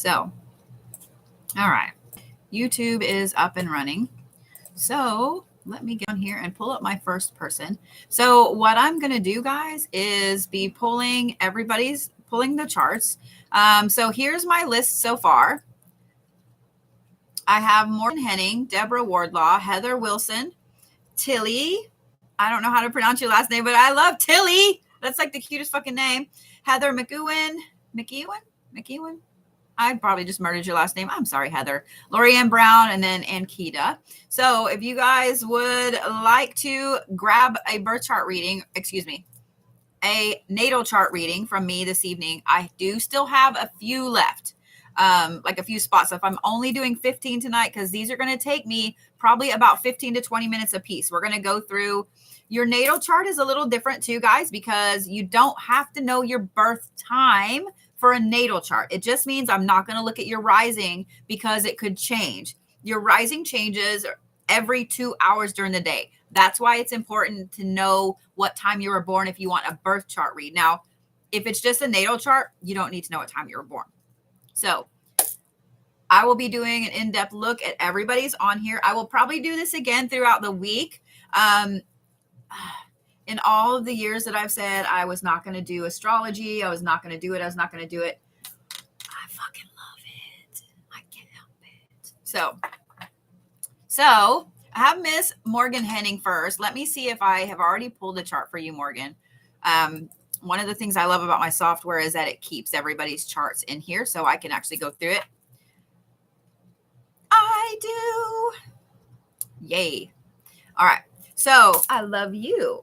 So, all right. YouTube is up and running. So let me get on here and pull up my first person. So what I'm going to do, guys, is be pulling the charts. So here's my list so far. I have Morgan Henning, Deborah Wardlaw, Heather Wilson, Tilly. I don't know how to pronounce your last name, but I love Tilly. That's like the cutest fucking name. Heather McEwen. I probably just murdered your last name. I'm sorry, Heather. Lorianne Brown, and then Ankita. So if you guys would like to grab a birth chart reading, a natal chart reading from me this evening, I do still have a few left, like a few spots. So if I'm only doing 15 tonight, because these are going to take me probably about 15 to 20 minutes a piece. We're going to go through. Your natal chart is a little different too, guys, because you don't have to know your birth time for a natal chart. It just means I'm not going to look at your rising because it could change. Your rising changes every 2 hours during the day. That's why it's important to know what time you were born if you want a birth chart read. Now, if it's just a natal chart, you don't need to know what time you were born. So I will be doing an in-depth look at everybody's on here. I will probably do this again throughout the week. In all of the years that I've said I was not going to do astrology, I was not going to do it, I fucking love it. I can't help it. So I have Miss Morgan Henning first. Let me see if I have already pulled the chart for you, Morgan. One of the things I love about my software is that it keeps everybody's charts in here, so I can actually go through it. I do. Yay. All right. So I love you.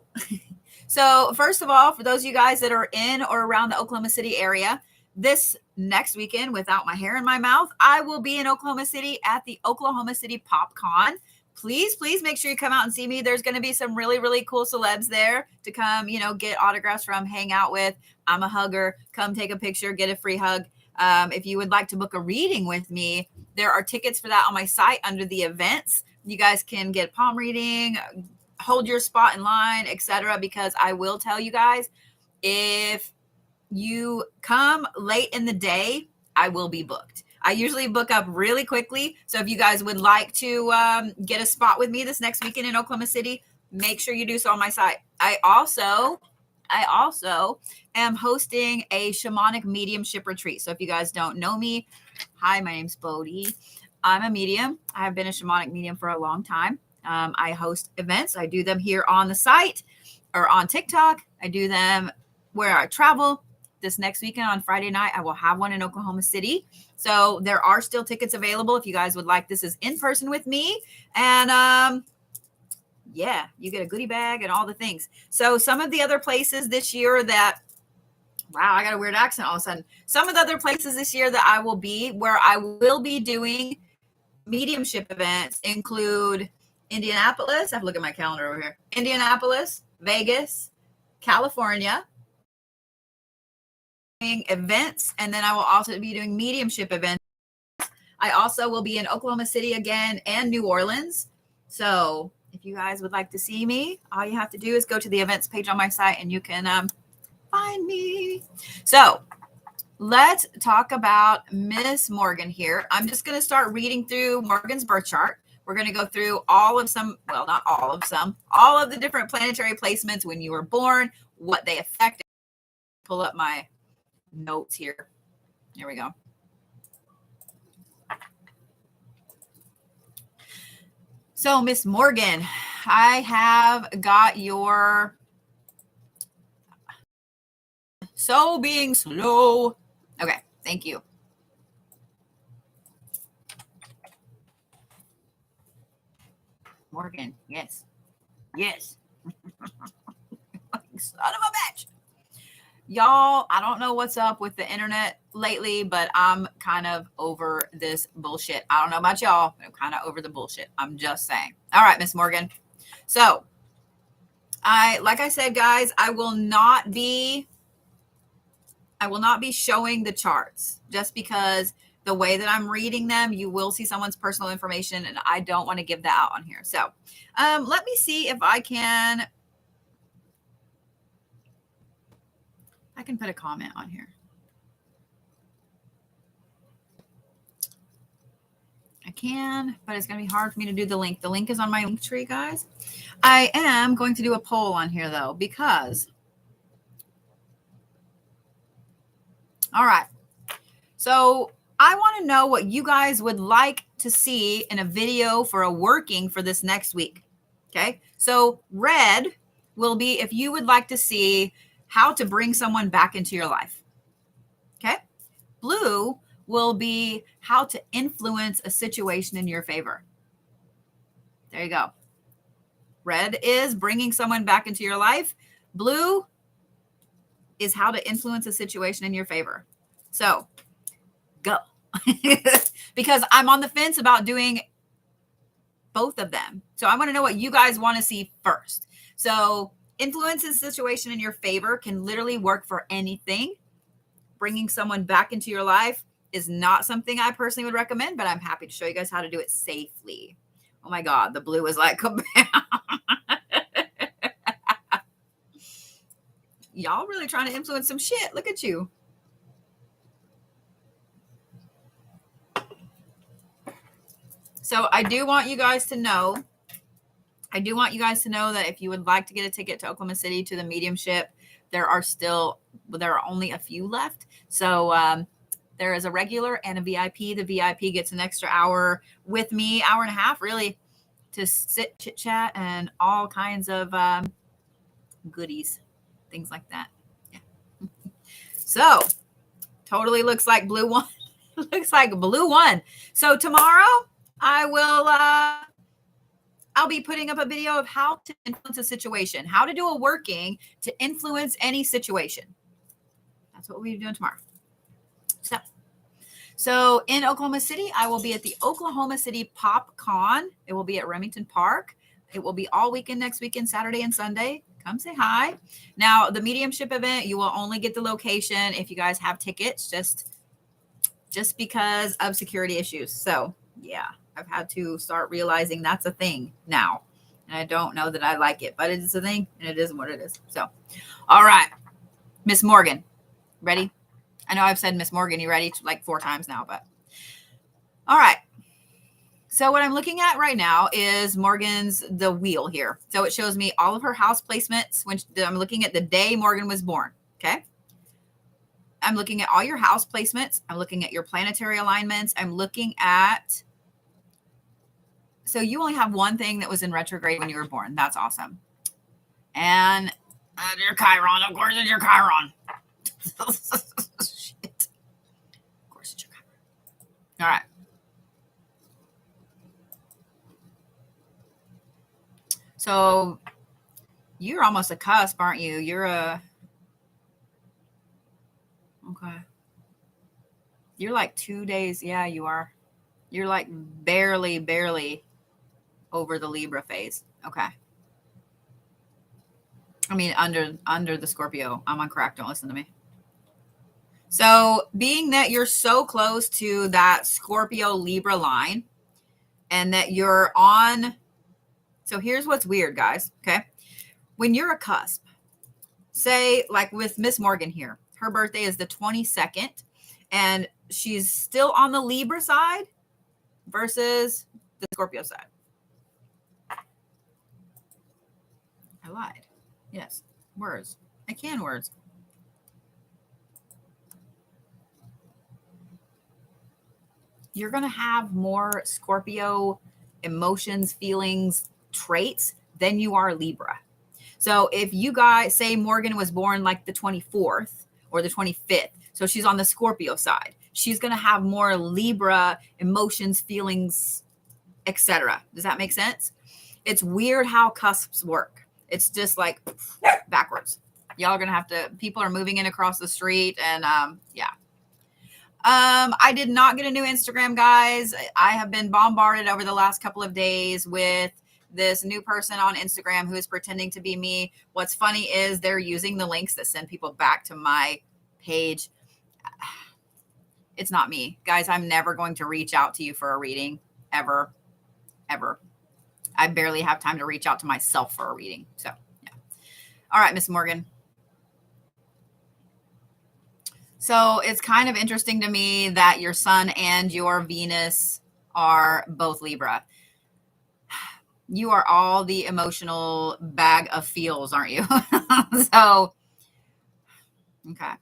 So first of all, for those of you guys that are in or around the Oklahoma City area, this next weekend, without my hair in my mouth, I will be in Oklahoma City at the Oklahoma City PopCon. Please make sure you come out and see me. There's going to be some really, really cool celebs there to come, get autographs from, hang out with. I'm a hugger. Come take a picture, get a free hug. If you would like to book a reading with me, there are tickets for that on my site under the events. You guys can get a palm reading, hold your spot in line, etc. Because I will tell you guys, if you come late in the day, I will be booked. I usually book up really quickly. So if you guys would like to get a spot with me this next weekend in Oklahoma City, make sure you do so on my site. I also am hosting a shamanic mediumship retreat. So if you guys don't know me, hi, my name's Bodhi. I'm a medium. I have been a shamanic medium for a long time. I host events. I do them here on the site or on TikTok. I do them where I travel. This next weekend on Friday night, I will have one in Oklahoma City. So there are still tickets available if you guys would like. This is in person with me. And yeah, you get a goodie bag and all the things. So some of the other places this year that, wow, I got a weird accent all of a sudden. Some of the other places this year that I will be, where I will be doing mediumship events, include Indianapolis. I have to look at my calendar over here. Indianapolis, Vegas, California. Events, and then I will also be doing mediumship events. I also will be in Oklahoma City again and New Orleans. So if you guys would like to see me, all you have to do is go to the events page on my site and you can find me. So let's talk about Miss Morgan here. I'm just going to start reading through Morgan's birth chart. We're going to go through all of the different planetary placements when you were born, what they affect. Pull up my notes here. Here we go. So Miss Morgan, I have got your being slow. Okay, thank you. Morgan, yes. Son of a bitch. Y'all, I don't know what's up with the internet lately, but I'm kind of over this bullshit. I don't know about y'all, but I'm kind of over the bullshit. I'm just saying. All right, Miss Morgan. So like I said, guys, I will not be showing the charts just because the way that I'm reading them, you will see someone's personal information, and I don't want to give that out on here. So let me see if I can put a comment on here. can, but it's going to be hard for me to do the link. The link is on my link tree, guys. I am going to do a poll on here, though, because... All right. So I want to know what you guys would like to see in a video for a working for this next week. Okay. So red will be if you would like to see how to bring someone back into your life. Okay. Blue will be how to influence a situation in your favor. There you go. Red is bringing someone back into your life. Blue is how to influence a situation in your favor. So go. Because I'm on the fence about doing both of them. So I want to know what you guys want to see first. So influence a situation in your favor can literally work for anything. Bringing someone back into your life is not something I personally would recommend, but I'm happy to show you guys how to do it safely. Oh my God, the blue is like, come on. Y'all really trying to influence some shit. Look at you. So I do want you guys to know that if you would like to get a ticket to Oklahoma City to the mediumship, there are only a few left. So there is a regular and a VIP. The VIP gets an extra hour with me, hour and a half, really, to sit, chit chat, and all kinds of goodies, things like that. Yeah. So totally looks like blue one. Looks like blue one. So tomorrow I'll be putting up a video of how to influence a situation, how to do a working to influence any situation. That's what we'll be doing tomorrow. So in Oklahoma City, I will be at the Oklahoma City Pop Con. It will be at Remington Park. It will be all weekend next weekend, Saturday and Sunday. Come say hi. Now, the mediumship event, you will only get the location if you guys have tickets, just because of security issues. So yeah, I've had to start realizing that's a thing now. And I don't know that I like it, but it's a thing and it is what it is. So, all right, Miss Morgan, ready? I know I've said Miss Morgan, you ready? Like 4 times now, but all right. So what I'm looking at right now is Morgan's, the wheel here. So it shows me all of her house placements when I'm looking at the day Morgan was born. Okay. I'm looking at all your house placements. I'm looking at your planetary alignments. I'm looking at, so you only have one thing that was in retrograde when you were born. That's awesome. And your Chiron, of course, it's your Chiron. Shit. Of course, it's your Chiron. All right. So you're almost a cusp, aren't you? Okay. You're like 2 days. Yeah, you are. You're like barely over the Libra phase. Okay. I mean, under the Scorpio. I'm on crack. Don't listen to me. So being that you're so close to that Scorpio Libra line and that you're on, so here's what's weird, guys. Okay. When you're a cusp, say like with Miss Morgan here, her birthday is the 22nd and she's still on the Libra side versus the Scorpio side. I lied. Yes. Words. I can words. You're going to have more Scorpio emotions, feelings, traits than you are Libra. So if you guys say Morgan was born like the 24th or the 25th, so she's on the Scorpio side, she's going to have more Libra emotions, feelings, etc. Does that make sense? It's weird how cusps work. It's just like backwards. Y'all are going to have to, people are moving in across the street and yeah. I did not get a new Instagram, guys. I have been bombarded over the last couple of days with this new person on Instagram who is pretending to be me. What's funny is they're using the links that send people back to my page. It's not me. Guys, I'm never going to reach out to you for a reading. Ever. I barely have time to reach out to myself for a reading. So, yeah. All right, Miss Morgan. So it's kind of interesting to me that your Sun and your Venus are both Libra. You are all the emotional bag of feels, aren't you? So, okay.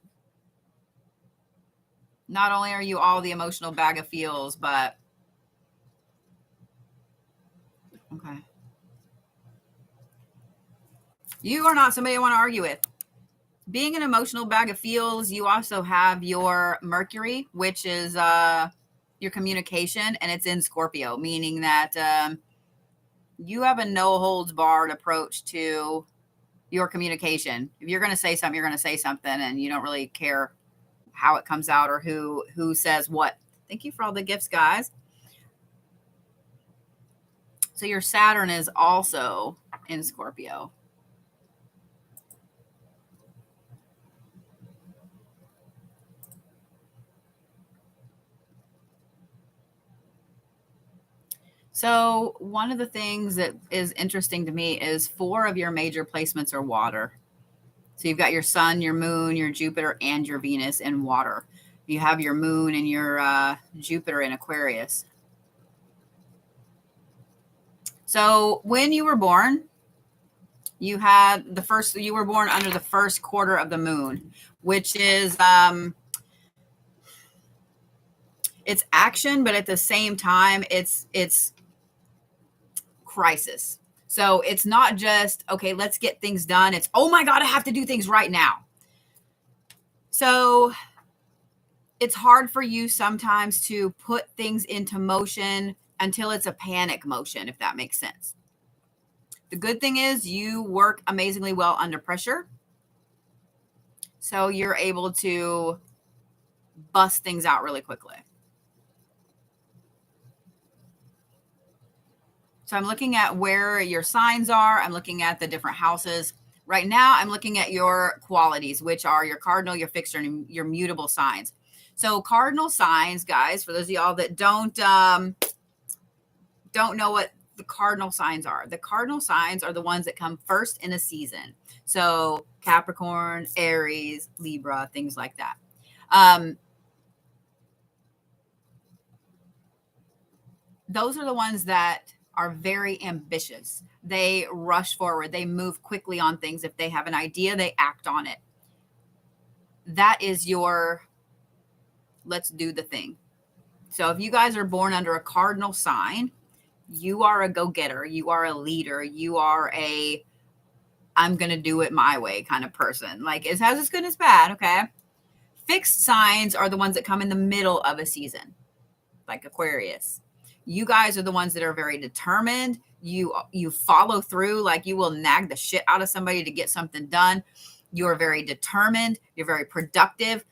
Not only are you all the emotional bag of feels, but okay. You are not somebody I want to argue with. Being an emotional bag of feels, you also have your Mercury, which is your communication, and it's in Scorpio, meaning that you have a no holds barred approach to your communication. If you're going to say something, you're going to say something, and you don't really care how it comes out or who says what. Thank you for all the gifts, guys. So your Saturn is also in Scorpio. So one of the things that is interesting to me is 4 of your major placements are water. So you've got your sun, your moon, your Jupiter, and your Venus in water. You have your moon and your Jupiter in Aquarius. So when you were born, you were born under the first quarter of the moon, which is it's action, but at the same time, it's crisis. So it's not just, okay, let's get things done. It's, oh my God, I have to do things right now. So it's hard for you sometimes to put things into motion until it's a panic motion, if that makes sense. The good thing is you work amazingly well under pressure. So you're able to bust things out really quickly. So I'm looking at where your signs are. I'm looking at the different houses. Right now, I'm looking at your qualities, which are your cardinal, your fixed, and your mutable signs. So cardinal signs, guys, for those of y'all that don't know what the cardinal signs are. The cardinal signs are the ones that come first in a season. So Capricorn, Aries, Libra, things like that. Those are the ones that are very ambitious. They rush forward. They move quickly on things. If they have an idea, they act on it. That is your let's do the thing. So if you guys are born under a cardinal sign, you are a go-getter. You are a leader. You are a I'm going to do it my way kind of person. Like it has its good and its bad, okay? Fixed signs are the ones that come in the middle of a season, like Aquarius. You guys are the ones that are very determined. You follow through, like you will nag the shit out of somebody to get something done. You are very determined. You're very productive.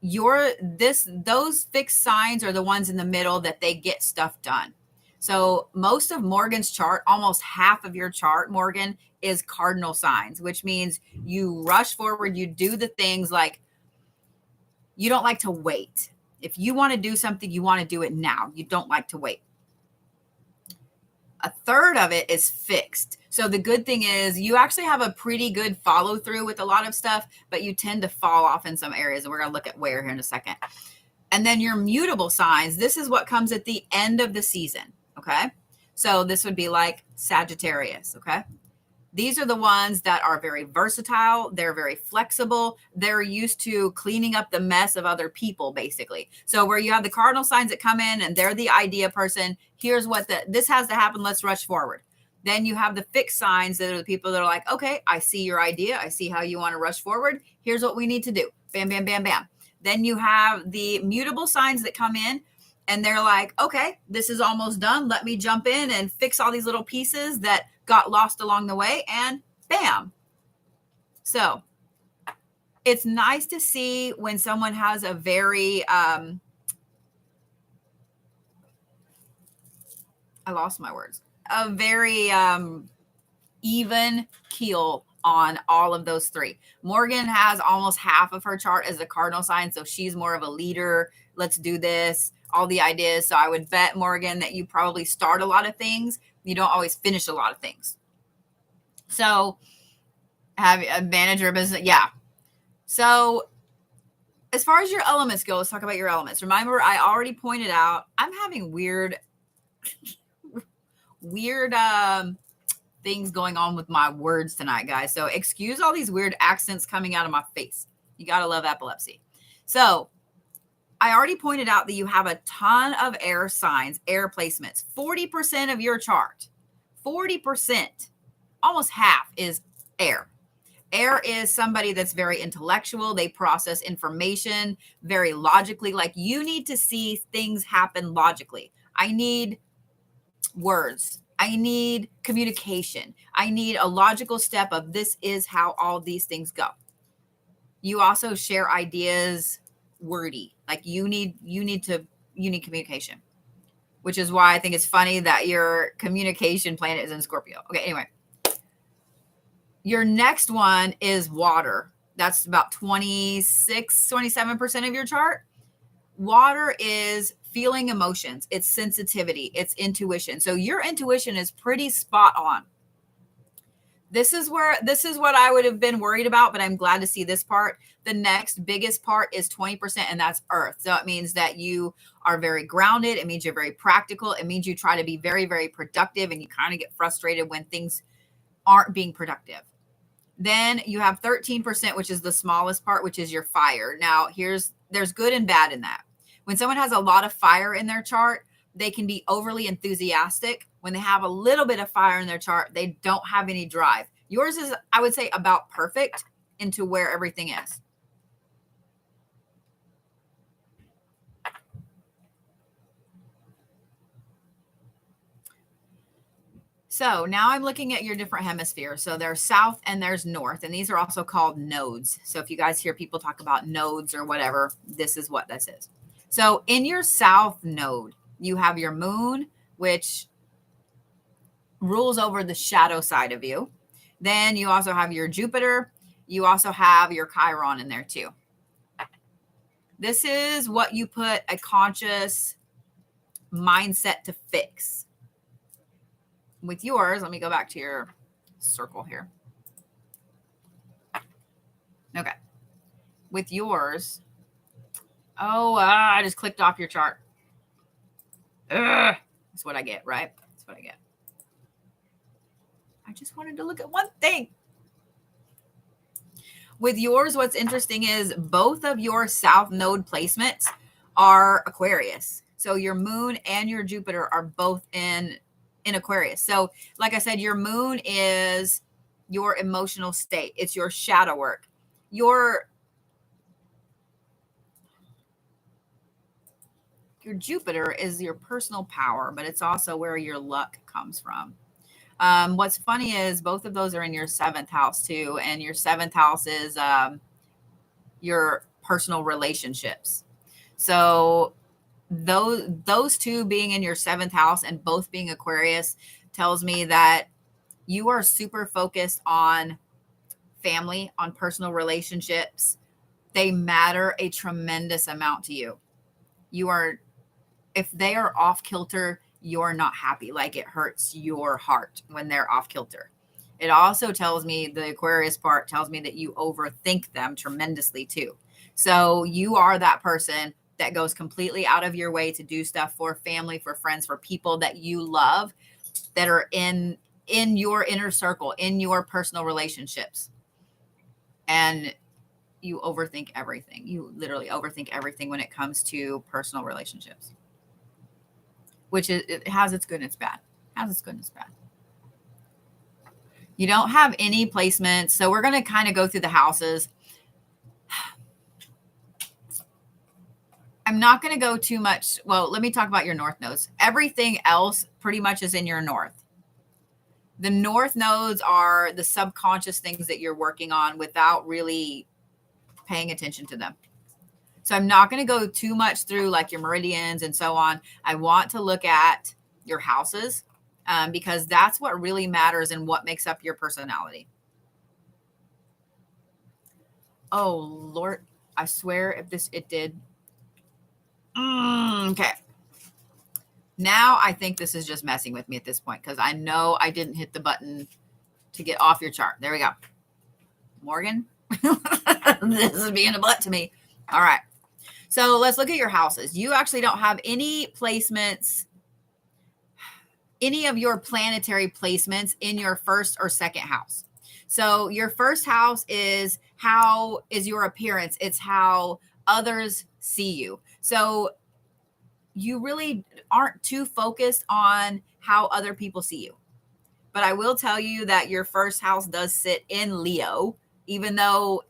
Those fixed signs are the ones in the middle that they get stuff done. So most of Morgan's chart, almost half of your chart, Morgan, is cardinal signs, which means you rush forward, you do the things like you don't like to wait. If you want to do something, you want to do it now. You don't like to wait. A third of it is fixed. So the good thing is you actually have a pretty good follow through with a lot of stuff, but you tend to fall off in some areas. And we're going to look at where here in a second. And then your mutable signs, this is what comes at the end of the season. Okay. So this would be like Sagittarius. Okay. These are the ones that are very versatile. They're very flexible. They're used to cleaning up the mess of other people, basically. So where you have the cardinal signs that come in and they're the idea person, here's what this has to happen. Let's rush forward. Then you have the fixed signs that are the people that are like, okay, I see your idea. I see how you want to rush forward. Here's what we need to do. Bam, bam, bam, bam. Then you have the mutable signs that come in and they're like, okay, this is almost done. Let me jump in and fix all these little pieces that got lost along the way, and bam. So it's nice to see when someone has a very, I lost my words, a very even keel on all of those three. Morgan has almost half of her chart as a cardinal sign, so she's more of a leader. Let's do this, all the ideas. So I would bet, Morgan, that you probably start a lot of things. You don't always finish a lot of things. So have a manager business. Yeah. So As far as your elements go, let's talk about your elements. Remember, I already pointed out I'm having weird things going on with my words tonight, guys. So excuse all these weird accents coming out of my face. You got to love epilepsy. So I already pointed out that you have a ton of air signs, air placements. 40% of your chart, 40%, almost half is air. Air is somebody that's very intellectual. They process information very logically. Like, you need to see things happen logically. I need words. I need communication. I need a logical step of this is how all these things go. You also share ideas wordy. Like, you need communication, which is why I think it's funny that your communication planet is in Scorpio. Okay, anyway. Your next one is water. That's about 27% of your chart. Water is feeling emotions. It's sensitivity. It's intuition. So your intuition is pretty spot on. This is what I would have been worried about, but I'm glad to see this part. The next biggest part is 20%, and that's earth. So it means that you are very grounded. It means you're very practical. It means you try to be very, very productive, and you kind of get frustrated when things aren't being productive. Then you have 13%, which is the smallest part, which is your fire. Now, there's good and bad in that. When someone has a lot of fire in their chart, they can be overly enthusiastic. When they have a little bit of fire in their chart, they don't have any drive. Yours is, I would say, about perfect into where everything is. So now I'm looking at your different hemispheres. So there's south and there's north, and these are also called nodes. So if you guys hear people talk about nodes or whatever, this is what this is. So in your south node, you have your moon, which rules over the shadow side of you. Then you also have your Jupiter. You also have your Chiron in there too. This is what you put a conscious mindset to fix. With yours, let me go back to your circle here. Okay. With yours, I just clicked off your chart. That's what I get, right? That's what I get. I just wanted to look at one thing. With yours, what's interesting is both of your south node placements are Aquarius. So your moon and your Jupiter are both in Aquarius. So like I said, your moon is your emotional state. It's your shadow work. Your Jupiter is your personal power, but it's also where your luck comes from. What's funny is both of those are in your seventh house too. And your seventh house is your personal relationships. So those two being in your seventh house and both being Aquarius tells me that you are super focused on family, on personal relationships. They matter a tremendous amount to you. If they are off kilter, you're not happy. Like, it hurts your heart when they're off kilter. It also tells me, the Aquarius part tells me that you overthink them tremendously too. So you are that person that goes completely out of your way to do stuff for family, for friends, for people that you love, that are in your inner circle, in your personal relationships. And you overthink everything. You literally overthink everything when it comes to personal relationships, which it has its good and its bad. You don't have any placements. So we're going to kind of go through the houses. I'm not going to go too much. Well, let me talk about your north nodes. Everything else pretty much is in your north. The north nodes are the subconscious things that you're working on without really paying attention to them. So I'm not going to go too much through like your meridians and so on. I want to look at your houses because that's what really matters and what makes up your personality. Oh, Lord, I swear it did. Okay. Now I think this is just messing with me at this point because I know I didn't hit the button to get off your chart. There we go. Morgan, this is being a butt to me. All right. So let's look at your houses. You actually don't have any placements, any of your planetary placements in your first or second house. So your first house is how is your appearance. It's how others see you. So you really aren't too focused on how other people see you. But I will tell you that your first house does sit in Leo, even though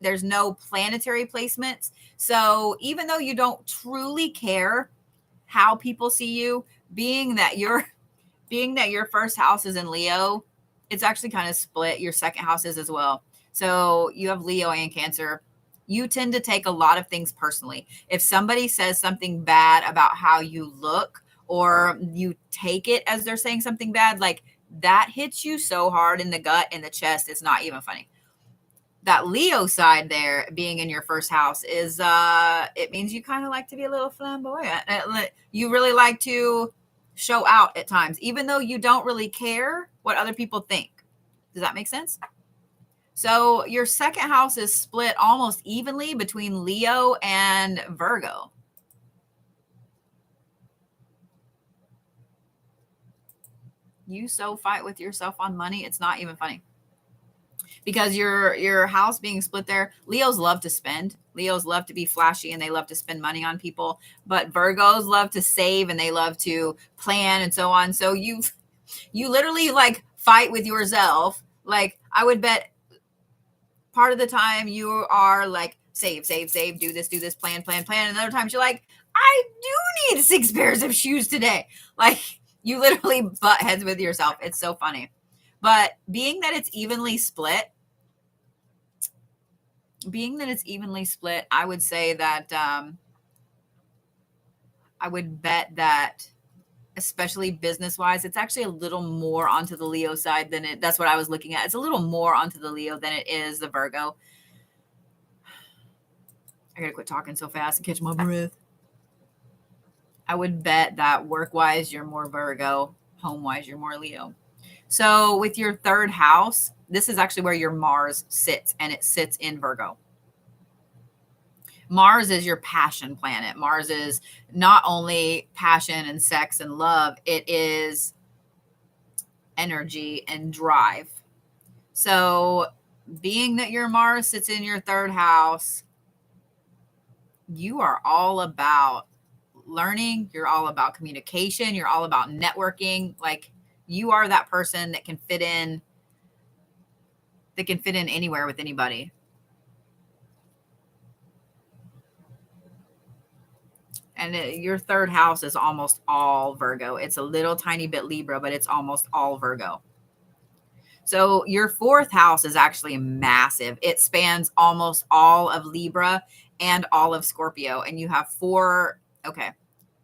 there's no planetary placements. So even though you don't truly care how people see you, being that your first house is in Leo, it's actually kind of split. Your second house is as well. So you have Leo and Cancer. You tend to take a lot of things personally. If somebody says something bad about how you look, or you take it as they're saying something bad, like that hits you so hard in the gut and the chest, it's not even funny. That Leo side there being in your first house is it means you kind of like to be a little flamboyant. You really like to show out at times, even though you don't really care what other people think. Does that make sense? So your second house is split almost evenly between Leo and Virgo. You so fight with yourself on money, it's not even funny. Because your house being split there, Leos love to spend. Leos love to be flashy and they love to spend money on people, but Virgos love to save and they love to plan and so on. So you literally like fight with yourself. Like I would bet part of the time you are like save, do this, plan. And other times you're like, I do need 6 pairs of shoes today. Like you literally butt heads with yourself. It's so funny. But being that it's evenly split, I would say that I would bet that, especially business wise, it's actually a little more onto the Leo side than it. That's what I was looking at. It's a little more onto the Leo than it is the Virgo. I gotta quit talking so fast and catch my breath. I would bet that work wise, you're more Virgo. Home wise, you're more Leo. So with your third house, this is actually where your Mars sits, and it sits in Virgo. Mars is your passion planet. Mars is not only passion and sex and love, it is energy and drive. So being that your Mars sits in your third house, you are all about learning. You're all about communication. You're all about networking. Like you are that person that can fit in anywhere with anybody. And your third house is almost all Virgo. It's a little tiny bit Libra, but it's almost all Virgo. So your fourth house is actually massive. It spans almost all of Libra and all of Scorpio. And you have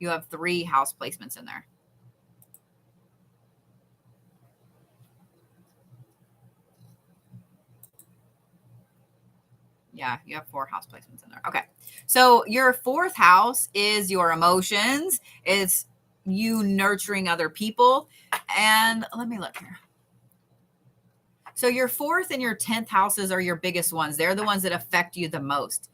you have 3 house placements in there. Yeah, you have 4 house placements in there. Okay. So your fourth house is your emotions. It's you nurturing other people. And let me look here. So your fourth and your 10th houses are your biggest ones. They're the ones that affect you the most.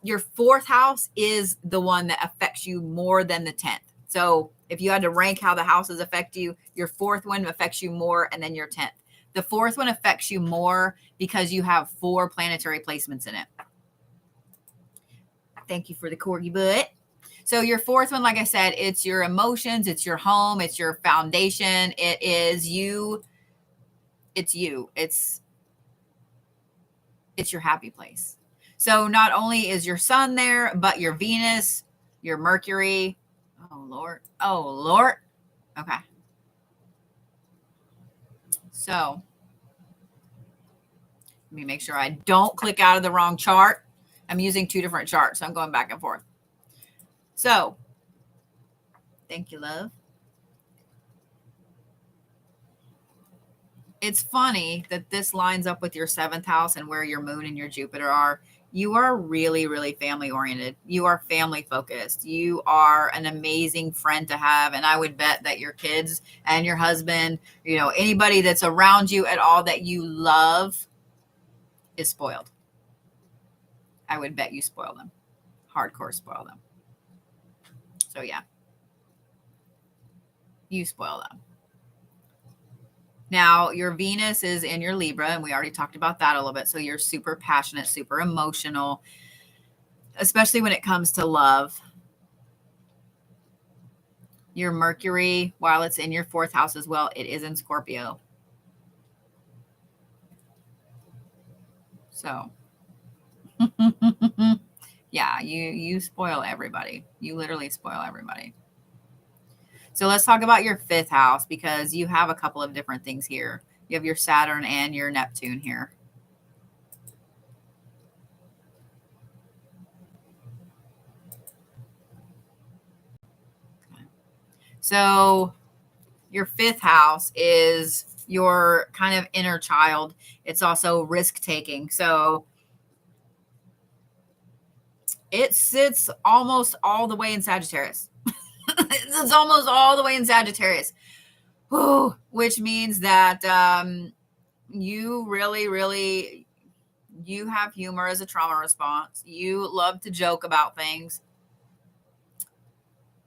Your fourth house is the one that affects you more than the 10th. So if you had to rank how the houses affect you, your fourth one affects you more, and then your 10th. The fourth one affects you more because you have 4 planetary placements in it. Thank you for the corgi butt. So your fourth one, like I said, it's your emotions, it's your home, it's your foundation. It is you. It's you. It's your happy place. So not only is your sun there, but your Venus, your Mercury. Oh, Lord. Oh, Lord. Okay. So let me make sure I don't click out of the wrong chart. I'm using 2 different charts, so I'm going back and forth. So thank you, love. It's funny that this lines up with your 7th house and where your moon and your Jupiter are. You are really, really family oriented. You are family focused. You are an amazing friend to have. And I would bet that your kids and your husband, anybody that's around you at all that you love is spoiled. I would bet you spoil them. Hardcore spoil them. So yeah, you spoil them. Now, your Venus is in your Libra, and we already talked about that a little bit. So you're super passionate, super emotional, especially when it comes to love. Your Mercury, while it's in your 4th house as well, it is in Scorpio. So, yeah, you spoil everybody. You literally spoil everybody. So let's talk about your 5th house, because you have a couple of different things here. You have your Saturn and your Neptune here. Okay. So your 5th house is your kind of inner child. It's also risk taking. So it sits almost all the way in Sagittarius. It's almost all the way in Sagittarius. Whew, which means that you really, you have humor as a trauma response. You love to joke about things.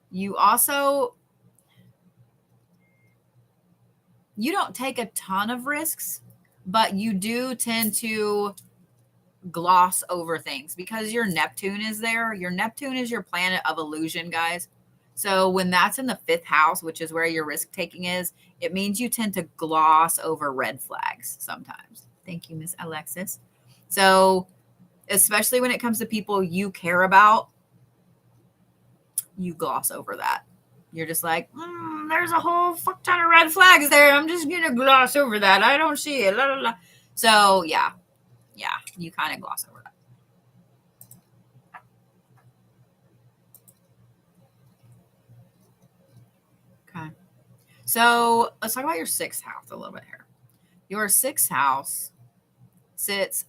You also, you don't take a ton of risks, but you do tend to gloss over things because your Neptune is there. Your Neptune is your planet of illusion, guys. So when that's in the 5th house, which is where your risk taking is, it means you tend to gloss over red flags sometimes. Thank you, Miss Alexis. So especially when it comes to people you care about, you gloss over that. You're just like, there's a whole fuck ton of red flags there. I'm just going to gloss over that. I don't see it. La, la, la. So yeah, you kind of gloss over that. Okay. So let's talk about your 6th house a little bit here. Your 6th house sits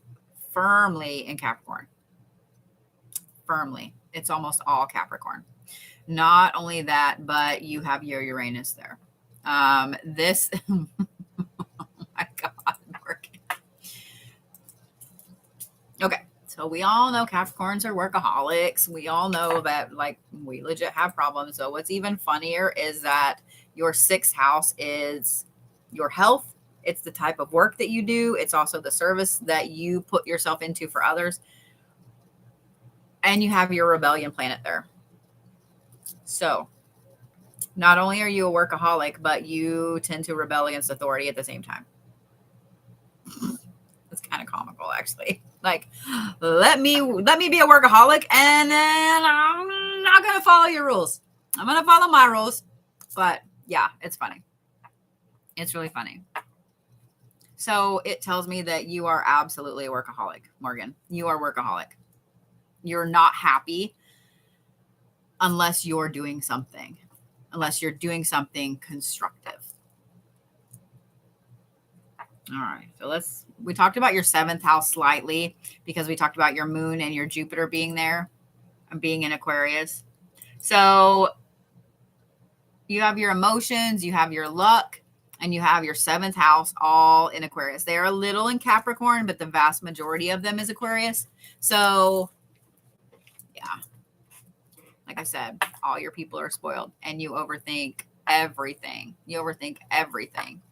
firmly in Capricorn. Firmly. It's almost all Capricorn. Not only that, but you have your Uranus there. This, oh my God, working. Okay. So we all know Capricorns are workaholics. We all know that, like, we legit have problems. So what's even funnier is that your 6th house is your health. It's the type of work that you do. It's also the service that you put yourself into for others. And you have your rebellion planet there. So not only are you a workaholic, but you tend to rebel against authority at the same time. It's kind of comical, actually. Like, let me be a workaholic, and then I'm not going to follow your rules. I'm going to follow my rules. But yeah, it's funny. It's really funny. So it tells me that you are absolutely a workaholic, Morgan. You are a workaholic. You're not happy unless you're doing something, unless you're doing something constructive. All right. So we talked about your 7th house slightly because we talked about your moon and your Jupiter being there and being in Aquarius. So you have your emotions, you have your luck, and you have your 7th house all in Aquarius. They are a little in Capricorn, but the vast majority of them is Aquarius. So yeah, like I said, all your people are spoiled and you overthink everything. You overthink everything.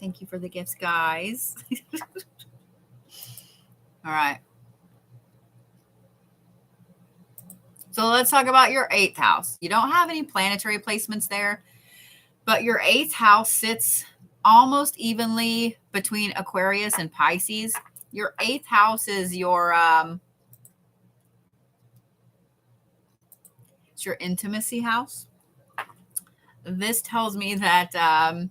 Thank you for the gifts, guys. All right. So let's talk about your 8th house. You don't have any planetary placements there, but your 8th house sits almost evenly between Aquarius and Pisces. Your 8th house is your it's your intimacy house. This tells me that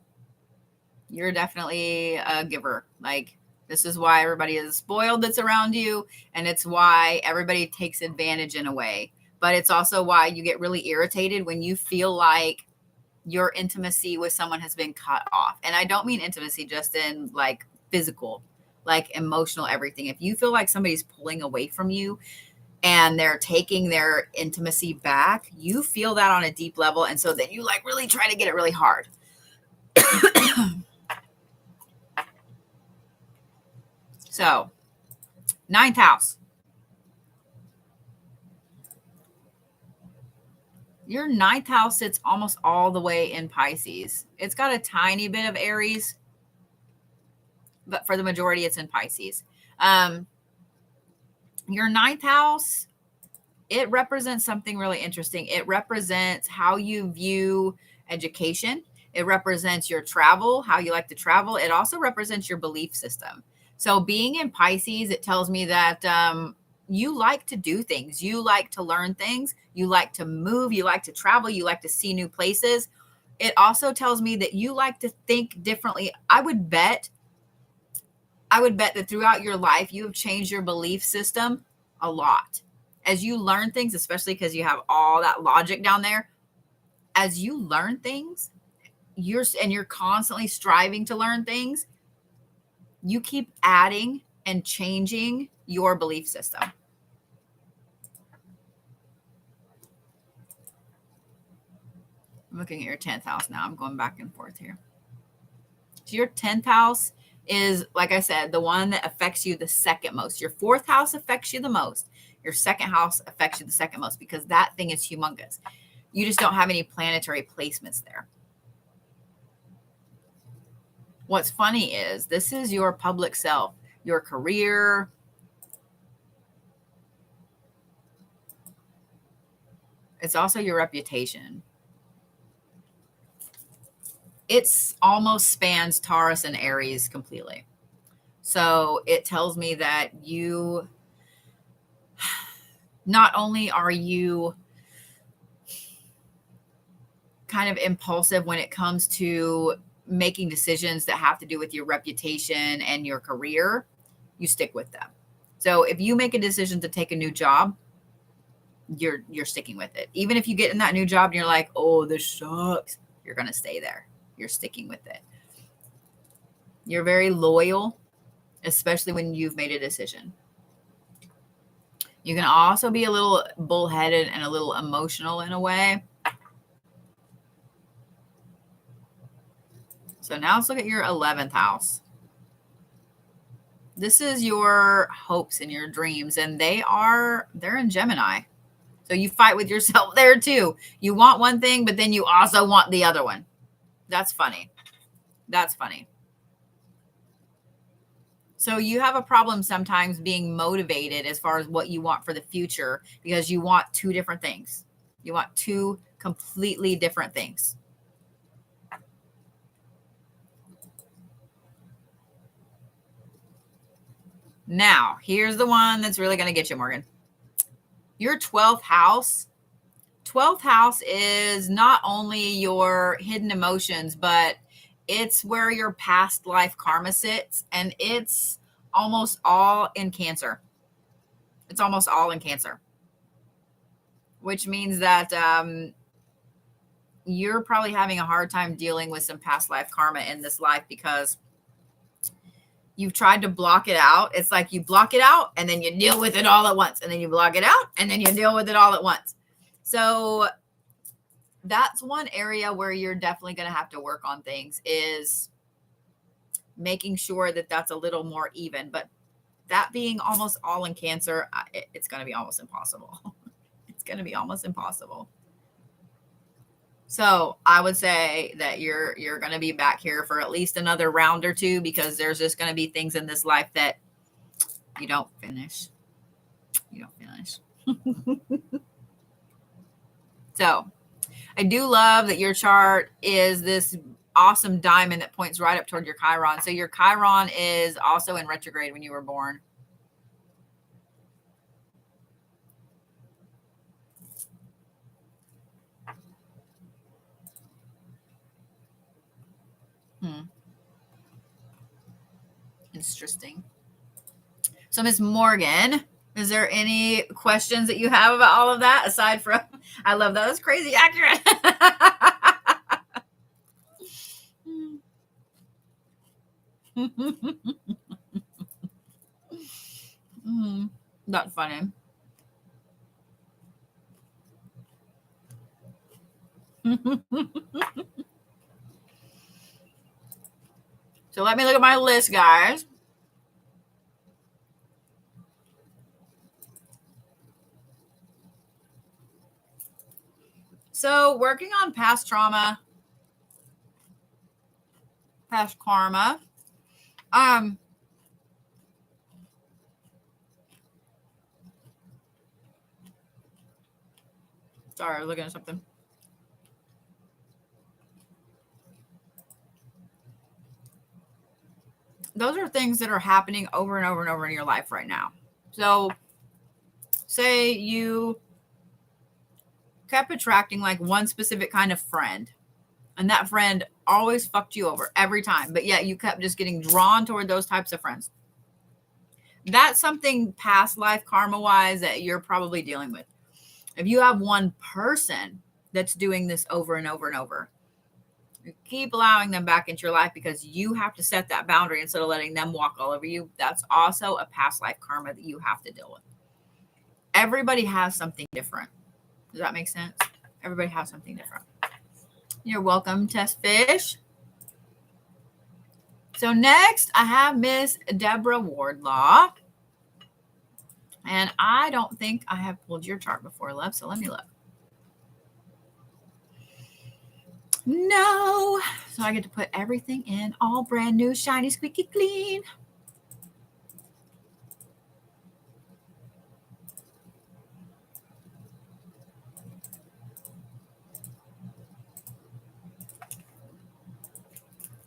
you're definitely a giver. Like, this is why everybody is spoiled that's around you, and it's why everybody takes advantage in a way. But it's also why you get really irritated when you feel like your intimacy with someone has been cut off. And I don't mean intimacy just in like physical, like emotional, everything. If you feel like somebody's pulling away from you and they're taking their intimacy back, you feel that on a deep level. And so then you like really try to get it really hard. So 9th house. your ninth house sits almost all the way in Pisces. It's got a tiny bit of Aries, but for the majority, it's in Pisces. Your ninth house, it represents something really interesting. It represents how you view education. It represents your travel, how you like to travel. It also represents your belief system. So being in Pisces, it tells me that you like to do things. You like to learn things. You like to move. You like to travel. You like to see new places. It also tells me that you like to think differently. I would bet that throughout your life, you have changed your belief system a lot. As you learn things, especially because you have all that logic down there, as you learn things, you're constantly striving to learn things, you keep adding and changing your belief system. I'm looking at your 10th house now. I'm going back and forth here. So your 10th house is, like I said, the one that affects you the second most. Your 4th house affects you the most. Your 2nd house affects you the second most because that thing is humongous. You just don't have any planetary placements there. What's funny is this is your public self, your career. It's also your reputation. It's almost spans Taurus and Aries completely. So it tells me that you, not only are you kind of impulsive when it comes to making decisions that have to do with your reputation and your career, you stick with them. So if you make a decision to take a new job, you're sticking with it. Even if you get in that new job and you're like, oh, this sucks, you're going to stay there. You're sticking with it. You're very loyal, especially when you've made a decision. You can also be a little bullheaded and a little emotional in a way. So now let's look at your 11th house. This is your hopes and your dreams, and they're in Gemini. So you fight with yourself there too. You want one thing, but then you also want the other one. That's funny. That's funny. So you have a problem sometimes being motivated as far as what you want for the future because you want two different things. You want two completely different things. Now, here's the one that's really going to get you, Morgan. Your 12th house. 12th house is not only your hidden emotions, but it's where your past life karma sits, and it's almost all in Cancer. It's almost all in Cancer, which means that you're probably having a hard time dealing with some past life karma in this life because you've tried to block it out. It's like you block it out and then you deal with it all at once, and then you block it out and then you deal with it all at once. So that's one area where you're definitely going to have to work on things, is making sure that that's a little more even. But that being almost all in Cancer, it's going to be almost impossible. It's going to be almost impossible. So I would say that you're going to be back here for at least another round or two, because there's just going to be things in this life that you don't finish. You don't finish. So I do love that your chart is this awesome diamond that points right up toward your Chiron. So your Chiron is also in retrograde when you were born. Interesting. So Ms. Morgan, is there any questions that you have about all of that aside from, I love that. That's crazy accurate. That's funny. So let me look at my list, guys. So working on past trauma, past karma. Sorry, I was looking at something. Those are things that are happening over and over and over in your life right now. So say you kept attracting like one specific kind of friend, and that friend always fucked you over every time, but yet you kept just getting drawn toward those types of friends. That's something past life karma wise that you're probably dealing with. If you have one person that's doing this over and over and over, you keep allowing them back into your life because you have to set that boundary instead of letting them walk all over you. That's also a past life karma that you have to deal with. Everybody has something different. Does that make sense? Everybody has something different. You're welcome, Test Fish. So next, I have Miss Deborah Wardlaw. And I don't think I have pulled your chart before, love, so let me look. No. So I get to put everything in all brand new, shiny, squeaky clean.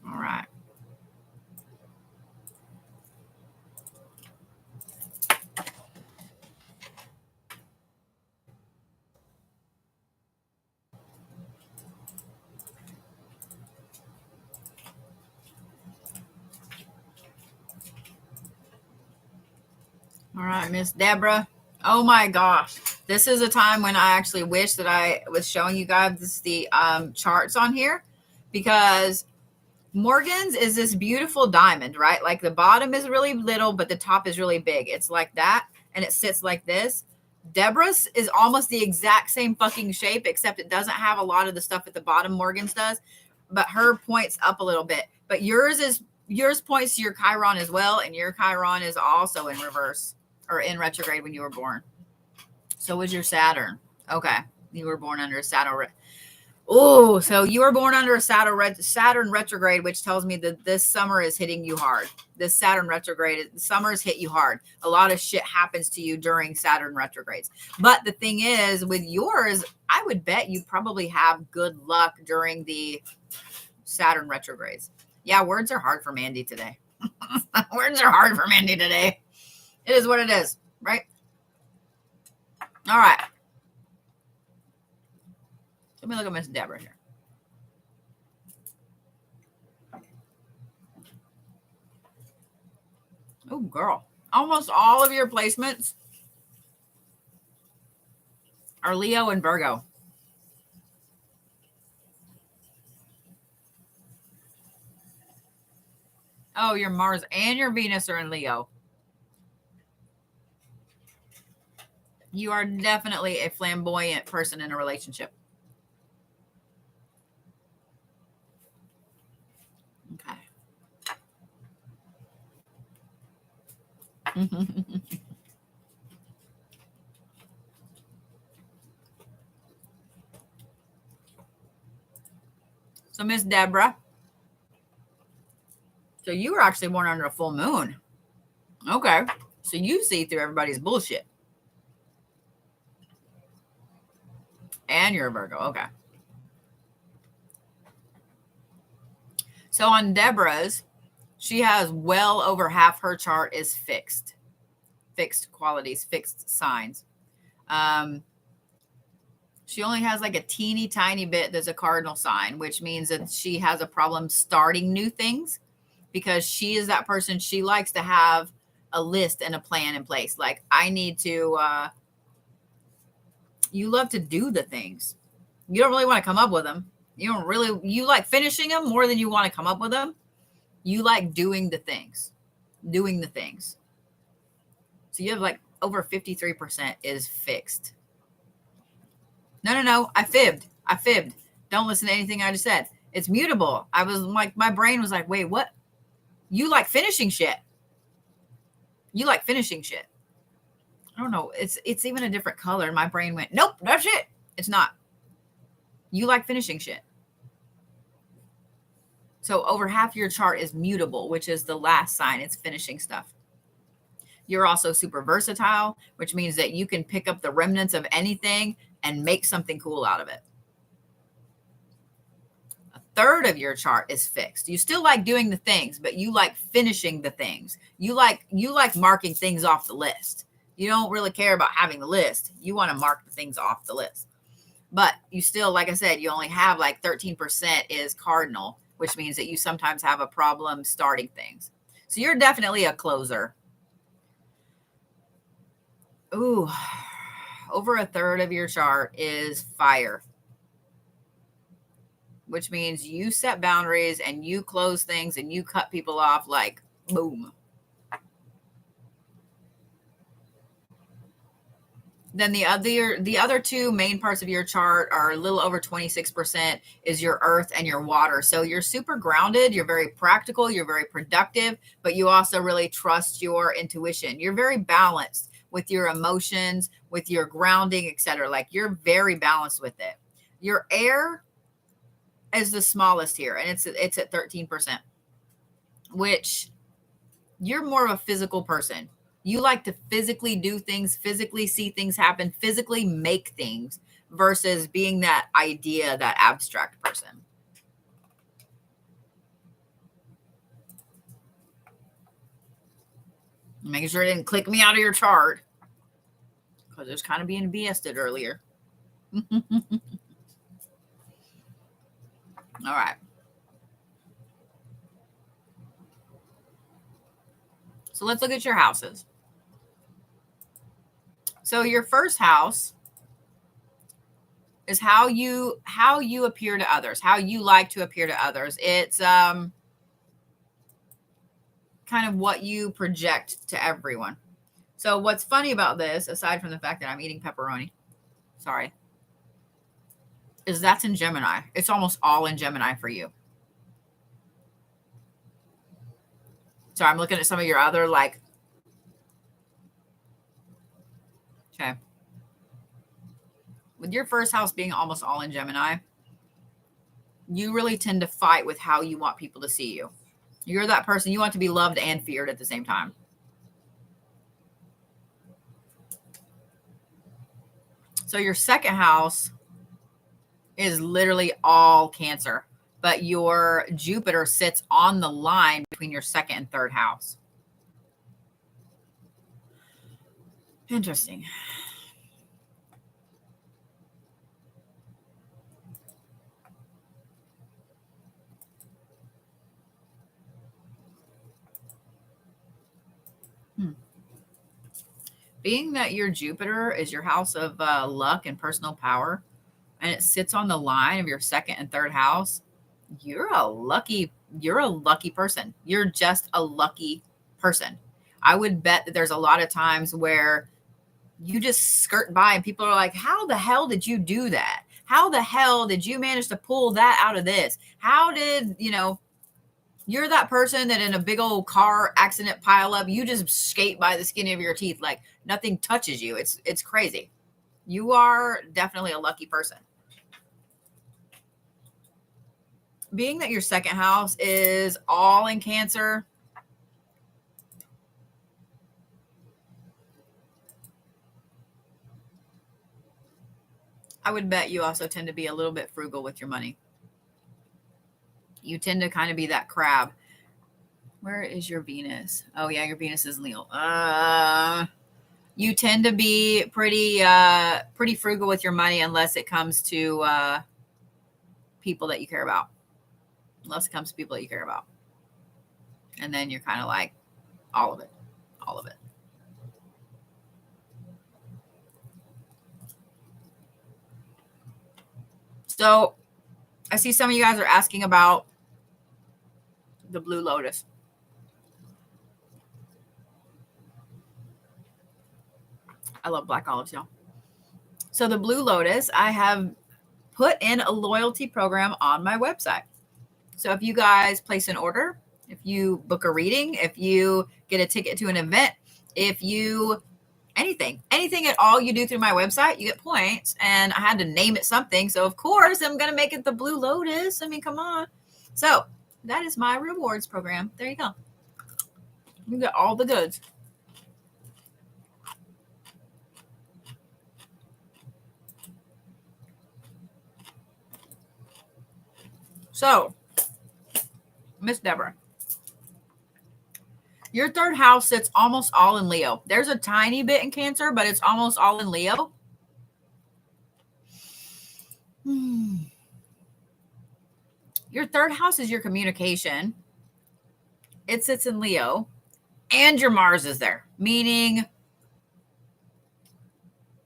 All right. All right, Miss Deborah. Oh my gosh. This is a time when I actually wish that I was showing you guys the charts on here, because Morgan's is this beautiful diamond, right? Like the bottom is really little, but the top is really big. It's like that, and it sits like this. Deborah's is almost the exact same fucking shape, except it doesn't have a lot of the stuff at the bottom Morgan's does, but her points up a little bit. But yours points to your Chiron as well, and your Chiron is also in reverse or in retrograde when you were born. So was your Saturn. Okay. You were born under a Saturn. Oh, so you were born under a Saturn retrograde, which tells me that this summer is hitting you hard. This Saturn retrograde, summer's hit you hard. A lot of shit happens to you during Saturn retrogrades. But the thing is, with yours, I would bet you probably have good luck during the Saturn retrogrades. Yeah, words are hard for Mandy today. Words are hard for Mandy today. It is what it is, right? All right. Let me look at Miss Deborah here. Oh, girl. Almost all of your placements are Leo and Virgo. Oh, your Mars and your Venus are in Leo. You are definitely a flamboyant person in a relationship. Okay. So, Miss Deborah, so you were actually born under a full moon. Okay. So you see through everybody's bullshit. And you're a Virgo. Okay. So on Deborah's, she has well over half her chart is fixed qualities, fixed signs. She only has like a teeny tiny bit that's a cardinal sign, which means that she has a problem starting new things, because she is that person. She likes to have a list and a plan in place. Like, I need to, you love to do the things. You don't really want to come up with them. You like finishing them more than you want to come up with them. You like doing the things. So you have like over 53% is fixed. No. I fibbed. Don't listen to anything I just said. It's mutable. I was like, my brain was like, wait, what? You like finishing shit. I don't know. It's even a different color. And my brain went, nope, that's it. It's not. You like finishing shit. So over half your chart is mutable, which is the last sign. It's finishing stuff. You're also super versatile, which means that you can pick up the remnants of anything and make something cool out of it. A third of your chart is fixed. You still like doing the things, but you like finishing the things. You like marking things off the list. You don't really care about having the list. You want to mark the things off the list. But you still, like I said, you only have like 13% is cardinal, which means that you sometimes have a problem starting things. So you're definitely a closer. Ooh, over a third of your chart is fire, which means you set boundaries and you close things and you cut people off like boom. Then the other two main parts of your chart are a little over 26% is your earth and your water. So you're super grounded, you're very practical, you're very productive, but you also really trust your intuition. You're very balanced with your emotions, with your grounding, etc. Like you're very balanced with it. Your air is the smallest here, and it's at 13%, which you're more of a physical person. You like to physically do things, physically see things happen, physically make things versus being that idea, that abstract person. Making sure it didn't click me out of your chart because it was kind of being BS'd earlier. All right. So let's look at your houses. So your first house is how you appear to others, how you like to appear to others. It's kind of what you project to everyone. So what's funny about this, aside from the fact that I'm eating pepperoni, sorry, is that's in Gemini. It's almost all in Gemini for you. So I'm looking at some of your other like, okay. With your first house being almost all in Gemini, you really tend to fight with how you want people to see you. You're that person, you want to be loved and feared at the same time. So your second house is literally all Cancer, but your Jupiter sits on the line between your second and third house. Interesting. Being that your Jupiter is your house of luck and personal power, and it sits on the line of your second and third house, you're a lucky person. You're just a lucky person. I would bet that there's a lot of times where you just skirt by and people are like, how the hell did you do that? How the hell did you manage to pull that out of this? How did, you're that person that in a big old car accident pile up, you just skate by the skin of your teeth like nothing touches you. It's crazy. You are definitely a lucky person. Being that your second house is all in Cancer, I would bet you also tend to be a little bit frugal with your money. You tend to kind of be that crab. Where is your Venus? Oh yeah, your Venus is Leo. You tend to be pretty frugal with your money unless it comes to people that you care about. Unless it comes to people that you care about. And then you're kind of like all of it. All of it. So I see some of you guys are asking about the Blue Lotus. I love black olives, y'all. So the Blue Lotus, I have put in a loyalty program on my website. So if you guys place an order, if you book a reading, if you get a ticket to an event, if you anything at all you do through my website, you get points. And I had to name it something. So of course I'm going to make it the Blue Lotus. I mean, come on. So that is my rewards program. There you go. You get all the goods. So, Miss Deborah, your third house sits almost all in Leo. There's a tiny bit in Cancer, but it's almost all in Leo. Your third house is your communication. It sits in Leo, and your Mars is there, meaning,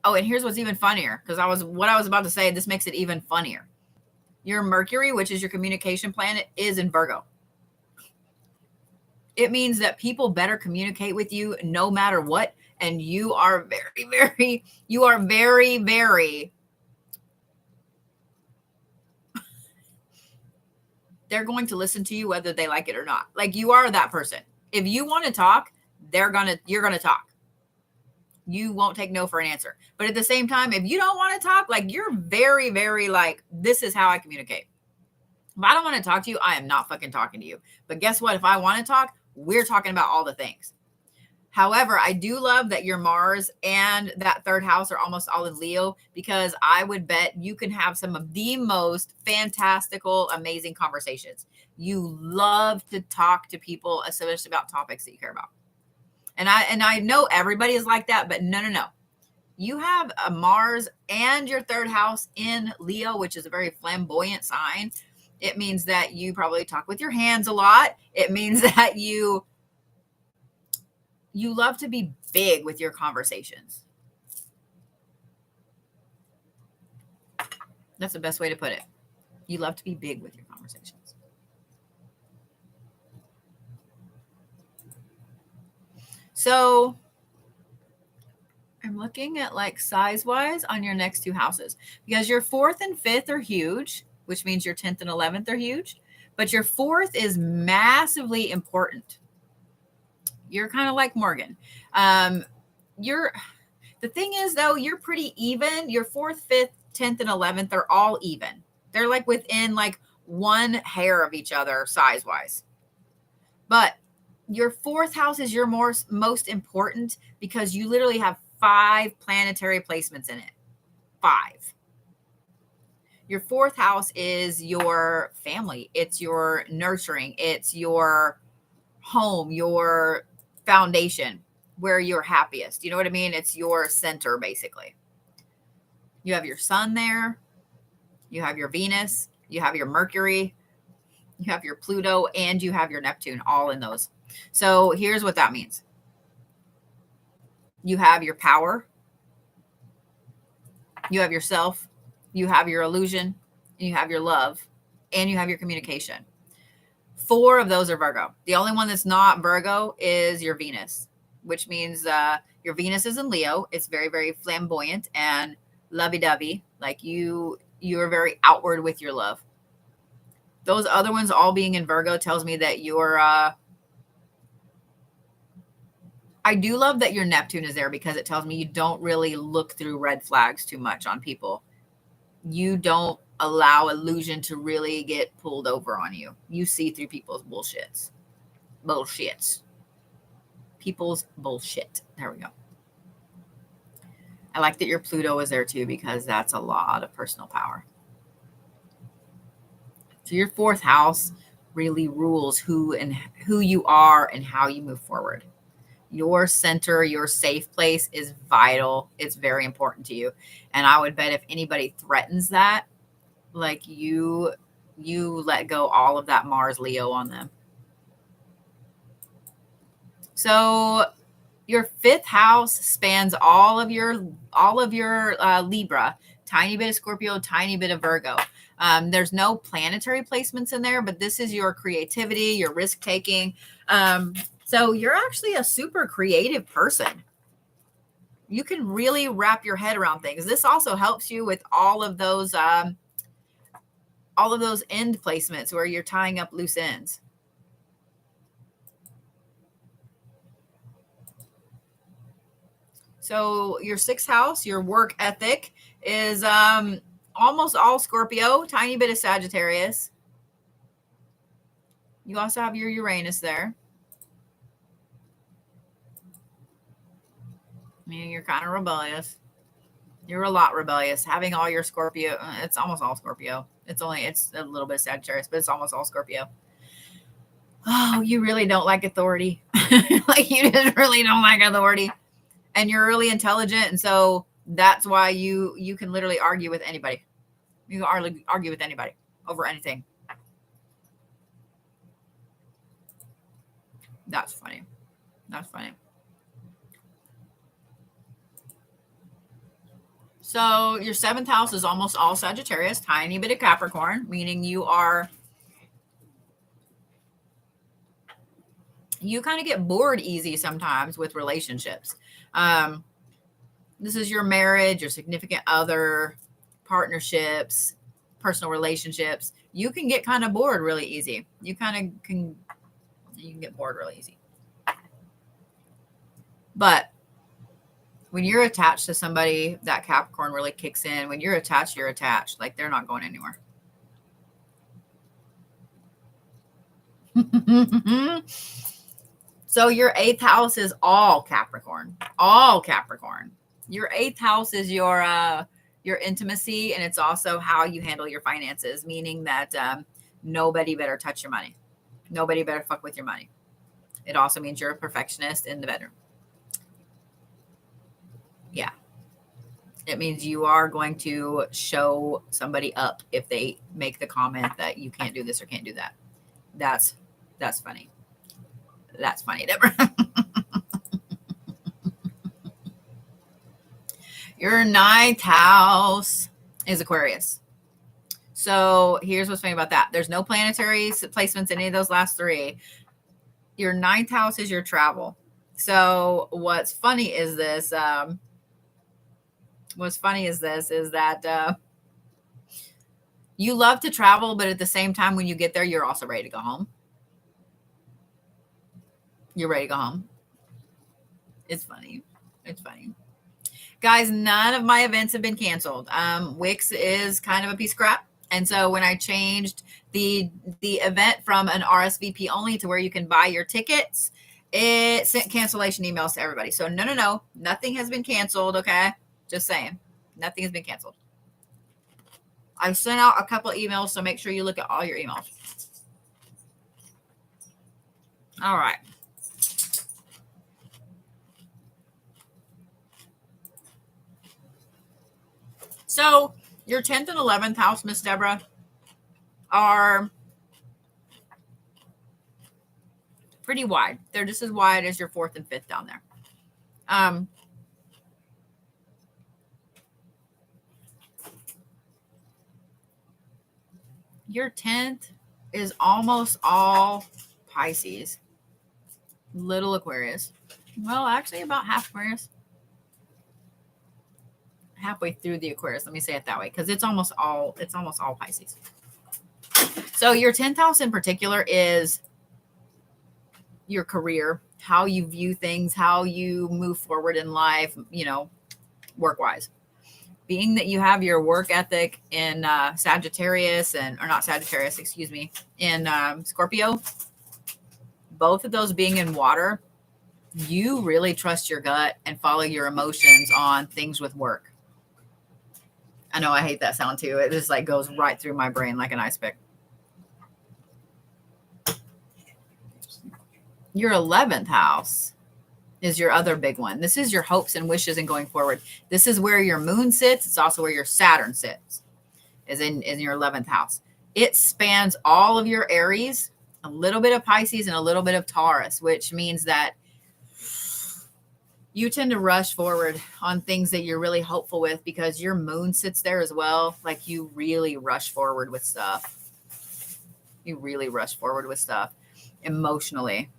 oh, and here's what's even funnier, because what I was about to say, this makes it even funnier. Your Mercury, which is your communication planet, is in Virgo. It means that people better communicate with you no matter what. And you are very, very, they're going to listen to you whether they like it or not. Like, you are that person. If you want to talk, you're going to talk. You won't take no for an answer. But at the same time, if you don't want to talk, like, you're very, very like, this is how I communicate. If I don't want to talk to you, I am not fucking talking to you. But guess what? If I want to talk, we're talking about all the things. However, I do love that your Mars and that third house are almost all in Leo, because I would bet you can have some of the most fantastical, amazing conversations. You love to talk to people, especially about topics that you care about. And I know everybody is like that, but no. You have a Mars and your third house in Leo, which is a very flamboyant sign. It means that you probably talk with your hands a lot. It means that you love to be big with your conversations. That's the best way to put it. You love to be big with your conversations. So I'm looking at like size-wise on your next two houses, because your fourth and fifth are huge, which means your 10th and 11th are huge, but your fourth is massively important. You're kind of like Morgan. The thing is, though, you're pretty even. Your fourth, fifth, 10th, and 11th are all even. They're like within like one hair of each other size-wise. But your fourth house is your most important, because you literally have 5 planetary placements in it. 5. Your fourth house is your family. It's your nurturing. It's your home, your foundation, where you're happiest. You know what I mean? It's your center, basically. You have your sun there. You have your Venus. You have your Mercury. You have your Pluto, and you have your Neptune, all in those. So here's what that means. You have your power. You have yourself. You have your illusion. You have your love. And you have your communication. 4 of those are Virgo. The only one that's not Virgo is your Venus, which means your Venus is in Leo. It's very, very flamboyant and lovey-dovey. Like you're very outward with your love. Those other ones all being in Virgo tells me that you're I do love that your Neptune is there, because it tells me you don't really look through red flags too much on people. You don't allow illusion to really get pulled over on you. You see through people's bullshits. People's bullshit. There we go. I like that your Pluto is there too, because that's a lot of personal power. So your fourth house really rules who you are and how you move forward. Your center, your safe place is vital. It's very important to you. And I would bet if anybody threatens that, like you let go all of that Mars Leo on them. So your fifth house spans all of your Libra, tiny bit of Scorpio, tiny bit of Virgo. There's no planetary placements in there, but this is your creativity, your risk taking. So you're actually a super creative person. You can really wrap your head around things. This also helps you with all of those end placements where you're tying up loose ends. So your sixth house, your work ethic is almost all Scorpio, tiny bit of Sagittarius. You also have your Uranus there. Meaning you're kind of rebellious. You're a lot rebellious. Having all your Scorpio, it's almost all Scorpio. It's a little bit Sagittarius, but it's almost all Scorpio. Oh, you really don't like authority. Like you just really don't like authority. And you're really intelligent. And so that's why you can literally argue with anybody. You can argue with anybody over anything. That's funny. That's funny. So your seventh house is almost all Sagittarius, tiny bit of Capricorn, meaning you kind of get bored easy sometimes with relationships. This is your marriage, your significant other, partnerships, personal relationships. You can get kind of bored really easy. You can get bored really easy. But when you're attached to somebody, that Capricorn really kicks in. When you're attached, you're attached. Like they're not going anywhere. So your eighth house is all Capricorn. All Capricorn. Your eighth house is your intimacy, and it's also how you handle your finances, meaning that nobody better touch your money. Nobody better fuck with your money. It also means you're a perfectionist in the bedroom. Yeah. It means you are going to show somebody up if they make the comment that you can't do this or can't do that. That's funny. That's funny, Deborah. Your ninth house is Aquarius. So here's what's funny about that. There's no planetary placements in any of those last three. Your ninth house is your travel. So what's funny is this. Is that you love to travel, but at the same time, when you get there, you're also ready to go home. You're ready to go home. It's funny. It's funny. Guys, none of my events have been canceled. Wix is kind of a piece of crap. And so when I changed the event from an RSVP only to where you can buy your tickets, it sent cancellation emails to everybody. So no, nothing has been canceled. Okay. Just saying, nothing has been canceled. I sent out a couple of emails, so make sure you look at all your emails. All right. So your 10th and 11th house, Miss Deborah, are pretty wide. They're just as wide as your 4th and 5th down there. Your 10th is almost all Pisces. Little Aquarius. Well, actually about half Aquarius. Halfway through the Aquarius. Let me say it that way, because it's almost all Pisces. So your 10th house in particular is your career, how you view things, how you move forward in life, work-wise. Being that you have your work ethic in Sagittarius in Scorpio, both of those being in water, you really trust your gut and follow your emotions on things with work. I know I hate that sound too. It just like goes right through my brain like an ice pick. Your 11th house is your other big one. This is your hopes and wishes and going forward. This is where your moon sits. It's also where your Saturn sits, is in your 11th house. It spans all of your Aries, a little bit of Pisces, and a little bit of Taurus, which means that you tend to rush forward on things that you're really hopeful with because your moon sits there as well. Like you really rush forward with stuff. You really rush forward with stuff emotionally.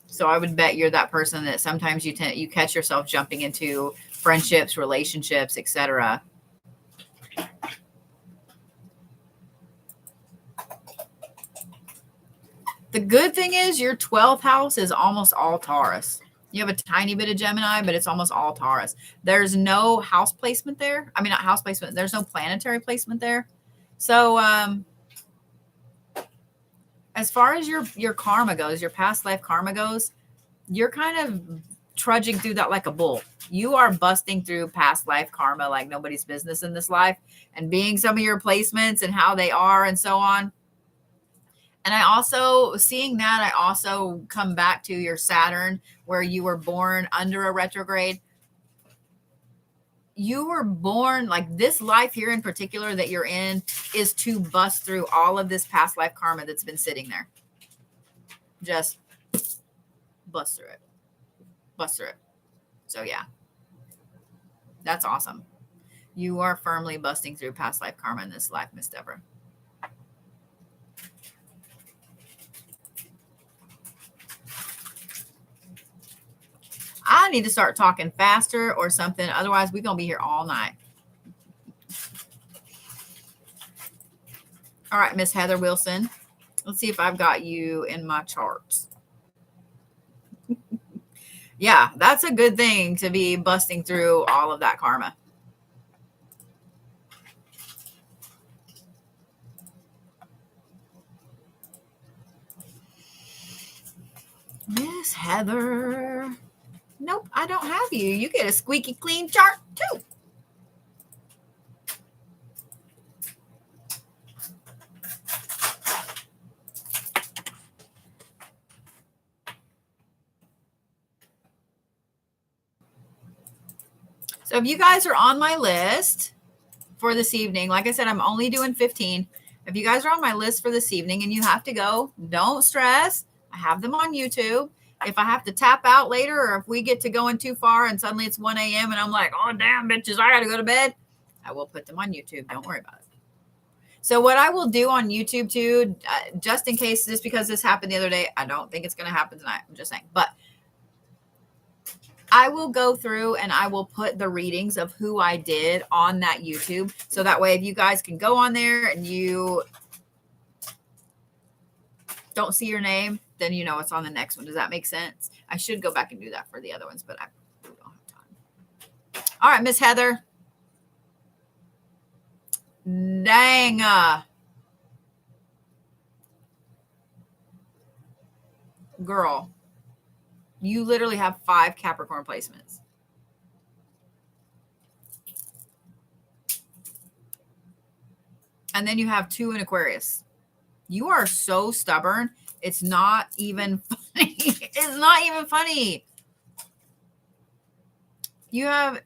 So I would bet you're that person that sometimes you catch yourself jumping into friendships, relationships, etc. The good thing is your 12th house is almost all Taurus. You have a tiny bit of Gemini, but it's almost all Taurus. There's no house placement there. I mean, not house placement. There's no planetary placement there. So, as far as your karma goes, your past life karma goes, you're kind of trudging through that like a bull. You are busting through past life karma like nobody's business in this life, and being some of your placements and how they are and so on. And I also, seeing that, I also come back to your Saturn, where you were born under a retrograde. You were born, like this life here in particular that you're in is to bust through all of this past life karma that's been sitting there. Just bust through it. Bust through it. So yeah, that's awesome. You are firmly busting through past life karma in this life, Miss Deborah. I need to start talking faster or something. Otherwise, we're going to be here all night. All right, Miss Heather Wilson. Let's see if I've got you in my charts. Yeah, that's a good thing to be busting through all of that karma. Miss Heather. Nope, I don't have you. You get a squeaky clean chart too. So if you guys are on my list for this evening, like I said, I'm only doing 15. If you guys are on my list for this evening and you have to go, don't stress. I have them on YouTube. If I have to tap out later, or if we get to going too far and suddenly it's 1 a.m. and I'm like, oh, damn, bitches, I got to go to bed, I will put them on YouTube. Don't worry about it. So what I will do on YouTube too, just in case, just because this happened the other day, I don't think it's going to happen tonight. I'm just saying. But I will go through and I will put the readings of who I did on that YouTube. So that way, if you guys can go on there and you don't see your name, then you know it's on the next one. Does that make sense? I should go back and do that for the other ones, but I don't have time. All right, Miss Heather. Dang. Girl, you literally have 5 Capricorn placements. And then you have 2 in Aquarius. You are so stubborn. It's not even funny. It's not even funny. You have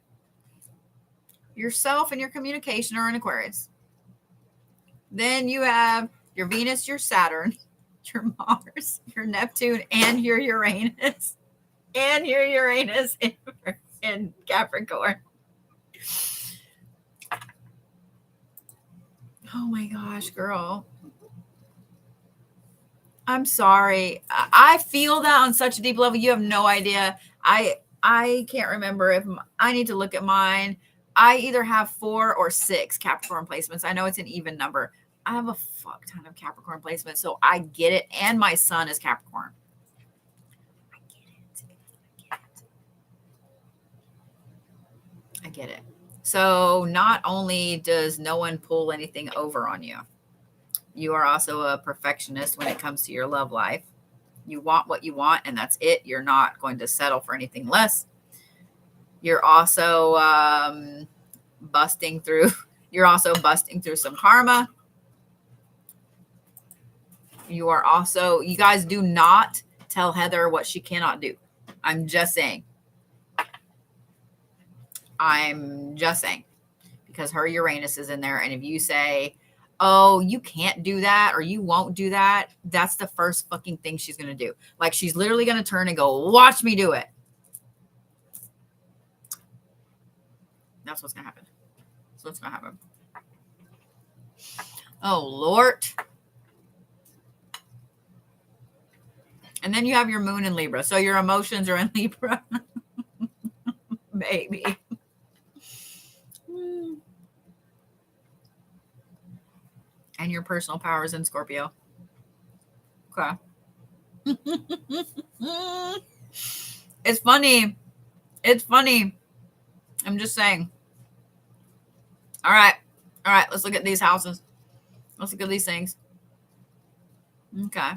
yourself and your communication are in Aquarius. Then you have your Venus, your Saturn, your Mars, your Neptune, and your Uranus. And your Uranus in Capricorn. Oh my gosh, girl. I'm sorry. I feel that on such a deep level. You have no idea. I can't remember if I need to look at mine. I either have 4 or 6 Capricorn placements. I know it's an even number. I have a fuck ton of Capricorn placements, so I get it. And my sun is Capricorn. I get it. So not only does no one pull anything over on you, you are also a perfectionist when it comes to your love life. You want what you want, and that's it. You're not going to settle for anything less. You're also busting through. You're also busting through some karma. You are also. You guys do not tell Heather what she cannot do. I'm just saying. I'm just saying, because her Uranus is in there, and if you say, oh, you can't do that or you won't do that, that's the first fucking thing she's going to do. Like, she's literally going to turn and go, watch me do it. That's what's going to happen. That's what's going to happen. Oh, Lord. And then you have your moon in Libra. So your emotions are in Libra. Baby. And your personal power is in Scorpio. Okay. It's funny. It's funny. I'm just saying. All right. All right. Let's look at these houses. Let's look at these things. Okay.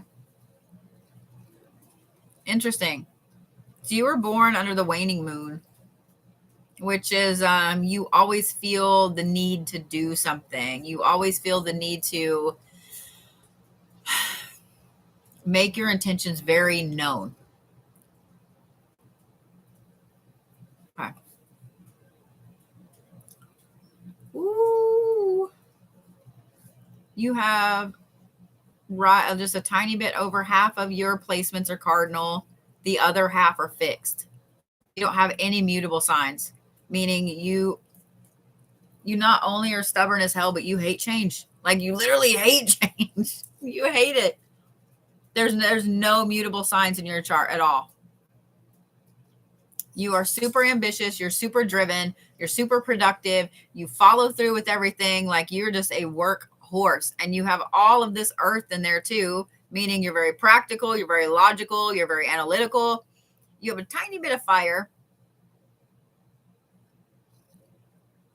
Interesting. So you were born under the waning moon, which is you always feel the need to do something. You always feel the need to make your intentions very known. Okay. Ooh. You have right just a tiny bit over half of your placements are cardinal. The other half are fixed. You don't have any mutable signs, meaning you not only are stubborn as hell, but you hate change. Like you literally hate change. You hate it. There's no mutable signs in your chart at all. You are super ambitious, you're super driven, you're super productive, you follow through with everything, like you're just a work horse. And you have all of this earth in there too, meaning you're very practical, you're very logical, you're very analytical. You have a tiny bit of fire.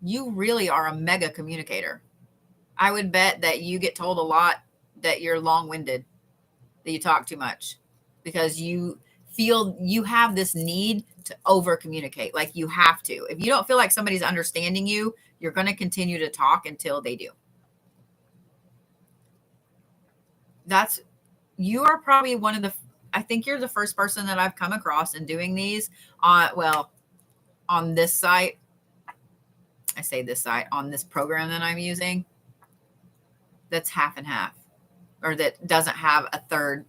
You really are a mega communicator. I would bet that you get told a lot that you're long-winded, that you talk too much, because you feel you have this need to over communicate. Like you have to. If you don't feel like somebody's understanding you, you're going to continue to talk until they do. That's, you are probably one of the, I think you're the first person that I've come across in doing these well, on this site. I say this site, on this program that I'm using, that's half and half, or that doesn't have a third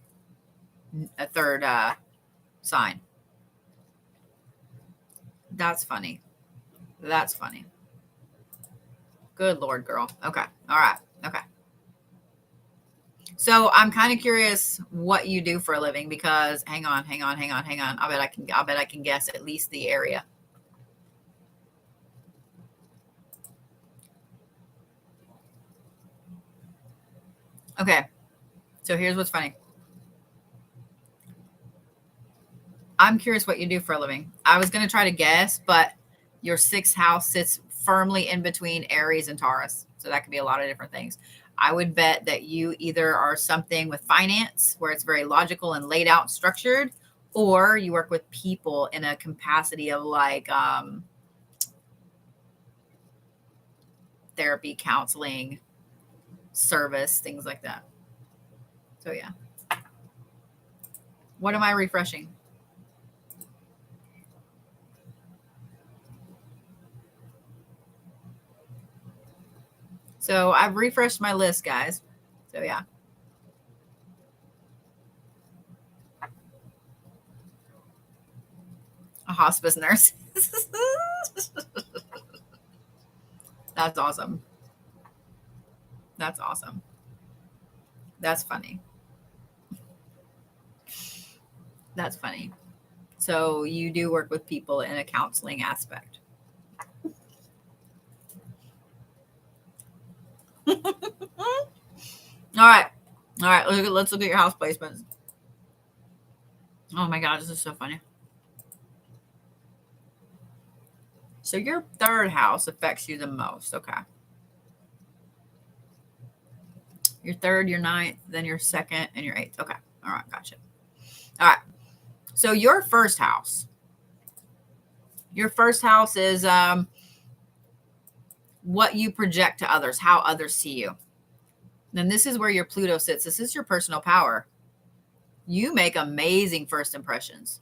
sign. That's funny. That's funny. Good Lord, girl. Okay. All right. Okay. So I'm kind of curious what you do for a living, because hang on. I bet I can guess at least the area. Okay. So here's what's funny. I'm curious what you do for a living. I was going to try to guess, but your sixth house sits firmly in between Aries and Taurus. So that could be a lot of different things. I would bet that you either are something with finance, where it's very logical and laid out, structured, or you work with people in a capacity of like therapy, counseling, service, things like that. So yeah. What am I refreshing? So I've refreshed my list, guys. So yeah. A hospice nurse. That's awesome. That's awesome. That's funny. That's funny. So you do work with people in a counseling aspect. All right. All right. Let's look at your house placements. Oh my God, this is so funny. So your third house affects you the most. Okay. Your third, your ninth, then your second, and your eighth. Okay. All right. Gotcha. All right. So your first house. Your first house is what you project to others, how others see you. Then this is where your Pluto sits. This is your personal power. You make amazing first impressions.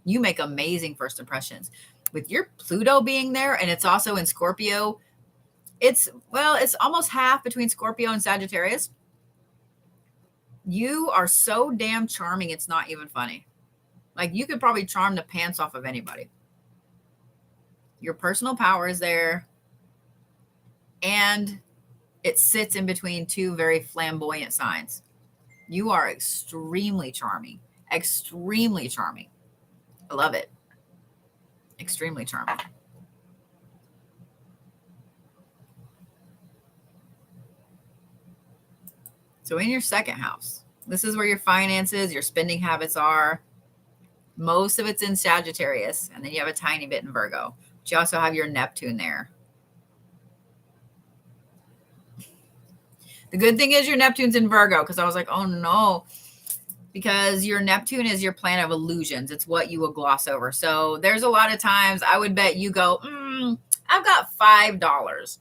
You make amazing first impressions. With your Pluto being there, and it's also in Scorpio, it's almost half between Scorpio and Sagittarius. You are so damn charming, it's not even funny. Like you could probably charm the pants off of anybody. Your personal power is there, and it sits in between two very flamboyant signs. You are extremely charming. Extremely charming. I love it. Extremely charming. So in your second house, this is where your finances, your spending habits are. Most of it's in Sagittarius, and then you have a tiny bit in Virgo. But you also have your Neptune there. The good thing is your Neptune's in Virgo, because I was like, oh no, because your Neptune is your planet of illusions. It's what you will gloss over. So there's a lot of times I would bet you go, I've got $5.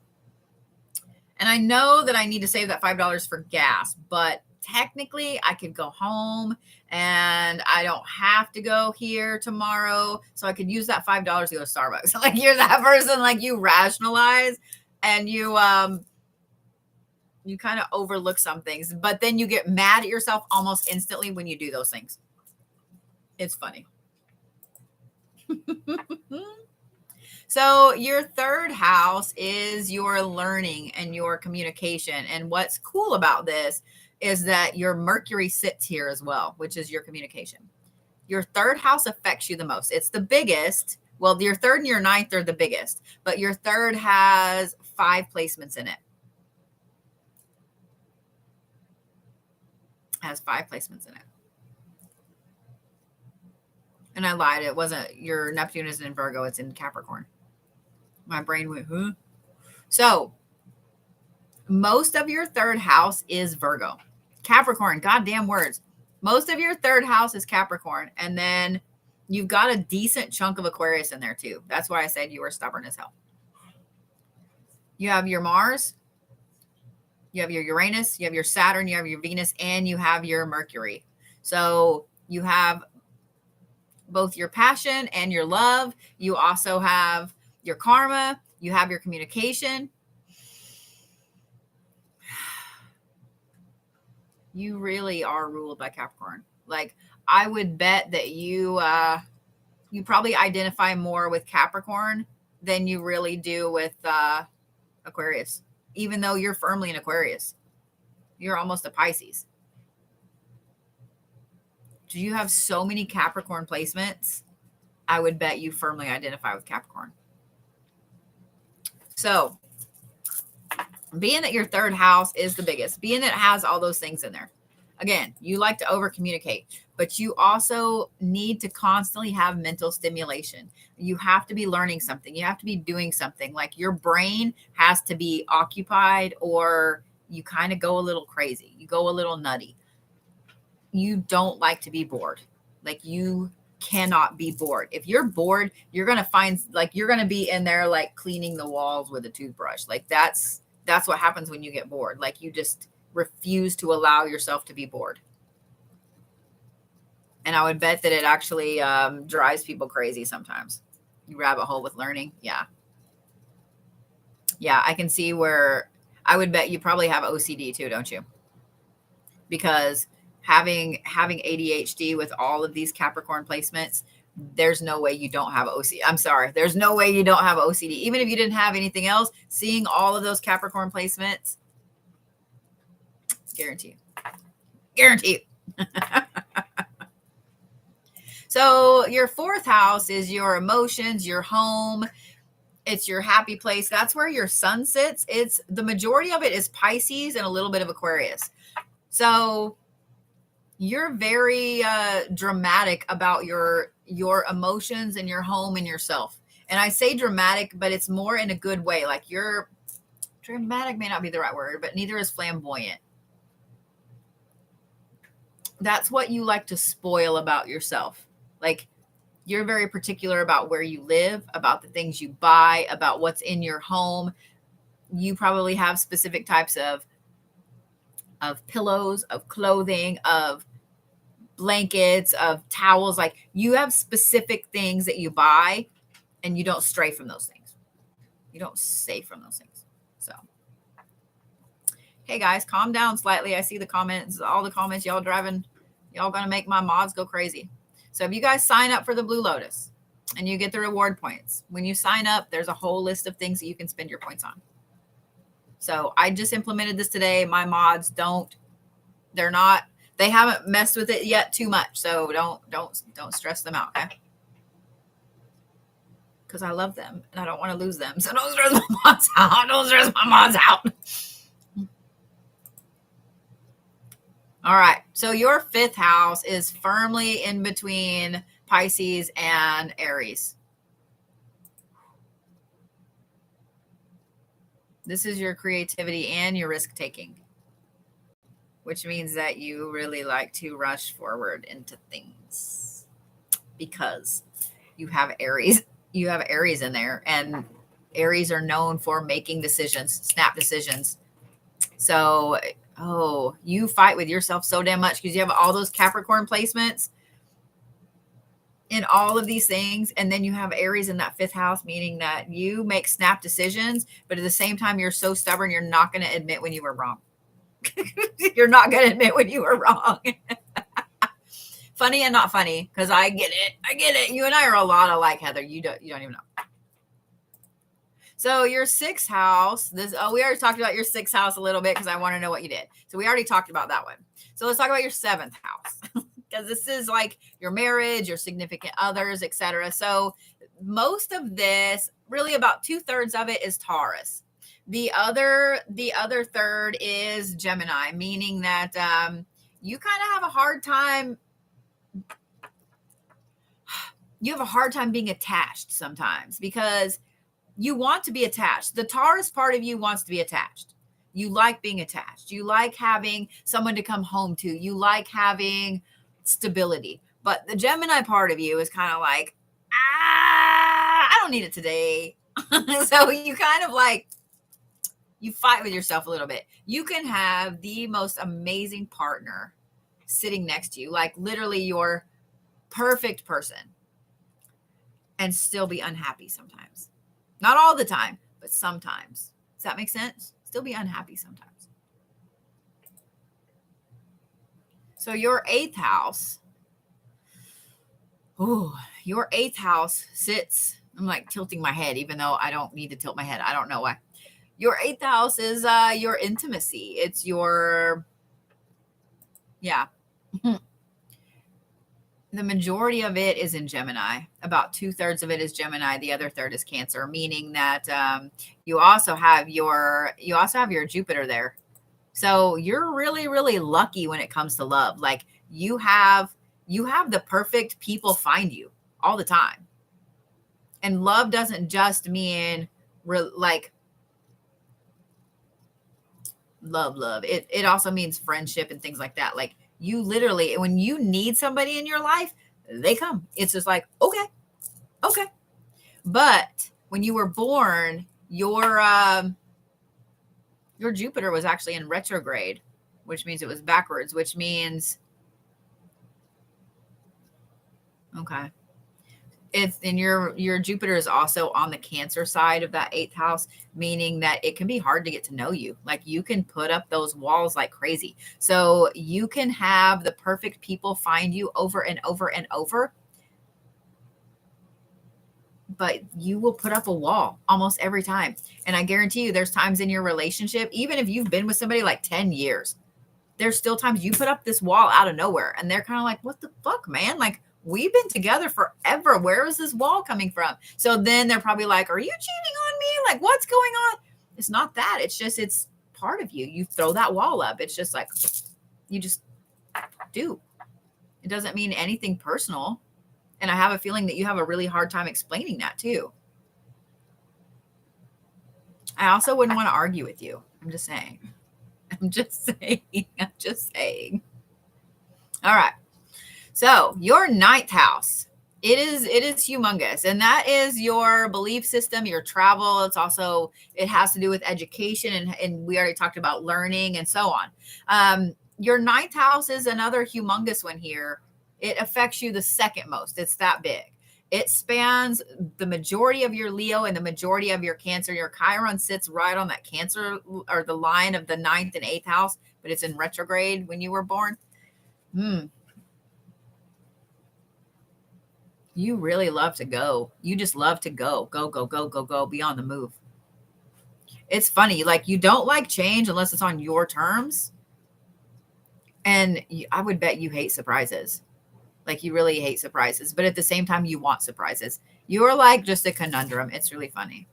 And I know that I need to save that $5 for gas, but technically I could go home and I don't have to go here tomorrow. So I could use that $5 to go to Starbucks. Like, you're that person, like, you rationalize and you kind of overlook some things, but then you get mad at yourself almost instantly when you do those things. It's funny. So your third house is your learning and your communication. And what's cool about this is that your Mercury sits here as well, which is your communication. Your third house affects you the most. It's the biggest. Well, your third and your ninth are the biggest, but your third has 5 placements in it. Has 5 placements in it. And I lied. It wasn't. Your Neptune isn't in Virgo. It's in Capricorn. My brain went, huh? So most of your third house is Virgo. Capricorn, goddamn words. Most of your third house is Capricorn. And then you've got a decent chunk of Aquarius in there too. That's why I said you were stubborn as hell. You have your Mars, you have your Uranus, you have your Saturn, you have your Venus, and you have your Mercury. So you have both your passion and your love. You also have your karma. You have your communication. You really are ruled by Capricorn. Like, I would bet that you probably identify more with Capricorn than you really do with Aquarius, even though you're firmly in Aquarius. You're almost a Pisces. Do you have so many Capricorn placements? I would bet you firmly identify with Capricorn. So, being that your third house is the biggest, being that it has all those things in there, again, you like to over communicate, but you also need to constantly have mental stimulation. You have to be learning something. You have to be doing something. Like, your brain has to be occupied, or you kind of go a little crazy. You go a little nutty. You don't like to be bored. Like, you cannot be bored. If you're bored, you're going to find, like, you're going to be in there, like, cleaning the walls with a toothbrush. Like, that's what happens when you get bored. Like, you just refuse to allow yourself to be bored. And I would bet that it actually drives people crazy sometimes. You rabbit hole with learning. Yeah. Yeah, I can see where I would bet you probably have OCD too, don't you? Because having ADHD with all of these Capricorn placements, there's no way you don't have OCD. I'm sorry. There's no way you don't have OCD. Even if you didn't have anything else, seeing all of those Capricorn placements, guarantee you. So your fourth house is your emotions, your home. It's your happy place. That's where your sun sits. It's the majority of it is Pisces and a little bit of Aquarius. So you're very dramatic about your emotions and your home and yourself. And I say dramatic, but it's more in a good way. Like, you're dramatic may not be the right word, but neither is flamboyant. That's what you like to spoil about yourself. Like, you're very particular about where you live, about the things you buy, about what's in your home. You probably have specific types of pillows, of clothing, of blankets, of towels. Like, you have specific things that you buy, and you don't stray from those things. You don't stray from those things. So, hey guys, calm down slightly. I see the comments, all the comments. Y'all gonna make my mods go crazy. So if you guys sign up for the Blue Lotus and you get the reward points, when you sign up, there's a whole list of things that you can spend your points on. So I just implemented this today. My mods they haven't messed with it yet too much. So don't stress them out, okay? Because I love them and I don't want to lose them. So don't stress my mods out. Don't stress my mods out. All right. So your fifth house is firmly in between Pisces, and Aries. This is your creativity and your risk taking, which means that you really like to rush forward into things because you have Aries. You have Aries in there, and Aries are known for making decisions, snap decisions. So, oh, you fight with yourself so damn much because you have all those Capricorn placements in all of these things. And then you have Aries in that 5th house, meaning that you make snap decisions, but at the same time, you're so stubborn, you're not going to admit when you were wrong. You're not going to admit when you were wrong. Funny and not funny, because I get it. I get it. You and I are a lot alike, Heather. You don't even know. So your 6th house, we already talked about your 6th house a little bit because I want to know what you did. So we already talked about that one. So let's talk about your 7th house because this is like your marriage, your significant others, etc. So most of this, really about 2/3 of it is Taurus. The other third is Gemini, meaning that you kind of have a hard time. You have a hard time being attached sometimes because you want to be attached. The Taurus part of you wants to be attached. You like being attached. You like having someone to come home to. You like having stability. But the Gemini part of you is kind of like, I don't need it today. So you kind of like, you fight with yourself a little bit. You can have the most amazing partner sitting next to you, like literally your perfect person, and still be unhappy sometimes. Not all the time, but sometimes. Does that make sense? Still be unhappy sometimes. So your 8th house, your 8th house sits, I'm like tilting my head, even though I don't need to tilt my head. I don't know why. Your 8th house is your intimacy. It's your, yeah. The majority of it is in Gemini. About 2/3 of it is Gemini. The other third is Cancer, meaning that you also have your Jupiter there. So you're really, really lucky when it comes to love. Like you have the perfect people find you all the time. And love doesn't just mean like love. It also means friendship and things like that. Like you literally, when you need somebody in your life, they come. It's just like, okay. But when you were born, your Jupiter was actually in retrograde, which means it was backwards, which means, okay. And your Jupiter is also on the Cancer side of that 8th house, meaning that it can be hard to get to know you. Like you can put up those walls like crazy. So you can have the perfect people find you over and over and over, but you will put up a wall almost every time. And I guarantee you there's times in your relationship, even if you've been with somebody like 10 years, there's still times you put up this wall out of nowhere and they're kind of like, what the fuck, man? Like, we've been together forever. Where is this wall coming from? So then they're probably like, are you cheating on me? Like, what's going on? It's not that. It's just, it's part of you. You throw that wall up. It's just like, you just do. It doesn't mean anything personal. And I have a feeling that you have a really hard time explaining that too. I also wouldn't want to argue with you. I'm just saying. I'm just saying. All right. So your 9th house, it is humongous. And that is your belief system, your travel. It's also, it has to do with education. And we already talked about learning and so on. Your 9th house is another humongous one here. It affects you the second most. It's that big. It spans the majority of your Leo and the majority of your Cancer. Your Chiron sits right on that Cancer or the line of the 9th and 8th house, but it's in retrograde when you were born. You really love to go. You just love to go, be on the move. It's funny. Like you don't like change unless it's on your terms. And I would bet you hate surprises. Like you really hate surprises, but at the same time, you want surprises. You're like just a conundrum. It's really funny.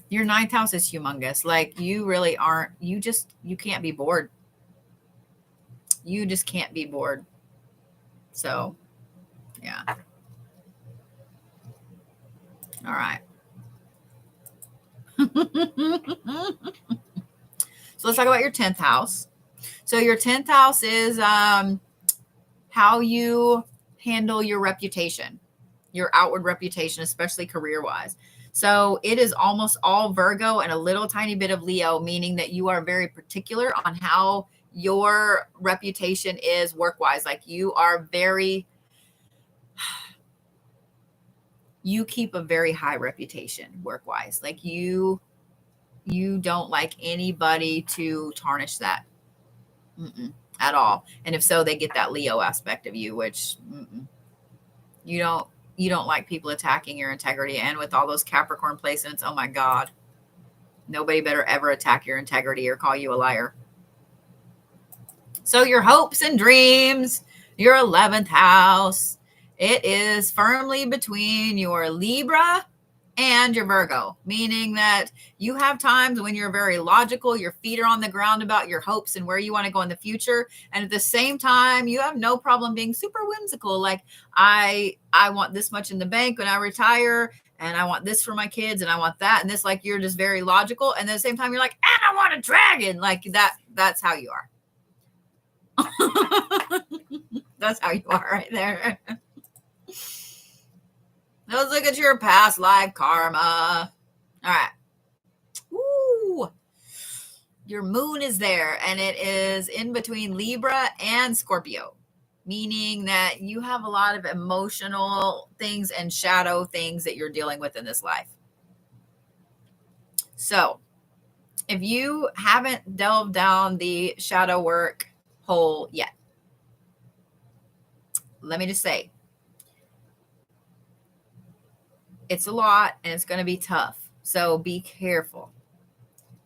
Your 9th house is humongous. Like you really aren't, you can't be bored. You just can't be bored. So, yeah. All right. So let's talk about your 10th house. So your 10th house is how you handle your reputation, your outward reputation, especially career-wise. So it is almost all Virgo and a little tiny bit of Leo, meaning that you are very particular on how your reputation is work-wise. Like you are very, you keep a very high reputation work-wise. Like you don't like anybody to tarnish that. At all. And if so, they get that Leo aspect of you, which you don't like people attacking your integrity. And with all those Capricorn placements, oh my God, nobody better ever attack your integrity or call you a liar. So your hopes and dreams, your 11th house, it is firmly between your Libra and your Virgo, meaning that you have times when you're very logical, your feet are on the ground about your hopes and where you want to go in the future. And at the same time, you have no problem being super whimsical. Like I want this much in the bank when I retire, and I want this for my kids, and I want that. And this, like, you're just very logical. And at the same time, you're like, and I want a dragon. Like that's how you are. That's how you are right there. Let's look at your past life karma. All right. Woo. Your moon is there, and it is in between Libra and Scorpio, meaning that you have a lot of emotional things and shadow things that you're dealing with in this life. So if you haven't delved down the shadow work hole yet, let me just say, it's a lot and it's going to be tough. So be careful.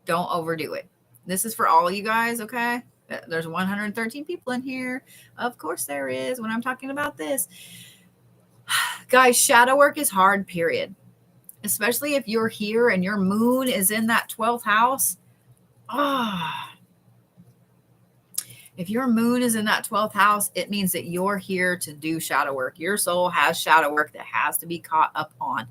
Don't overdo it. This is for all you guys, okay? There's 113 people in here. Of course there is when I'm talking about this. Guys, shadow work is hard, period. Especially if you're here and your moon is in that 12th house. If your moon is in that 12th house, it means that you're here to do shadow work. Your soul has shadow work that has to be caught up on,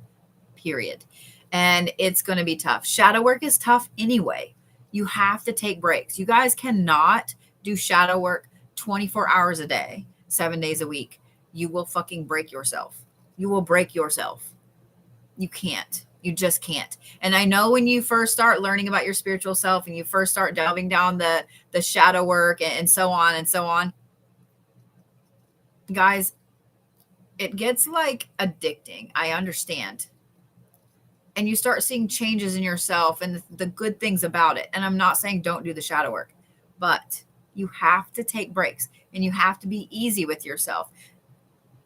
period. And it's going to be tough. Shadow work is tough anyway. You have to take breaks. You guys cannot do shadow work 24 hours a day, 7 days a week. You will fucking break yourself. You will break yourself. You can't. You just can't. And I know when you first start learning about your spiritual self and you first start delving down the shadow work and so on, guys, it gets like addicting. I understand. And you start seeing changes in yourself and the good things about it. And I'm not saying don't do the shadow work, but you have to take breaks and you have to be easy with yourself.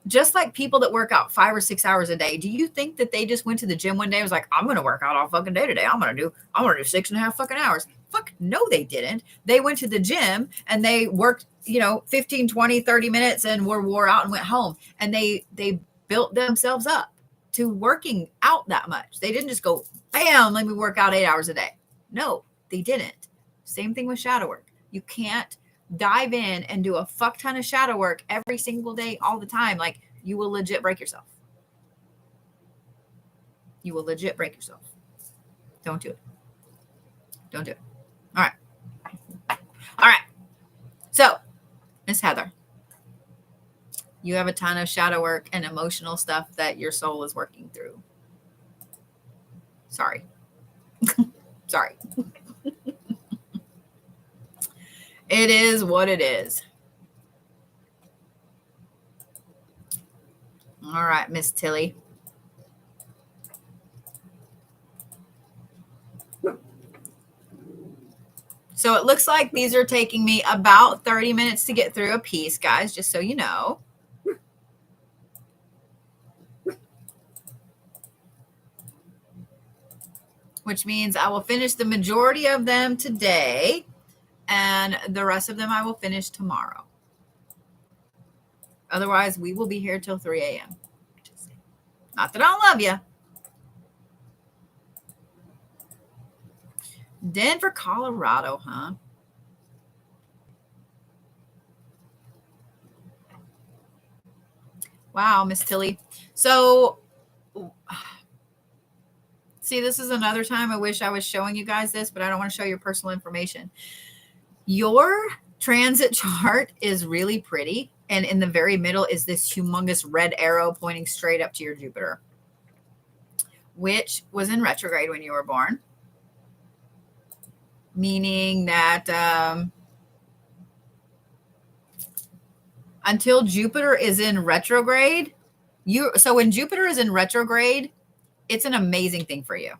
Just like people that work out 5 or 6 hours a day. Do you think that they just went to the gym one day and was like, I'm going to work out all fucking day today. I'm going to do 6.5 fucking hours. Fuck, no, they didn't. They went to the gym and they worked, 15, 20, 30 minutes and were wore out and went home. And they built themselves up to working out that much. They didn't just go, bam, let me work out 8 hours a day. No, they didn't. Same thing with shadow work. You can't dive in and do a fuck ton of shadow work every single day, all the time. Like, you will legit break yourself. You will legit break yourself. Don't do it. Don't do it. All right. So, Miss Heather, you have a ton of shadow work and emotional stuff that your soul is working through. Sorry. Sorry. It is what it is. All right, Miss Tilly. So it looks like these are taking me about 30 minutes to get through a piece, guys, just so you know. Which means I will finish the majority of them today, and the rest of them I will finish tomorrow. Otherwise, we will be here till 3 a.m. Not that I don't love you. Denver, Colorado, huh? Wow, Miss Tilly. So, see, this is another time I wish I was showing you guys this, but I don't want to show your personal information. Your transit chart is really pretty. And in the very middle is this humongous red arrow pointing straight up to your Jupiter, which was in retrograde when you were born, meaning that until Jupiter is in retrograde, so when Jupiter is in retrograde, it's an amazing thing for you.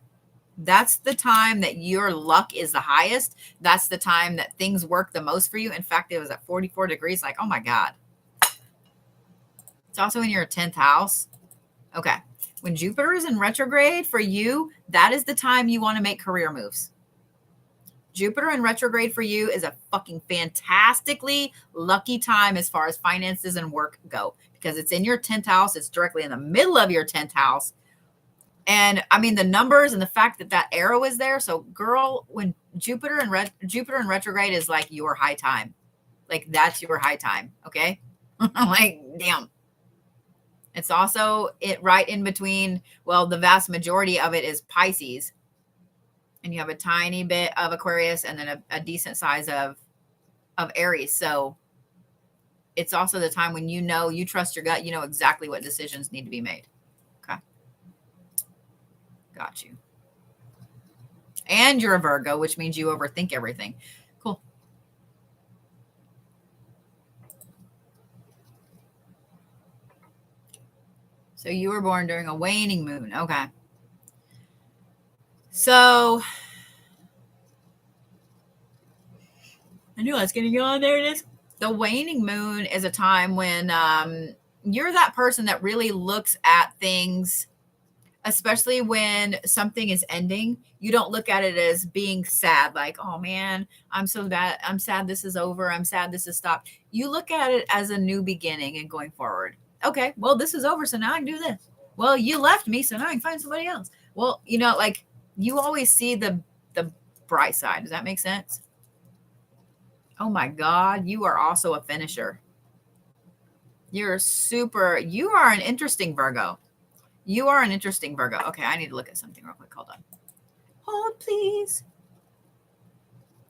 That's the time that your luck is the highest. That's the time that things work the most for you. In fact, it was at 44 degrees. Like, oh my God. It's also in your 10th house. Okay. When Jupiter is in retrograde for you, that is the time you want to make career moves. Jupiter in retrograde for you is a fucking fantastically lucky time as far as finances and work go, because it's in your 10th house. It's directly in the middle of your 10th house. And I mean, the numbers and the fact that that arrow is there. So girl, when Jupiter in retrograde is like your high time, like that's your high time. Okay. I'm like, damn. It's also right in between. Well, the vast majority of it is Pisces, and you have a tiny bit of Aquarius and then a decent size of Aries. So it's also the time when you trust your gut, you know exactly what decisions need to be made. Okay. Got you. And you're a Virgo, which means you overthink everything. Cool. So you were born during a waning moon. Okay. So I knew I was getting you on. There it is. The waning moon is a time when you're that person that really looks at things, especially when something is ending. You don't look at it as being sad, like, oh man, I'm so bad. I'm sad this is over. I'm sad this has stopped. You look at it as a new beginning and going forward. Okay, well, this is over, so now I can do this. Well, you left me, so now I can find somebody else. Well, like you always see the bright side. Does that make sense? Oh my God, you are also a finisher. You are an interesting Virgo. You are an interesting Virgo. Okay, I need to look at something real quick. Hold on. Hold, please.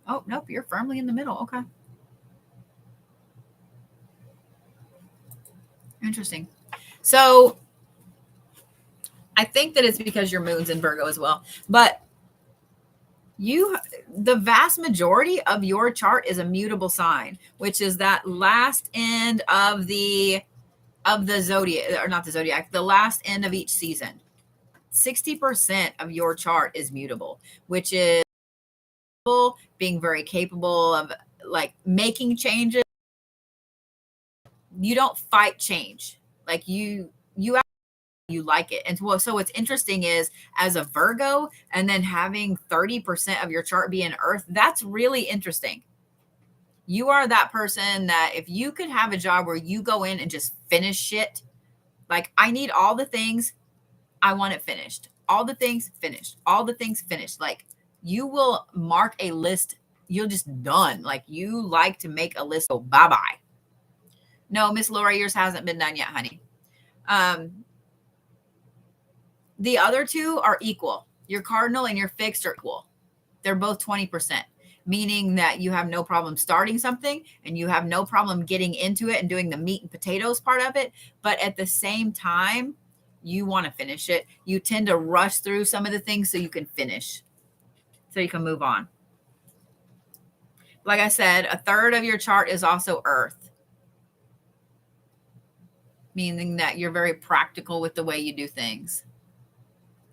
Oh, nope, you're firmly in the middle. Okay. Interesting. So I think that it's because your moon's in Virgo as well. But the vast majority of your chart is a mutable sign, which is that last end of the zodiac, or not the zodiac, the last end of each season. 60% of your chart is mutable, which is being very capable of like making changes. You don't fight change. Like you like it. And so what's interesting is, as a Virgo, and then having 30% of your chart be in Earth, that's really interesting. You are that person that if you could have a job where you go in and just finish shit, like I need all the things, I want it finished. All the things finished. All the things finished. Like you will mark a list. You're just done. Like you like to make a list. Oh, bye-bye. No, Miss Laura, yours hasn't been done yet, honey. The other two are equal. Your cardinal and your fixed are equal. They're both 20%, meaning that you have no problem starting something and you have no problem getting into it and doing the meat and potatoes part of it. But at the same time, you want to finish it. You tend to rush through some of the things so you can finish, so you can move on. Like I said, a third of your chart is also Earth, meaning that you're very practical with the way you do things.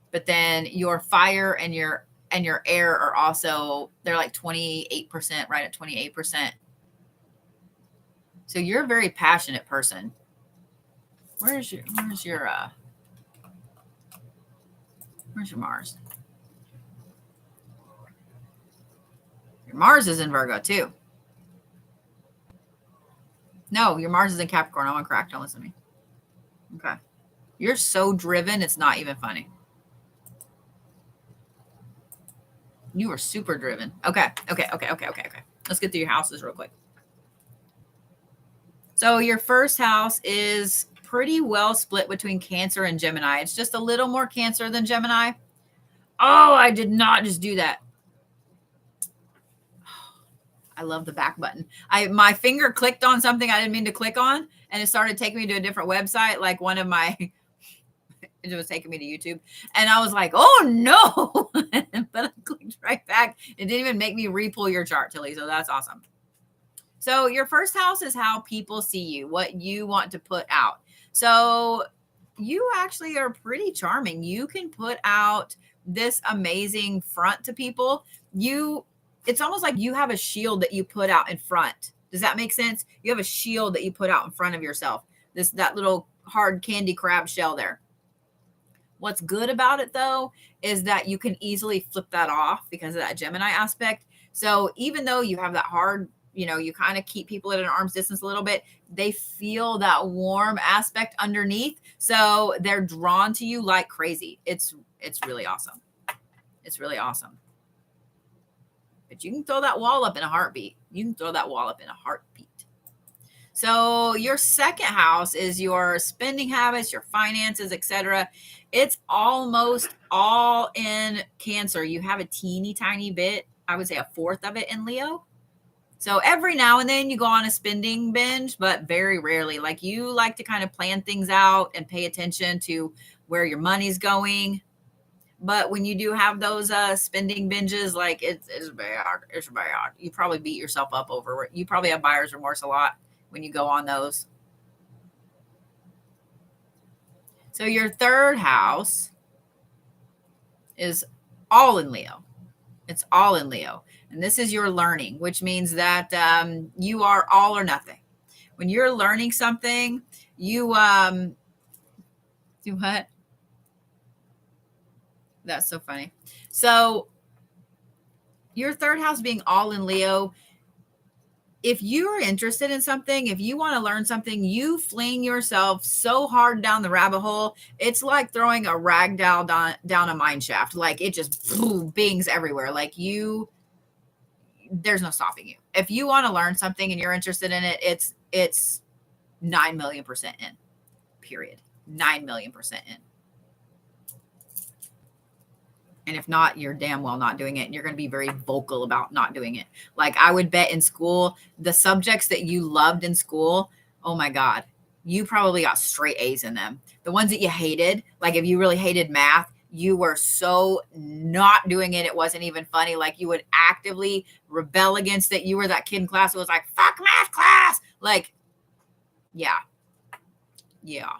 But then your fire and your air are also, they're like 28%, right at 28%. So you're a very passionate person. Where's your Mars? Your Mars is in Virgo too. No, your Mars is in Capricorn. I'm correct. Don't listen to me. Okay. You're so driven, it's not even funny. You are super driven. Okay. Let's get through your houses real quick. So your first house is pretty well split between Cancer and Gemini. It's just a little more Cancer than Gemini. Oh, I did not just do that. I love the back button. My finger clicked on something I didn't mean to click on, and it started taking me to a different website, like one of my it was taking me to YouTube. And I was like, oh no. But I clicked right back. It didn't even make me re-pull your chart, Tilly. So that's awesome. So your first house is how people see you, what you want to put out. So you actually are pretty charming. You can put out this amazing front to people. It's almost like you have a shield that you put out in front. Does that make sense? You have a shield that you put out in front of yourself. That little hard candy crab shell there. What's good about it though is that you can easily flip that off because of that Gemini aspect. So even though you have that hard, you kind of keep people at an arm's distance a little bit, they feel that warm aspect underneath. So they're drawn to you like crazy. It's really awesome. It's really awesome. But you can throw that wall up in a heartbeat. So your second house is your spending habits, your finances, etc. It's almost all in Cancer. You have a teeny tiny bit, I would say a fourth of it in Leo. So every now and then you go on a spending binge, but very rarely. Like you like to kind of plan things out and pay attention to where your money's going. But when you do have those spending binges, like it's very hard. It's very hard. You probably beat yourself up over it. You probably have buyer's remorse a lot when you go on those. So your third house is all in Leo. It's all in Leo. And this is your learning, which means that you are all or nothing. When you're learning something, you do what? That's so funny. So your third house being all in Leo, if you're interested in something, if you want to learn something, you fling yourself so hard down the rabbit hole. It's like throwing a rag down a mine shaft. Like it just bings everywhere. Like there's no stopping you. If you want to learn something and you're interested in it, it's 9,000,000% in, period. 9,000,000% in. And if not, you're damn well not doing it. And you're going to be very vocal about not doing it. Like I would bet in school, the subjects that you loved in school, oh my God, you probably got straight A's in them. The ones that you hated, like if you really hated math, you were so not doing it. It wasn't even funny. Like you would actively rebel against it. You were that kid in class who was like, fuck math class. Like, yeah. Yeah.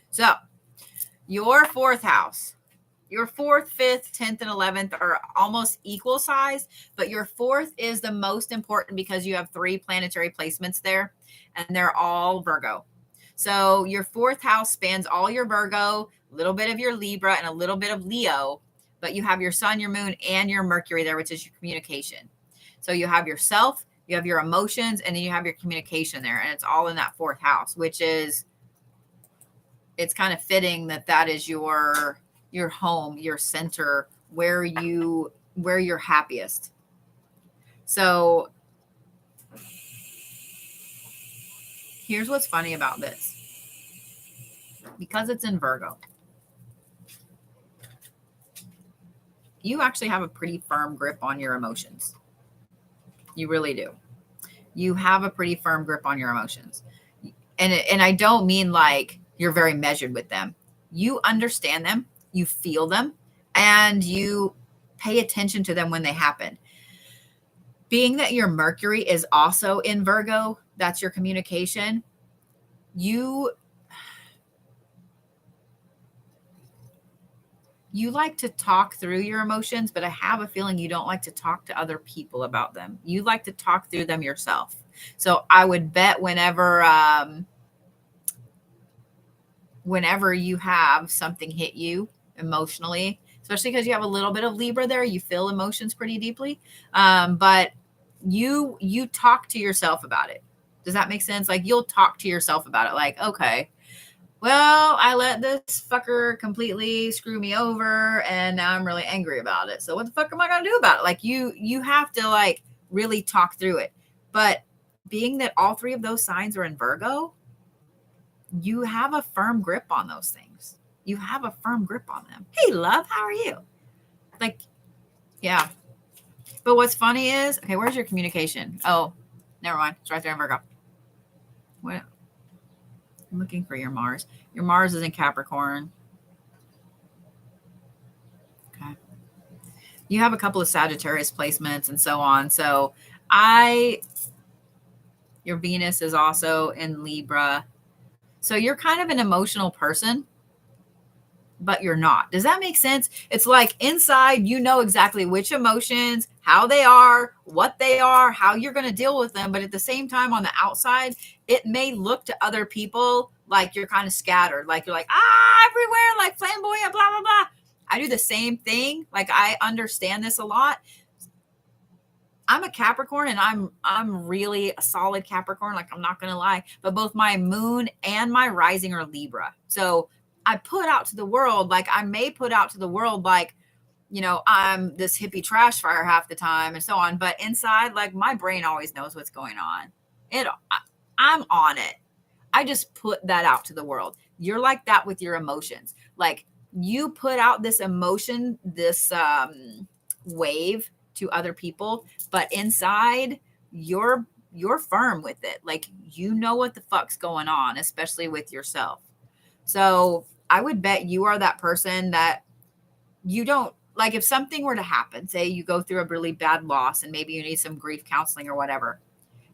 So your fourth house. Your fourth, fifth, 10th, and 11th are almost equal size, but your fourth is the most important because you have 3 planetary placements there, and they're all Virgo. So your fourth house spans all your Virgo, a little bit of your Libra, and a little bit of Leo, but you have your sun, your moon, and your Mercury there, which is your communication. So you have yourself, you have your emotions, and then you have your communication there, and it's all in that fourth house, which is, it's kind of fitting that is your home, your center, where you're happiest. So here's what's funny about this. Because it's in Virgo, you actually have a pretty firm grip on your emotions. You really do. You have a pretty firm grip on your emotions. And I don't mean like you're very measured with them. You understand them. You feel them, and you pay attention to them when they happen. Being that your Mercury is also in Virgo, that's your communication. You like to talk through your emotions, but I have a feeling you don't like to talk to other people about them. You like to talk through them yourself. So I would bet whenever you have something hit you emotionally, especially because you have a little bit of Libra there, you feel emotions pretty deeply. But you talk to yourself about it. Does that make sense? Like you'll talk to yourself about it. Like, okay, well, I let this fucker completely screw me over and now I'm really angry about it. So what the fuck am I going to do about it? Like you have to like really talk through it. But being that all 3 of those signs are in Virgo, you have a firm grip on those things. You have a firm grip on them. Hey, love, how are you? Like, yeah. But what's funny is, okay, where's your communication? Oh, never mind. It's right there in Virgo. What? I'm looking for your Mars. Your Mars is in Capricorn. Okay. You have a couple of Sagittarius placements and so on. So your Venus is also in Libra. So you're kind of an emotional person, but you're not. Does that make sense? It's like inside, you know exactly which emotions, how they are, what they are, how you're going to deal with them. But at the same time, on the outside, it may look to other people like you're kind of scattered, like you're like, everywhere, like flamboyant, blah, blah, blah. I do the same thing. Like, I understand this a lot. I'm a Capricorn, and I'm really a solid Capricorn. Like, I'm not going to lie, but both my moon and my rising are Libra. So I put out to the world, like I may put out to the world, like, you know, I'm this hippie trash fire half the time and so on. But inside, like, my brain always knows what's going on. I'm on it. I just put that out to the world. You're like that with your emotions. Like, you put out this emotion, this wave to other people, but inside you're firm with it. Like, you know what the fuck's going on, especially with yourself. So I would bet you are that person that you don't, like, if something were to happen, say you go through a really bad loss and maybe you need some grief counseling or whatever,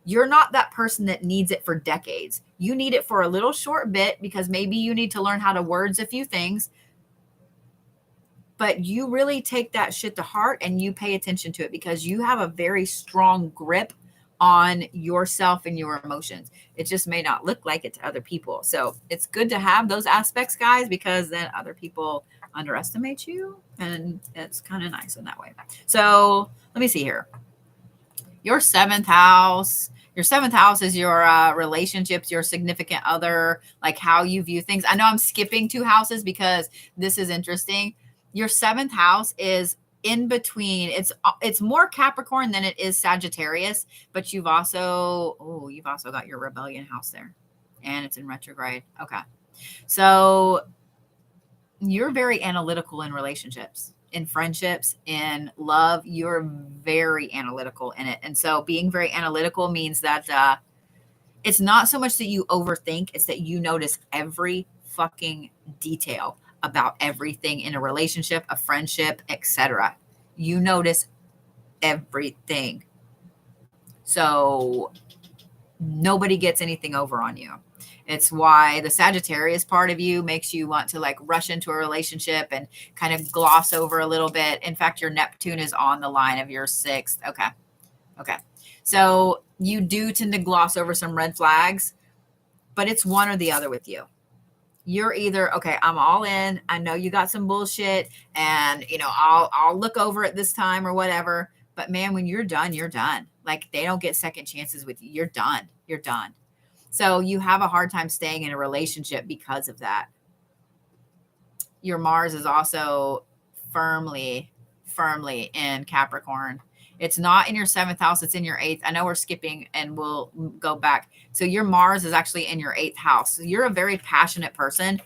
you're not that person that needs it for decades. You need it for a little short bit because maybe you need to learn how to words a few things, but you really take that shit to heart and you pay attention to it because you have a very strong grip on yourself and your emotions. It just may not look like it to other people. So it's good to have those aspects, guys, because then other people underestimate you, and it's kind of nice in that way. So let me see here. Your seventh house. Your seventh house is your relationships, your significant other, like how you view things. I know I'm skipping 2 houses because this is interesting. Your seventh house is in between. It's more Capricorn than it is Sagittarius, but you've also got your rebellion house there, and it's in retrograde. Okay. So you're very analytical in relationships, in friendships, in love. You're very analytical in it. And so being very analytical means that it's not so much that you overthink, it's that you notice every fucking detail about everything in a relationship, a friendship, etc. You notice everything. So nobody gets anything over on you. It's why the Sagittarius part of you makes you want to like rush into a relationship and kind of gloss over a little bit. In fact, your Neptune is on the line of your 6th. Okay. So you do tend to gloss over some red flags, but it's one or the other with you. You're either, okay, I'm all in. I know you got some bullshit and, you know, I'll look over it this time or whatever. But man, when you're done, you're done. Like, they don't get second chances with you. You're done. You're done. So you have a hard time staying in a relationship because of that. Your Mars is also firmly in Capricorn. It's not in your 7th house. It's in your 8th. I know we're skipping and we'll go back. So your Mars is actually in your 8th house. So you're a very passionate person.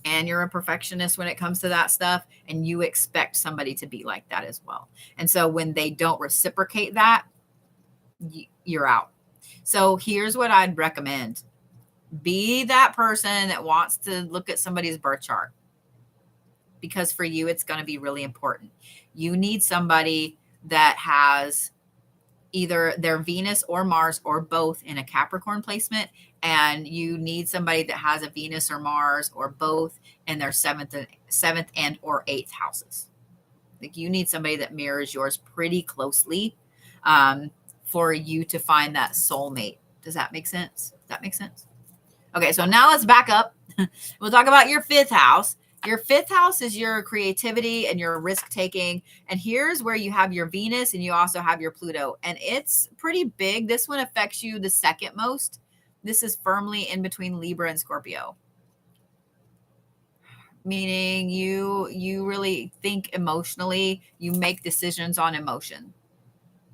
And you're a perfectionist when it comes to that stuff. And you expect somebody to be like that as well. And so when they don't reciprocate that, you're out. So here's what I'd recommend. Be that person that wants to look at somebody's birth chart, because for you, it's going to be really important. You need somebody that has either their Venus or Mars or both in a Capricorn placement. And you need somebody that has a Venus or Mars or both in their 7th and or 8th houses. Like, you need somebody that mirrors yours pretty closely for you to find that soulmate. Does that make sense? Okay, so now let's back up. We'll talk about your 5th house. Your 5th house is your creativity and your risk taking. And here's where you have your Venus and you also have your Pluto. And it's pretty big. This one affects you the second most. This is firmly in between Libra and Scorpio. Meaning you really think emotionally. You make decisions on emotion.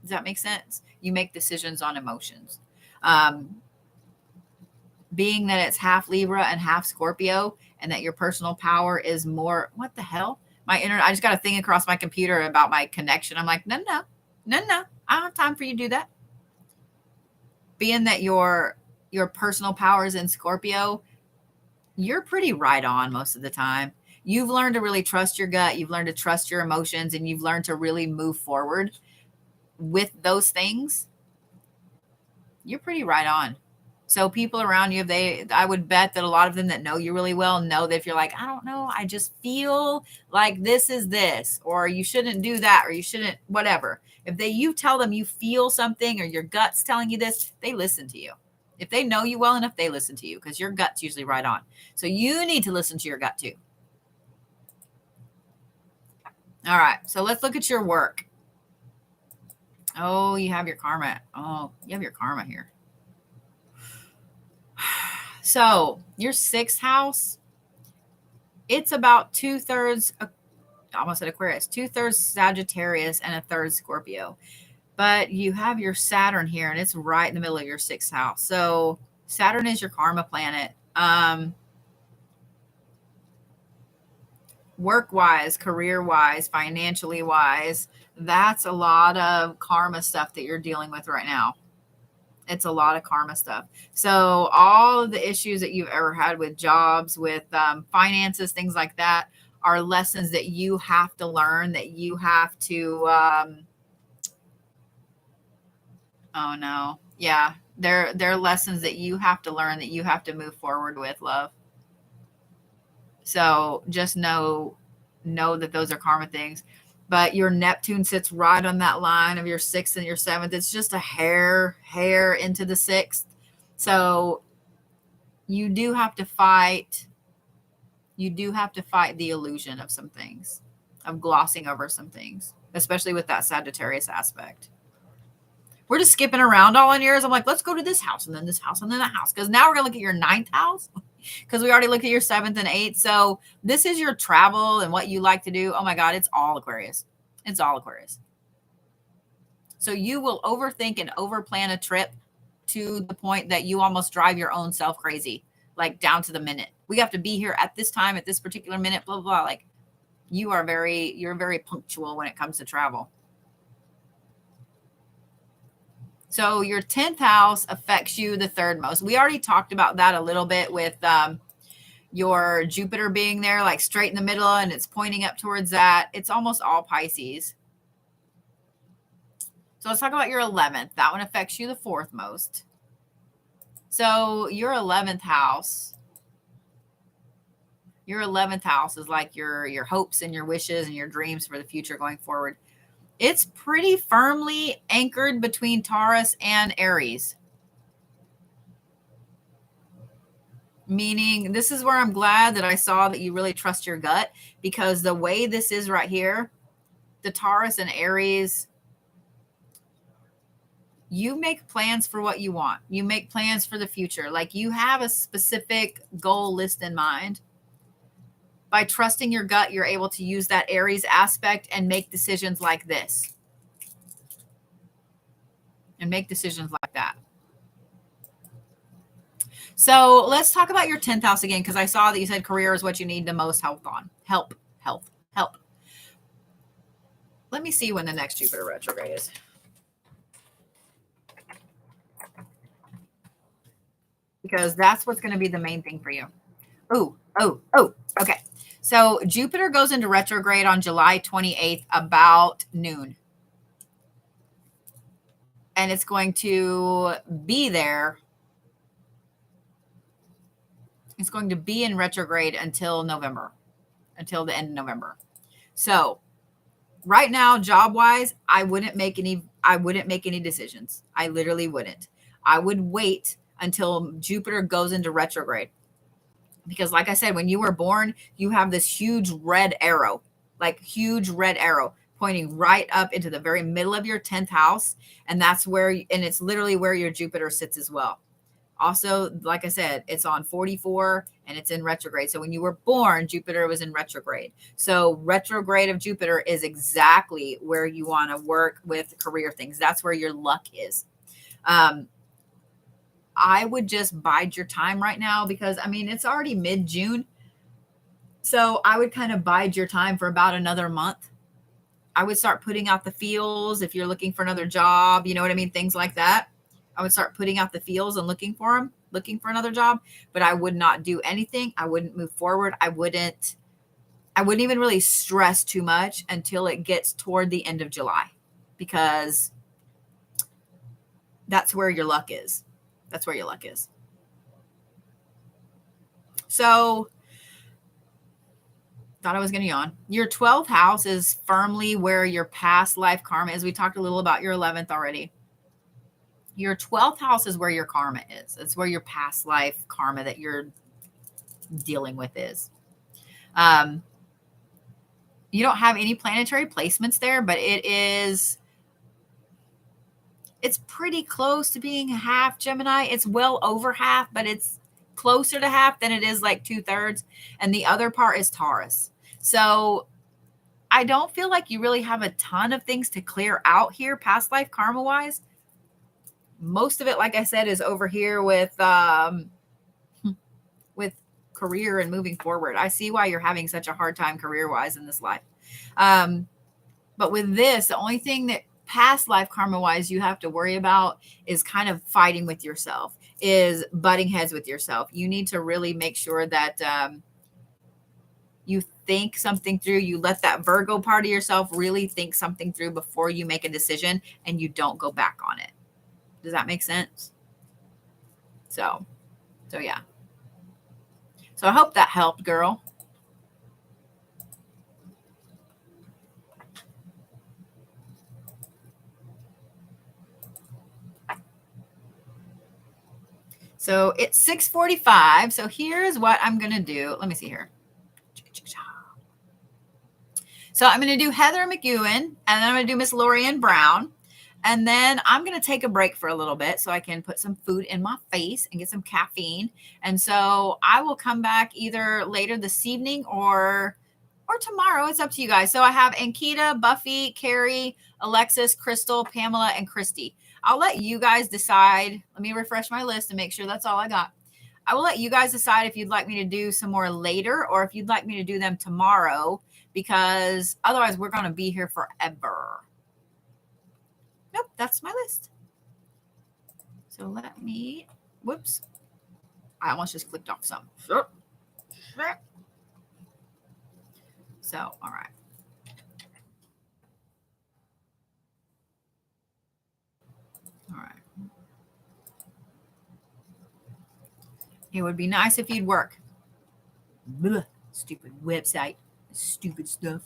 Does that make sense? You make decisions on emotions. being that it's half Libra and half Scorpio, and that your personal power is more, what the hell? My internet, I just got a thing across my computer about my connection. I'm like, no. I don't have time for you to do that. Being that your personal power is in Scorpio, you're pretty right on most of the time. You've learned to really trust your gut. You've learned to trust your emotions, and you've learned to really move forward with those things. You're pretty right on. So people around you, I would bet that a lot of them that know you really well know that if you're like, I don't know, I just feel like this is this, or you shouldn't do that, or you shouldn't, whatever. If you tell them you feel something, or your gut's telling you this, they listen to you. If they know you well enough, they listen to you, because your gut's usually right on. So you need to listen to your gut too. All right. So let's look at your work. Oh, you have your karma. Oh, you have your karma here. So your 6th house, it's about 2/3, almost at Aquarius, 2/3 Sagittarius and 1/3 Scorpio. But you have your Saturn here, and it's right in the middle of your 6th house. So Saturn is your karma planet. Work-wise, career-wise, financially wise, that's a lot of karma stuff that you're dealing with right now. It's a lot of karma stuff. So all of the issues that you've ever had with jobs, with finances, things like that, are lessons that you have to learn, that you have to, oh no. Yeah. They're lessons that you have to learn, that you have to move forward with, love. So just know that those are karma things. But your Neptune sits right on that line of your 6th and your 7th. It's just a hair into the 6th. So you do have to fight. You do have to fight the illusion of some things, of glossing over some things, especially with that Sagittarius aspect. We're just skipping around all in yours. I'm like, let's go to this house and then this house and then that house. Because now we're going to look at your 9th house, because we already looked at your 7th and 8th. So this is your travel and what you like to do. Oh my God, it's all Aquarius. It's all Aquarius. So you will overthink and overplan a trip to the point that you almost drive your own self crazy, like down to the minute. We have to be here at this time, at this particular minute, blah, blah, blah. Like you're very punctual when it comes to travel. So your 10th house affects you the 3rd most. We already talked about that a little bit with your Jupiter being there, like straight in the middle, and it's pointing up towards that. It's almost all Pisces. So let's talk about your 11th. That one affects you the 4th most. So your 11th house is like your hopes and your wishes and your dreams for the future going forward. It's pretty firmly anchored between Taurus and Aries. Meaning, this is where I'm glad that I saw that you really trust your gut, because the way this is right here, the Taurus and Aries, you make plans for what you want. You make plans for the future. Like you have a specific goal list in mind. By trusting your gut, you're able to use that Aries aspect and make decisions like this. And make decisions like that. So let's talk about your 10th house again, because I saw that you said career is what you need the most help on. Help. Let me see when the next Jupiter retrograde is. Because that's what's going to be the main thing for you. Oh, okay. So Jupiter goes into retrograde on July 28th about noon. And it's going to be there. It's going to be in retrograde until November, until the end of November. So right now, job-wise, I wouldn't make any decisions. I literally wouldn't. I would wait until Jupiter goes into retrograde. Because like I said, when you were born, you have this huge red arrow pointing right up into the very middle of your 10th house. And that's where, and it's literally where your Jupiter sits as well. Also, like I said, it's on 44 and it's in retrograde. So when you were born, Jupiter was in retrograde. So retrograde of Jupiter is exactly where you want to work with career things. That's where your luck is. I would just bide your time right now because I mean, it's already mid-June. So I would kind of bide your time for about another month. I would start putting out the feels if you're looking for another job, you know what I mean? Things like that. I would start putting out the feels and looking for them, looking for another job, but I would not do anything. I wouldn't move forward. I wouldn't even really stress too much until it gets toward the end of July because that's where your luck is. That's where your luck is. So, thought I was going to yawn. Your 12th house is firmly where your past life karma is. We talked a little about your 11th already. Your 12th house is where your karma is. It's where your past life karma that you're dealing with is. You don't have any planetary placements there, but it's pretty close to being a half Gemini. It's well over half, but it's closer to half than it is like 2/3. And the other part is Taurus. So I don't feel like you really have a ton of things to clear out here, past life karma wise. Most of it, like I said, is over here with career and moving forward. I see why you're having such a hard time career wise in this life. But with this, the only thing that past life karma wise you have to worry about is kind of fighting with yourself, is butting heads with yourself. You need to really make sure that you think something through. You let that Virgo part of yourself really think something through before you make a decision, and you don't go back on it. Does that make sense? So yeah. So I hope that helped, girl. So it's 6:45. So here's what I'm going to do. Let me see here. So I'm going to do Heather McEwen, and then I'm going to do Miss Lorianne Brown. And then I'm going to take a break for a little bit so I can put some food in my face and get some caffeine. And so I will come back either later this evening or tomorrow. It's up to you guys. So I have Ankita, Buffy, Carrie, Alexis, Crystal, Pamela, and Christy. I'll let you guys decide. Let me refresh my list and make sure that's all I got. I will let you guys decide if you'd like me to do some more later or if you'd like me to do them tomorrow, because otherwise we're going to be here forever. Nope, that's my list. So let me, whoops. I almost just clicked off some. So, all right. All right. It would be nice if you'd work. Blah, stupid website. Stupid stuff.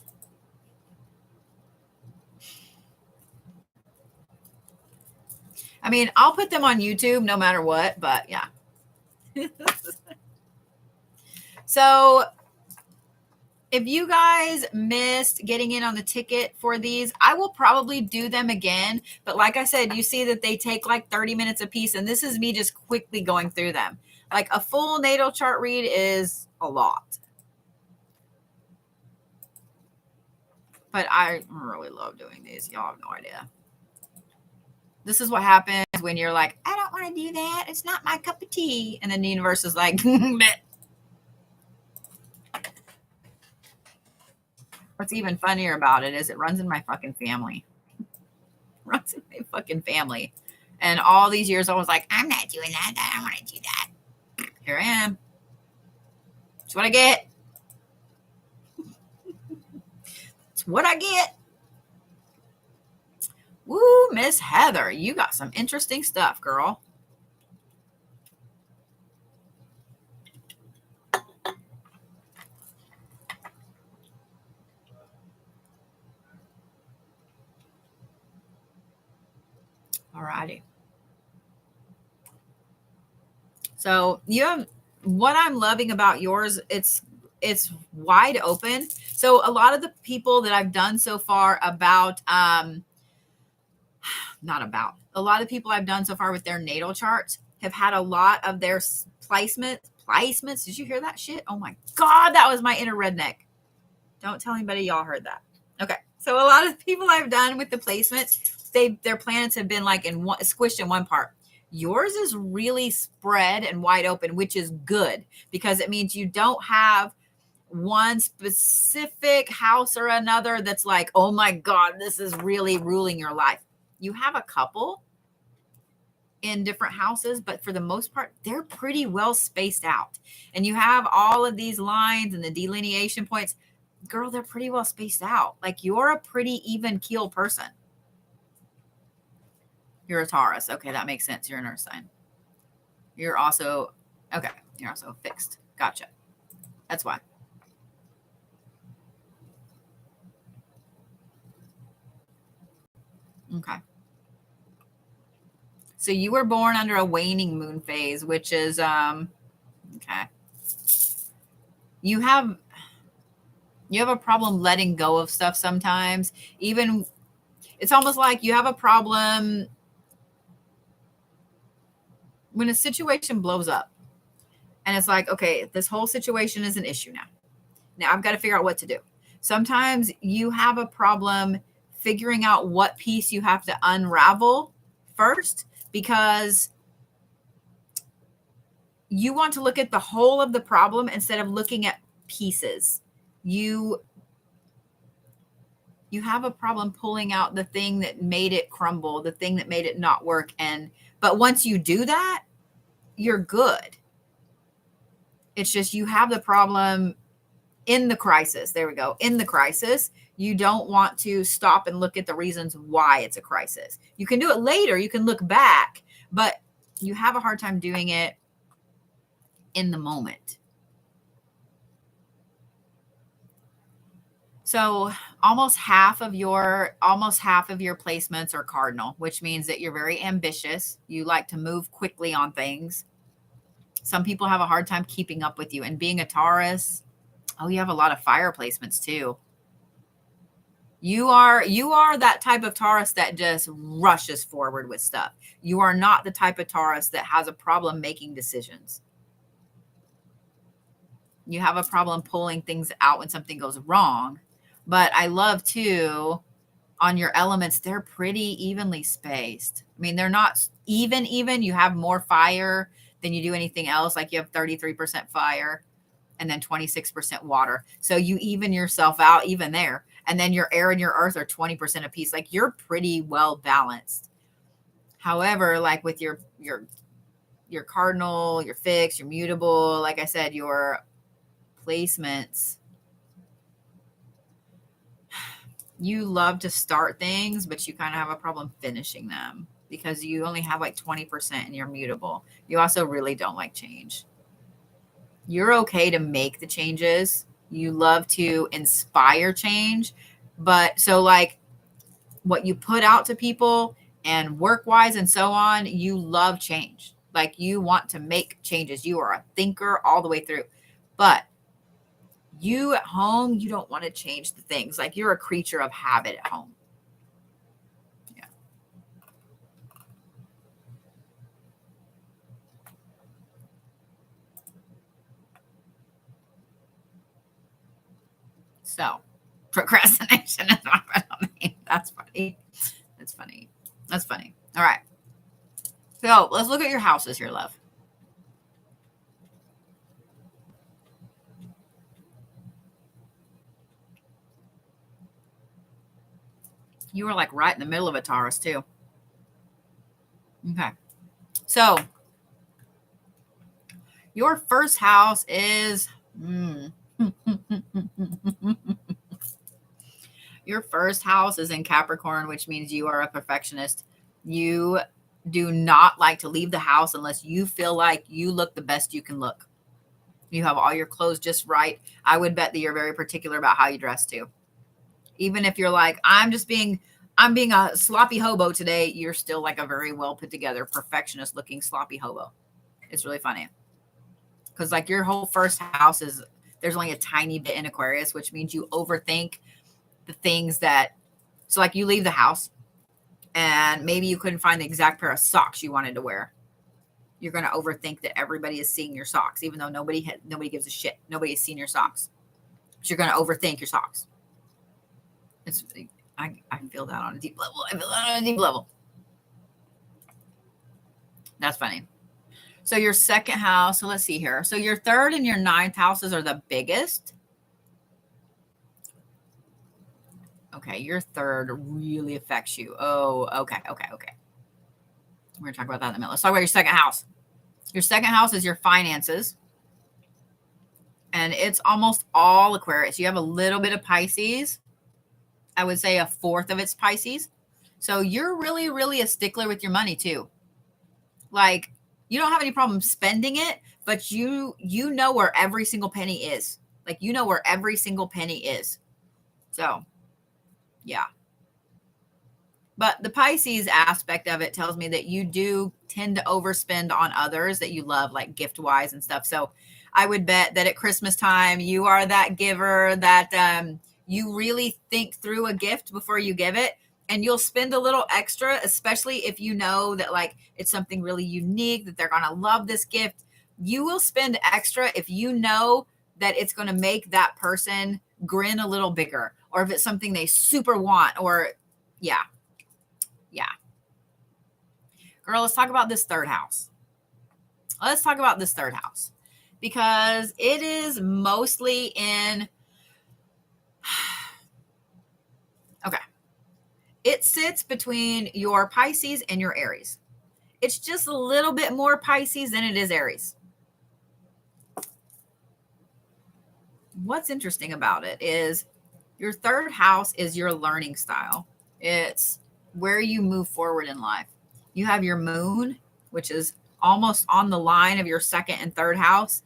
I mean, I'll put them on YouTube no matter what, but yeah. So if you guys missed getting in on the ticket for these, I will probably do them again. But like I said, you see that they take like 30 minutes a piece, and this is me just quickly going through them. Like a full natal chart read is a lot. But I really love doing these. Y'all have no idea. This is what happens when you're like, I don't want to do that. It's not my cup of tea. And then the universe is like, what's even funnier about it is it runs in my fucking family. Runs in my fucking family. And all these years I was like, I'm not doing that. I don't want to do that. Here I am. That's what I get. It's what I get. Woo, Miss Heather, you got some interesting stuff, girl. All righty. So you have what I'm loving about yours. It's wide open. So a lot of the people that I've done so far about, a lot of people I've done so far with their natal charts have had a lot of their placements. Did you hear that shit? Oh my God, that was my inner redneck. Don't tell anybody y'all heard that. Okay. So a lot of people I've done with the placements, their planets have been like squished in one part. Yours is really spread and wide open, which is good because it means you don't have one specific house or another that's like, oh my God, this is really ruling your life. You have a couple in different houses, but for the most part, they're pretty well spaced out. And you have all of these lines and the delineation points. Girl, they're pretty well spaced out. Like you're a pretty even keel person. You're a Taurus. Okay, that makes sense. You're an earth sign. You're also, okay, you're also fixed. Gotcha. That's why. Okay. So you were born under a waning moon phase, which is okay. You have a problem letting go of stuff sometimes. Even it's almost like you have a problem when a situation blows up and it's like, okay, this whole situation is an issue now. Now I've got to figure out what to do. Sometimes you have a problem figuring out what piece you have to unravel first because you want to look at the whole of the problem instead of looking at pieces. You have a problem pulling out the thing that made it crumble, the thing that made it not work. But once you do that, you're good. It's just you have the problem in the crisis. There we go. In the crisis, you don't want to stop and look at the reasons why it's a crisis. You can do it later. You can look back, but you have a hard time doing it in the moment. So almost half of your placements are cardinal, which means that you're very ambitious. You like to move quickly on things. Some people have a hard time keeping up with you. And being a Taurus, oh, you have a lot of fire placements too. You are that type of Taurus that just rushes forward with stuff. You are not the type of Taurus that has a problem making decisions. You have a problem pulling things out when something goes wrong. But I love too, on your elements, they're pretty evenly spaced. I mean, they're not even. You have more fire than you do anything else. Like you have 33% fire and then 26% water. So you even yourself out even there. And then your air and your earth are 20% apiece. Like you're pretty well balanced. However, like with your cardinal, your fixed, your mutable, like I said, your placements, you love to start things, but you kind of have a problem finishing them because you only have like 20% in your mutable. You also really don't like change. You're okay to make the changes. You love to inspire change. But so like what you put out to people and work wise and so on, you love change. Like you want to make changes. You are a thinker all the way through. But you at home, you don't want to change the things. Like you're a creature of habit at home. Yeah. So procrastination is my name. That's funny. That's funny. That's funny. All right. So let's look at your houses here, love. You were like right in the middle of a Taurus too. Okay. So your first house is your first house is in Capricorn, which means you are a perfectionist. You do not like to leave the house unless you feel like you look the best you can look. You have all your clothes just right. I would bet that you're very particular about how you dress too. Even if you're like, I'm being a sloppy hobo today, you're still like a very well put together, perfectionist looking sloppy hobo. It's really funny. Because like your whole first house is, there's only a tiny bit in Aquarius, which means you overthink the things that, so like you leave the house and maybe you couldn't find the exact pair of socks you wanted to wear. You're going to overthink that everybody is seeing your socks, even though nobody gives a shit. Nobody has seen your socks. But you're going to overthink your socks. I feel that on a deep level. I feel that on a deep level. That's funny. So your second house, so let's see here. So your third and your ninth houses are the biggest. Okay, your third really affects you. Oh, okay. We're going to talk about that in a minute. Let's talk about your second house. Your second house is your finances, and it's almost all Aquarius. You have a little bit of Pisces. I would say a fourth of it's Pisces. So you're really, really a stickler with your money too. Like, you don't have any problem spending it, but you know where every single penny is. Like, you know where every single penny is. So, yeah. But the Pisces aspect of it tells me that you do tend to overspend on others that you love, like gift wise and stuff. So I would bet that at Christmas time, you are that giver that you really think through a gift before you give it. And you'll spend a little extra, especially if you know that like it's something really unique, that they're going to love this gift. You will spend extra if you know that it's going to make that person grin a little bigger, or if it's something they super want, or yeah. Girl, let's talk about this third house. Let's talk about this third house because it is mostly in. Okay. It sits between your Pisces and your Aries. It's just a little bit more Pisces than it is Aries. What's interesting about it is your third house is your learning style. It's where you move forward in life. You have your moon, which is almost on the line of your second and third house,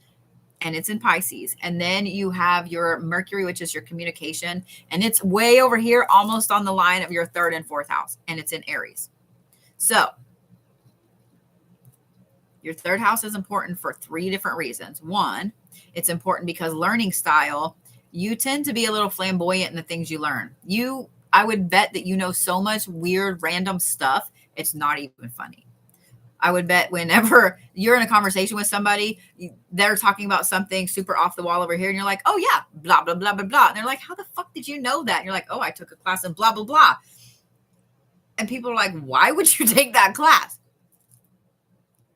and it's in Pisces. And then you have your Mercury, which is your communication, and it's way over here, almost on the line of your third and fourth house, and it's in Aries. So your third house is important for three different reasons. One, it's important because learning style, you tend to be a little flamboyant in the things you learn. I would bet that you know so much weird, random stuff, it's not even funny. I would bet whenever you're in a conversation with somebody, they're talking about something super off the wall over here, and you're like, oh, yeah, blah, blah, blah, blah, blah. And they're like, how the fuck did you know that? And you're like, oh, I took a class in blah, blah, blah. And people are like, why would you take that class?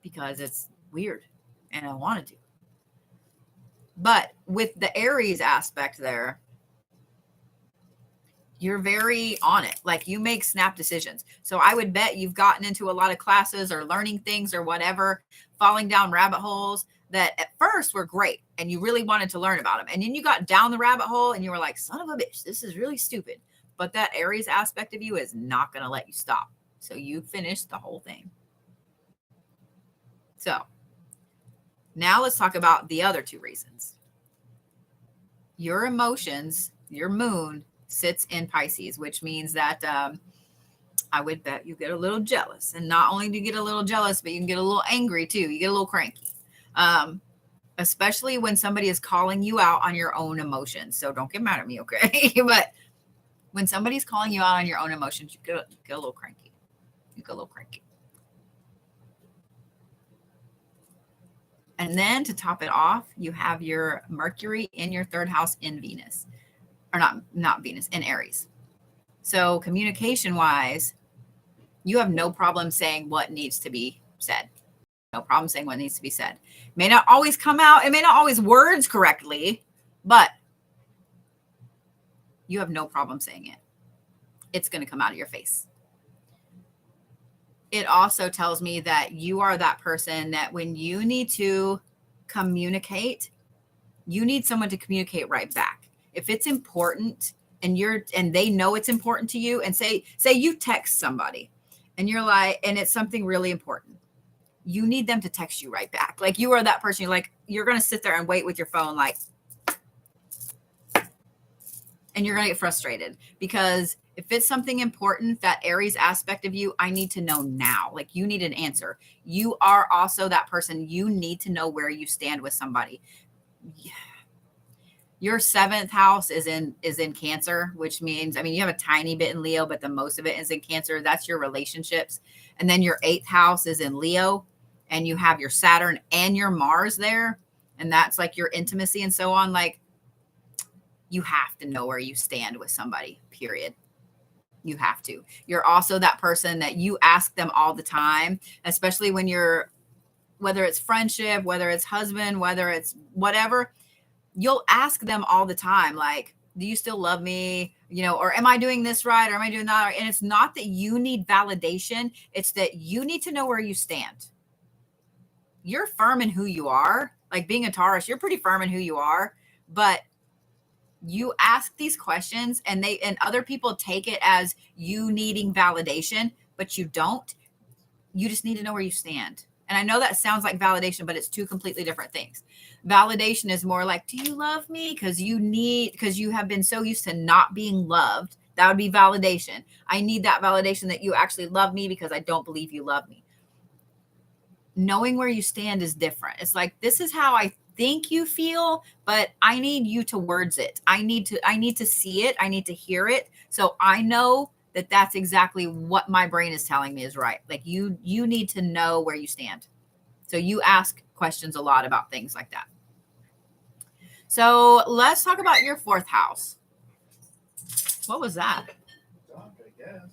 Because it's weird, and I wanted to. But with the Aries aspect there, you're very on it. Like, you make snap decisions. So I would bet you've gotten into a lot of classes or learning things or whatever, falling down rabbit holes that at first were great and you really wanted to learn about them. And then you got down the rabbit hole and you were like, son of a bitch, this is really stupid. But that Aries aspect of you is not going to let you stop. So you finished the whole thing. So now let's talk about the other two reasons. Your emotions, your moon sits in Pisces, which means that I would bet you get a little jealous. And not only do you get a little jealous, but you can get a little angry too. You get a little cranky, especially when somebody is calling you out on your own emotions. So don't get mad at me, okay? But when somebody's calling you out on your own emotions, you get a little cranky. You get a little cranky. And then to top it off, you have your Mercury in your third house in Venus. Or not Venus, in Aries. So communication wise, you have no problem saying what needs to be said. No problem saying what needs to be said. May not always come out, it may not always words correctly, but you have no problem saying it. It's going to come out of your face. It also tells me that you are that person that when you need to communicate, you need someone to communicate right back. If it's important and they know it's important to you, and say you text somebody and you're like, and it's something really important, you need them to text you right back. Like, you are that person. You're going to sit there and wait with your phone, like, and you're going to get frustrated because if it's something important, that Aries aspect of you, I need to know now. Like, you need an answer. You are also that person. You need to know where you stand with somebody. Yeah. Your seventh house is in Cancer, which means, I mean, you have a tiny bit in Leo, but the most of it is in Cancer. That's your relationships. And then your eighth house is in Leo, and you have your Saturn and your Mars there. And that's like your intimacy and so on. Like, you have to know where you stand with somebody, period. You have to. You're also that person that you ask them all the time, especially when you're, whether it's friendship, whether it's husband, whether it's whatever, you'll ask them all the time, like, do you still love me? Or am I doing this right? Or am I doing that right? And it's not that you need validation. It's that you need to know where you stand. You're firm in who you are. Like being a Taurus, you're pretty firm in who you are, but you ask these questions and other people take it as you needing validation, but you don't. You just need to know where you stand. And I know that sounds like validation, but it's two completely different things. Validation is more like, do you love me? Because you have been so used to not being loved. That would be validation. I need that validation that you actually love me because I don't believe you love me. Knowing where you stand is different. It's like, this is how I think you feel, but I need you to words it. I need to see it. I need to hear it. So I know that that's exactly what my brain is telling me is right. Like you need to know where you stand. So you ask questions a lot about things like that. So let's talk about your fourth house. What was that?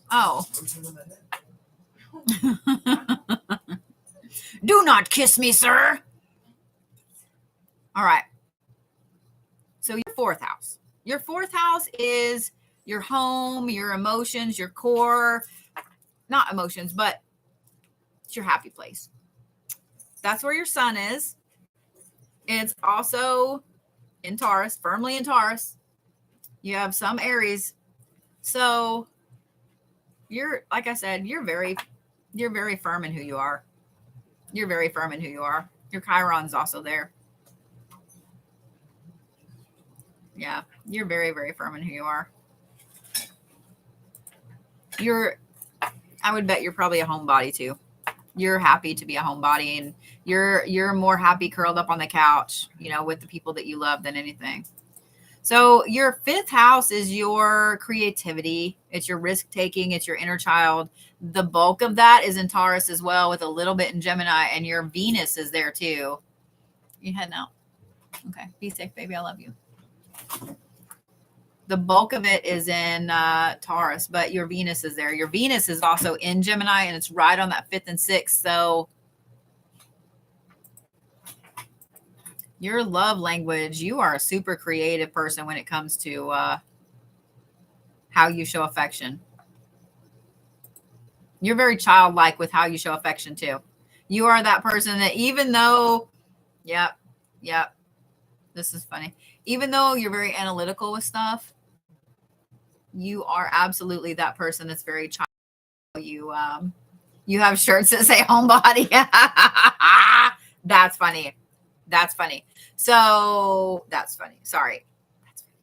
Oh. Do not kiss me, sir. All right. So your fourth house. Your fourth house is your home, your emotions, your core, not emotions, but it's your happy place. That's where your sun is. It's also in Taurus, firmly in Taurus. You have some Aries. So you're, like I said, you're very firm in who you are. You're very firm in who you are. Your Chiron's also there. Yeah, you're very, very firm in who you are. I would bet you're probably a homebody too. You're happy to be a homebody, and you're more happy curled up on the couch, with the people that you love than anything. So your fifth house is your creativity. It's your risk taking. It's your inner child. The bulk of that is in Taurus as well, with a little bit in Gemini, and your Venus is there too. You heading out? Okay. Be safe, baby. I love you. The bulk of it is in Taurus, but your Venus is there. Your Venus is also in Gemini, and it's right on that 5th and 6th. So your love language, you are a super creative person when it comes to how you show affection. You're very childlike with how you show affection too. You are that person that even though, yep, this is funny. Even though you're very analytical with stuff, you are absolutely that person that's very child. You have shirts that say homebody. That's funny. So that's funny. Sorry. That's funny.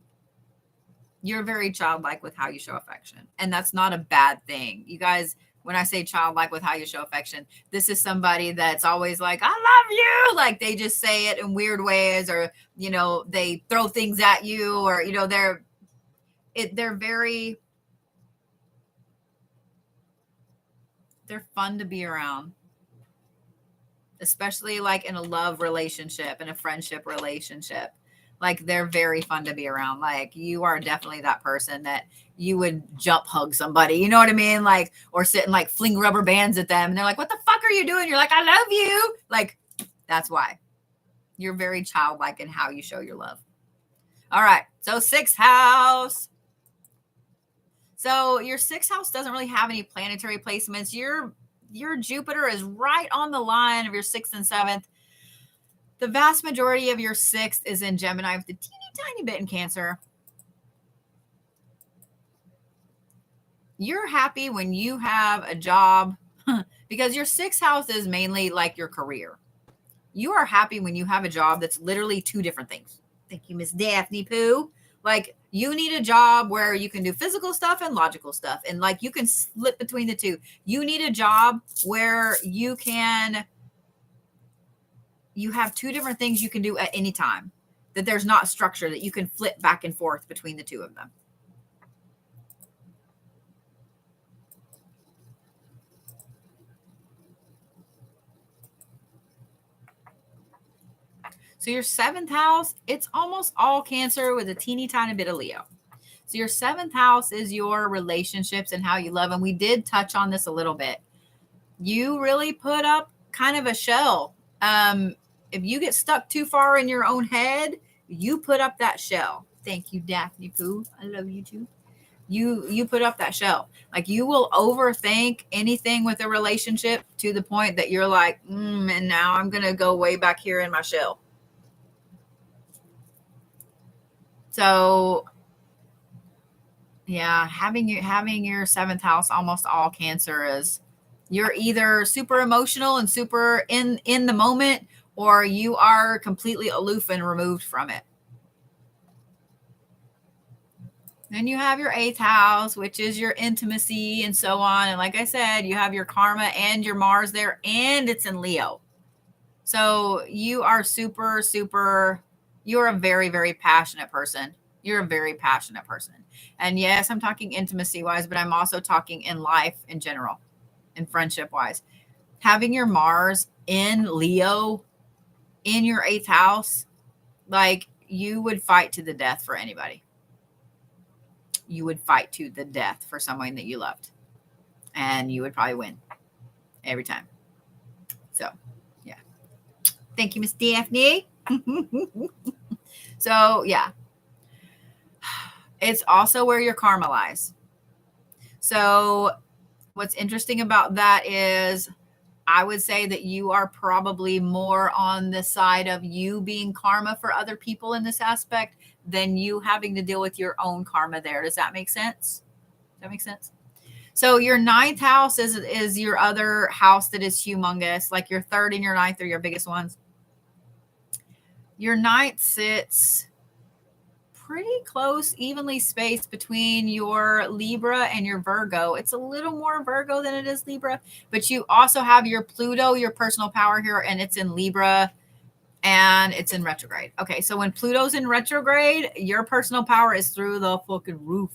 You're very childlike with how you show affection. And that's not a bad thing. You guys, when I say childlike with how you show affection, this is somebody that's always like, I love you. Like they just say it in weird ways, or, they throw things at you, or, they're fun to be around, especially like in a love relationship, in a friendship relationship. Like they're very fun to be around. Like you are definitely that person that you would jump hug somebody, you know what I mean? Like, or sit and like fling rubber bands at them, and they're like, what the fuck are you doing? You're like, I love you. Like, that's why you're very childlike in how you show your love. All right. So 6th house. So your 6th house doesn't really have any planetary placements. Your Jupiter is right on the line of your 6th and 7th. The vast majority of your 6th is in Gemini with a teeny tiny bit in Cancer. You're happy when you have a job because your 6th house is mainly like your career. You are happy when you have a job that's literally 2 different things. Thank you, Miss Daphne Pooh. Like you need a job where you can do physical stuff and logical stuff. And like you can slip between the 2. You need a job where you have 2 different things you can do at any time, that there's not structure, that you can flip back and forth between the 2 of them. So your 7th house, it's almost all Cancer with a teeny tiny bit of Leo. So your seventh house is your relationships and how you love. And we did touch on this a little bit. You really put up kind of a shell. If you get stuck too far in your own head, you put up that shell. Thank you, Daphne Pooh. I love you too. You put up that shell. Like you will overthink anything with a relationship to the point that you're like, and now I'm gonna go way back here in my shell. So yeah, having your seventh house, almost all Cancer is you're either super emotional and super in the moment, or you are completely aloof and removed from it. Then you have your eighth house, which is your intimacy and so on. And like I said, you have your karma and your Mars there, and it's in Leo. So you are super, super, you're a very, very passionate person. You're a very passionate person. And yes, I'm talking intimacy wise, but I'm also talking in life in general and friendship wise. Having your Mars in Leo in your eighth house, like you would fight to the death for anybody. You would fight to the death for someone that you loved, and you would probably win every time. So, yeah. Thank you, Miss Daphne. So, yeah. It's also where your karma lies. So, what's interesting about that is I would say that you are probably more on the side of you being karma for other people in this aspect than you having to deal with your own karma there. Does that make sense? Does that make sense? So your ninth house is your other house that is humongous. Like your third and your ninth are your biggest ones. Your ninth sits pretty close, evenly spaced between your Libra and your Virgo. It's a little more Virgo than it is Libra, but you also have your Pluto, your personal power here, and it's in Libra and it's in retrograde. Okay, so when Pluto's in retrograde, your personal power is through the fucking roof.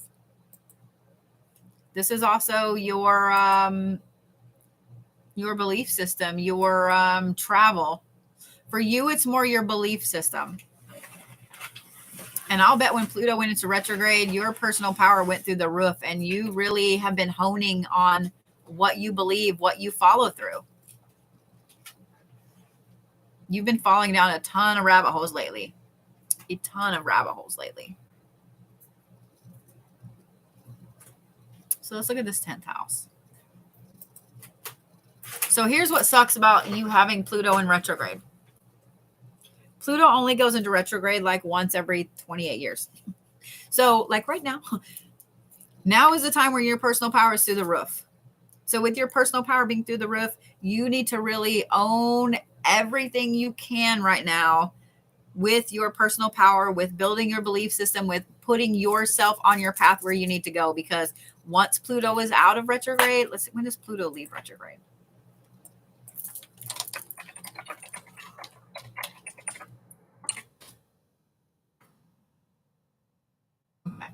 This is also your belief system, your travel. For you, it's more your belief system. And I'll bet when Pluto went into retrograde, your personal power went through the roof, and you really have been honing on what you believe, what you follow through. You've been falling down a ton of rabbit holes lately. A ton of rabbit holes lately. So let's look at this 10th house. So here's what sucks about you having Pluto in retrograde. Pluto only goes into retrograde like once every 28 years. So like right now is the time where your personal power is through the roof. So with your personal power being through the roof, you need to really own everything you can right now with your personal power, with building your belief system, with putting yourself on your path where you need to go. Because once Pluto is out of retrograde, let's see, when does Pluto leave retrograde? Okay.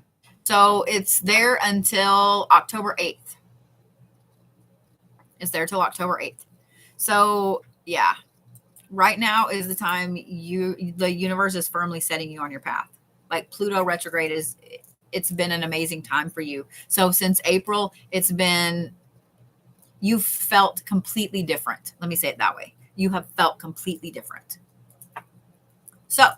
So it's there until October 8th. It's there till October 8th. So yeah, right now is the time the universe is firmly setting you on your path. Like Pluto retrograde it's been an amazing time for you. So since April, you've felt completely different. Let me say it that way. You have felt completely different. So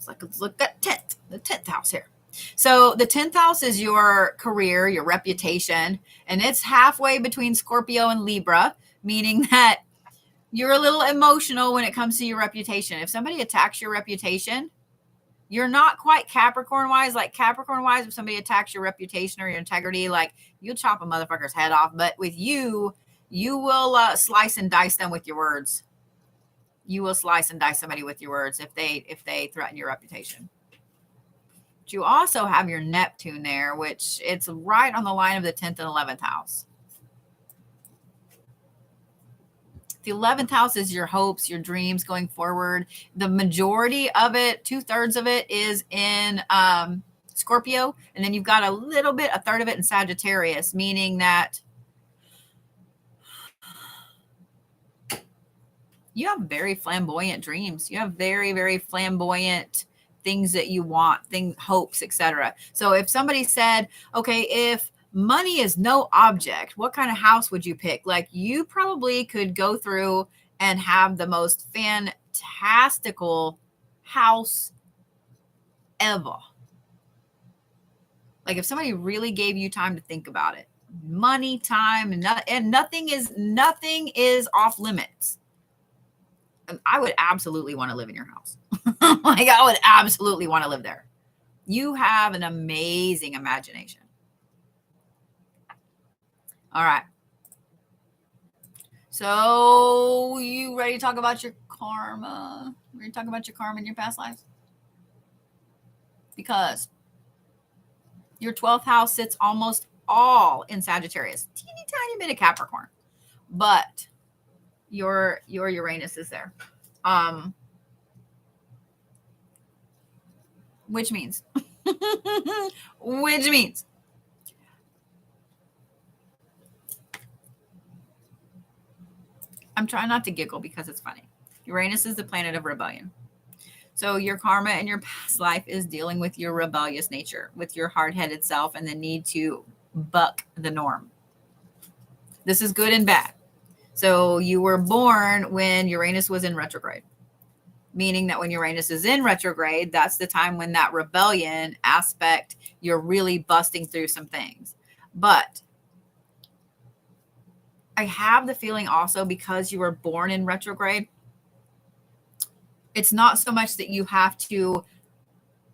let's look at the 10th house here. So the 10th house is your career, your reputation, and it's halfway between Scorpio and Libra, meaning that you're a little emotional when it comes to your reputation. If somebody attacks your reputation, you're not quite Capricorn wise. Like Capricorn wise, if somebody attacks your reputation or your integrity, like you'll chop a motherfucker's head off. But with you will slice and dice them with your words. You will slice and dice somebody with your words if they threaten your reputation. But you also have your Neptune there, which it's right on the line of the 10th and 11th house. The 11th house is your hopes, your dreams going forward. The majority of it, 2/3 of it is in Scorpio. And then you've got a third of it in Sagittarius, meaning that you have very flamboyant dreams. You have very, very flamboyant things that you want, things, hopes, etc. So if somebody said, okay, if money is no object, what kind of house would you pick? Like, you probably could go through and have the most fantastical house ever. Like, if somebody really gave you time to think about it, money, time, and nothing is off limits. I would absolutely want to live in your house. Like, I would absolutely want to live there. You have an amazing imagination. All right. So, you ready to talk about your karma? Ready to talk about your karma in your past lives? Because your 12th house sits almost all in Sagittarius. Teeny tiny bit of Capricorn. But your Uranus is there. Which means I'm trying not to giggle because it's funny. Uranus is the planet of rebellion. So your karma in your past life is dealing with your rebellious nature, with your hard-headed self and the need to buck the norm. This is good and bad. So you were born when Uranus was in retrograde, meaning that when Uranus is in retrograde, that's the time when that rebellion aspect, you're really busting through some things. But I have the feeling also, because you were born in retrograde, it's not so much that you have to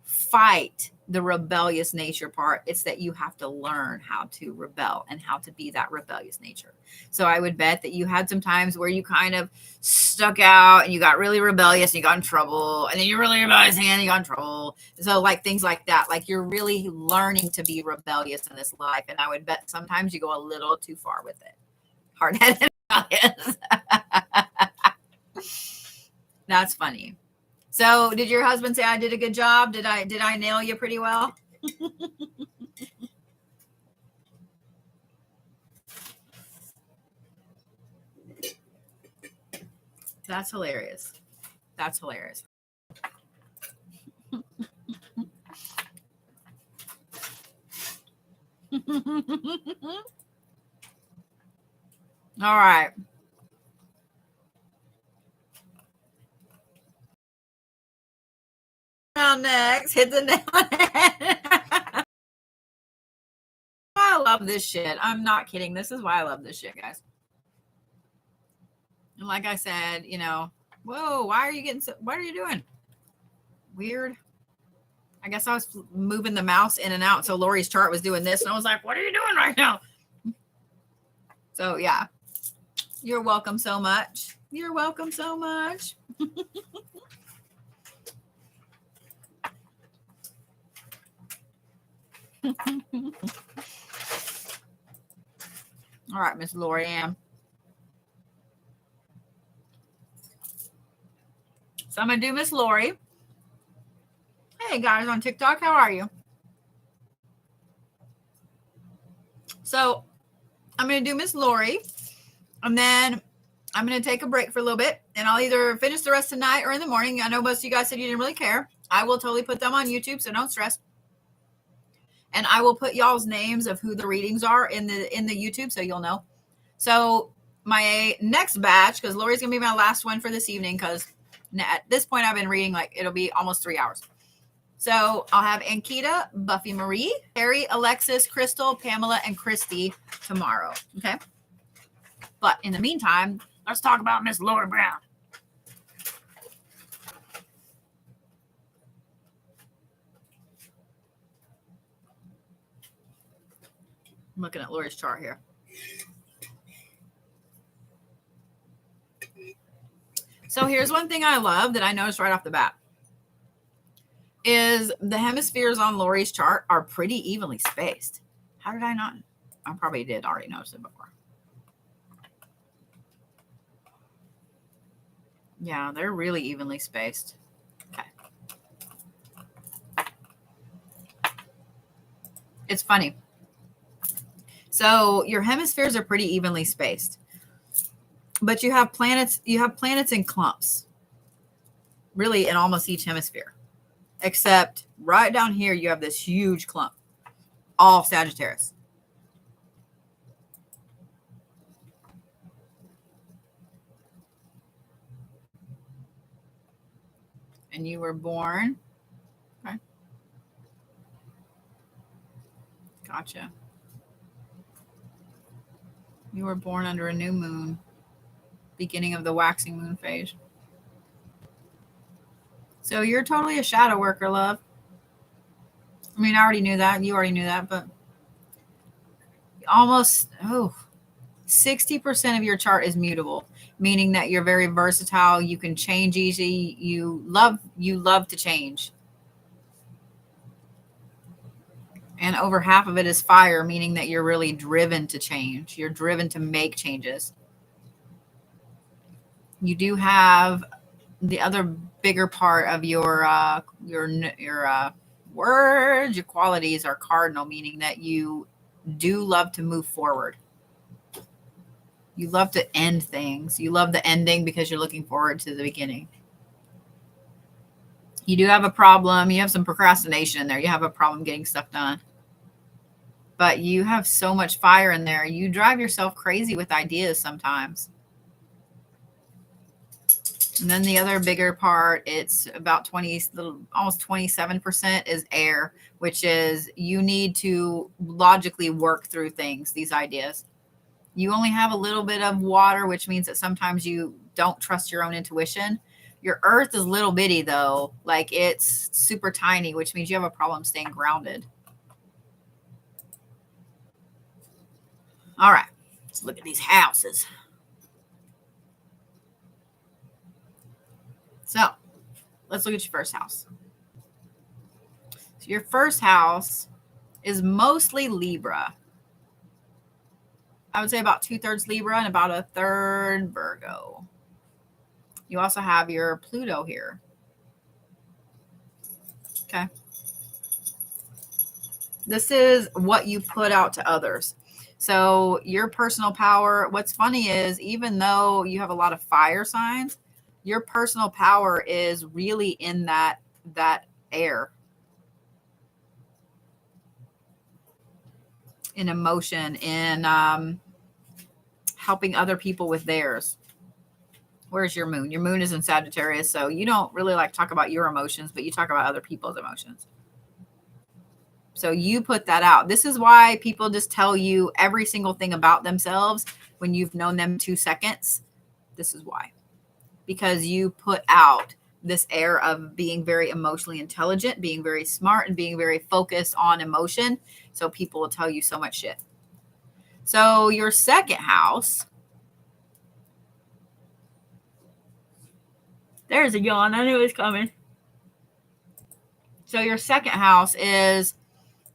fight the rebellious nature part. It's that you have to learn how to rebel and how to be that rebellious nature. So I would bet that you had some times where you kind of stuck out and you got really rebellious and you got in trouble, and then you're really rebellious and you got in trouble. So like things like that, like you're really learning to be rebellious in this life. And I would bet sometimes you go a little too far with it. Hard-headed rebellious. That's funny. So did your husband say I did a good job? Did I nail you pretty well? That's hilarious. That's hilarious. All right. Now next, hit the nail on the head. I love this shit. I'm not kidding. This is why I love this shit, guys. And like I said, you know, whoa, why are you getting so, what are you doing? Weird. I guess I was moving the mouse in and out. So Lori's chart was doing this. And I was like, what are you doing right now? So yeah. You're welcome so much. You're welcome so much. All right, Miss Lori Ann. So I'm going to do Miss Lori. Hey, guys on TikTok, how are you? So I'm going to do Miss Lori, and then I'm going to take a break for a little bit, and I'll either finish the rest tonight or in the morning. I know most of you guys said you didn't really care. I will totally put them on YouTube, so don't stress. And I will put y'all's names of who the readings are in the YouTube, so you'll know. So my next batch, because Lori's going to be my last one for this evening, because at this point I've been reading, like, it'll be almost 3 hours. So I'll have Ankita, Buffy Marie, Harry, Alexis, Crystal, Pamela, and Christy tomorrow. Okay. But in the meantime, let's talk about Miss Lori Brown. I'm looking at Lori's chart here. So here's one thing I love that I noticed right off the bat is the hemispheres on Lori's chart are pretty evenly spaced. How did I not? I probably did already notice it before. Yeah, they're really evenly spaced. Okay. It's funny. So your hemispheres are pretty evenly spaced. But you have planets in clumps, really, in almost each hemisphere. except right down here, you have this huge clump, all Sagittarius. And you were born. Okay. Gotcha. You were born under a new moon, beginning of the waxing moon phase. So you're totally a shadow worker, love. I mean, I already knew that. You already knew that, but almost 60% of your chart is mutable, meaning that you're very versatile. You can change easy. You love to change. And over half of it is fire, meaning that you're really driven to change. You're driven to make changes. You do have the other bigger part of your words, your qualities are cardinal, meaning that you do love to move forward. You love to end things. You love the ending because you're looking forward to the beginning. You do have a problem. You have some procrastination in there. You have a problem getting stuff done. But you have so much fire in there. You drive yourself crazy with ideas sometimes. And then the other bigger part, it's about almost 27% is air, which is you need to logically work through things, these ideas. You only have a little bit of water, which means that sometimes you don't trust your own intuition. Your earth is little bitty though. Like it's super tiny, which means you have a problem staying grounded. All right, let's look at these houses. So let's look at your first house. So your first house is mostly Libra. I would say about 2/3 Libra and about 1/3 Virgo. You also have your Pluto here. Okay. This is what you put out to others. So your personal power, what's funny is even though you have a lot of fire signs, your personal power is really in that air, in emotion, in helping other people with theirs. Where's your moon? Your moon is in Sagittarius, so you don't really like talk about your emotions, but you talk about other people's emotions. So you put that out. This is why people just tell you every single thing about themselves when you've known them 2 seconds. This is why. Because you put out this air of being very emotionally intelligent, being very smart, and being very focused on emotion. So people will tell you so much shit. So your second house, there's a yawn. I knew it was coming. So your second house is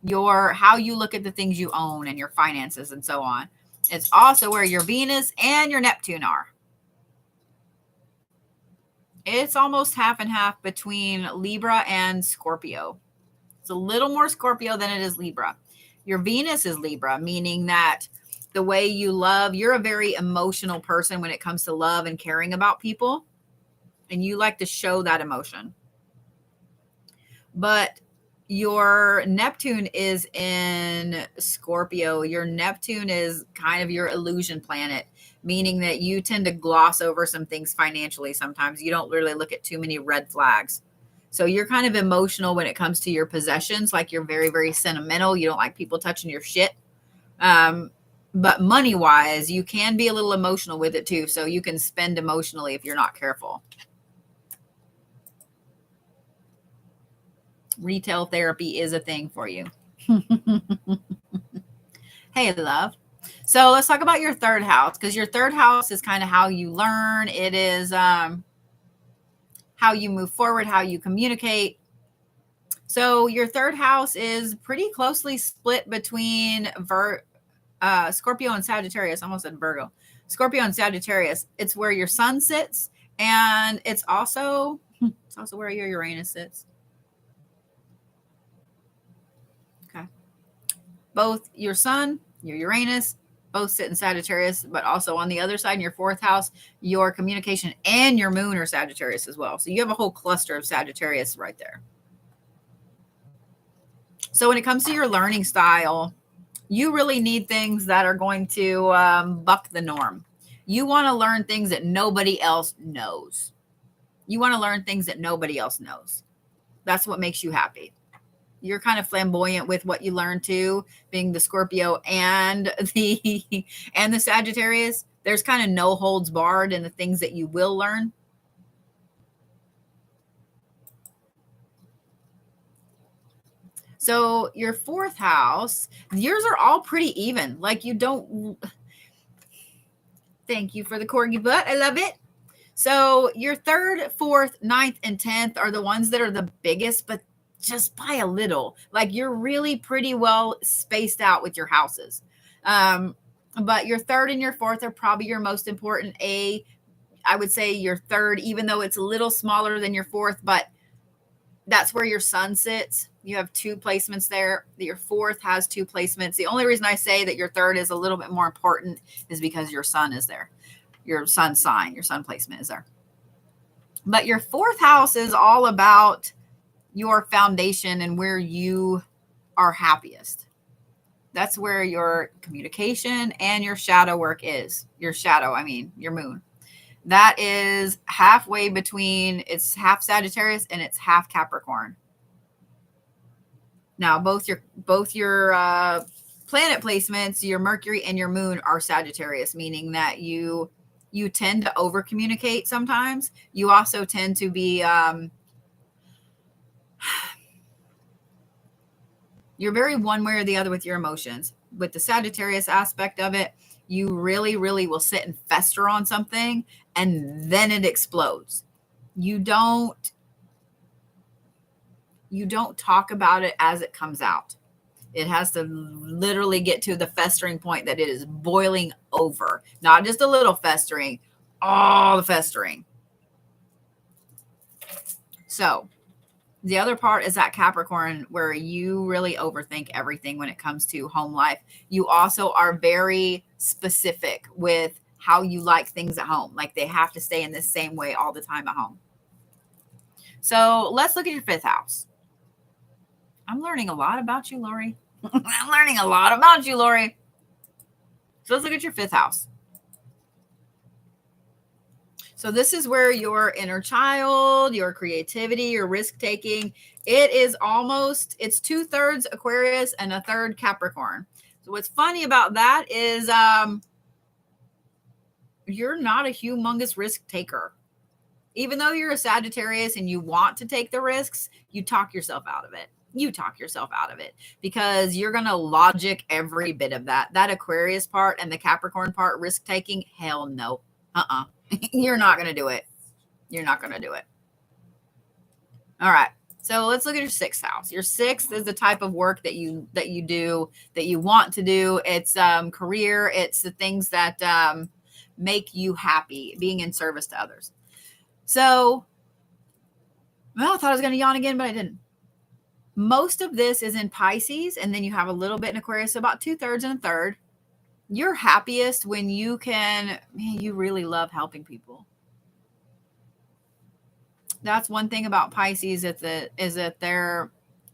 how you look at the things you own and your finances and so on. It's also where your Venus and your Neptune are. It's almost half and half between Libra and Scorpio. It's a little more Scorpio than it is Libra. Your Venus is Libra, meaning that the way you love, you're a very emotional person when it comes to love and caring about people. And you like to show that emotion. But your Neptune is in Scorpio. Your Neptune is kind of your illusion planet, meaning that you tend to gloss over some things financially sometimes. You don't really look at too many red flags. So you're kind of emotional when it comes to your possessions. Like you're very, very sentimental. You don't like people touching your shit. But money-wise, you can be a little emotional with it too. So you can spend emotionally if you're not careful. Retail therapy is a thing for you. Hey, love. So let's talk about your third house, because your third house is kind of how you learn. It is how you move forward, how you communicate. So your third house is pretty closely split between Scorpio and Sagittarius. I almost said Virgo. Scorpio and Sagittarius. It's where your sun sits, and it's also where your Uranus sits. Okay. Both your sun, your Uranus, both sit in Sagittarius, but also on the other side in your fourth house, your communication and your moon are Sagittarius as well. So you have a whole cluster of Sagittarius right there. So when it comes to your learning style, you really need things that are going to buck the norm. You want to learn things that nobody else knows. You want to learn things that nobody else knows. That's what makes you happy. You're kind of flamboyant with what you learn too, being the Scorpio and the and the Sagittarius. There's kind of no holds barred in the things that you will learn. So your fourth house, yours are all pretty even. Like you don't. Thank you for the corgi butt. I love it. So your third, fourth, ninth, and 10th are the ones that are the biggest, but just by a little. Like you're really pretty well spaced out with your houses. But your third and your fourth are probably your most important. I would say your third, even though it's a little smaller than your fourth, but that's where your sun sits. You have two placements there. Your fourth has two placements. The only reason I say that your third is a little bit more important is because your sun is there. Your sun sign, your sun placement is there. But your fourth house is all about your foundation and where you are happiest. That's where your communication and your shadow work is. Your shadow, I mean, your moon. That is halfway between, it's half Sagittarius and it's half Capricorn. Now, both your planet placements, your Mercury and your moon are Sagittarius, meaning that you tend to over communicate sometimes. You also tend to be you're very one way or the other with your emotions. With the Sagittarius aspect of it, you really, really will sit and fester on something and then it explodes. You don't talk about it as it comes out. It has to literally get to the festering point that it is boiling over. Not just a little festering, all the festering. So the other part is that Capricorn where you really overthink everything when it comes to home life. You also are very specific with how you like things at home. Like they have to stay in the same way all the time at home. So let's look at your fifth house. I'm learning a lot about you, Lori. I'm learning a lot about you, Lori. So let's look at your fifth house. So this is where your inner child, your creativity, your risk taking, it's 2/3 Aquarius and a third Capricorn. So what's funny about that is you're not a humongous risk taker. Even though you're a Sagittarius and you want to take the risks, you talk yourself out of it. Because you're going to logic every bit of that. That Aquarius part and the Capricorn part, risk taking, hell no. You're not going to do it. All right. So let's look at your sixth house. Your sixth is the type of work that you do, that you want to do. It's career. It's the things that make you happy, being in service to others. So, well, I thought I was going to yawn again, but I didn't. Most of this is in Pisces, and then you have a little bit in Aquarius, so about 2/3 and a third. You're happiest when you really love helping people. That's one thing about Pisces is that they're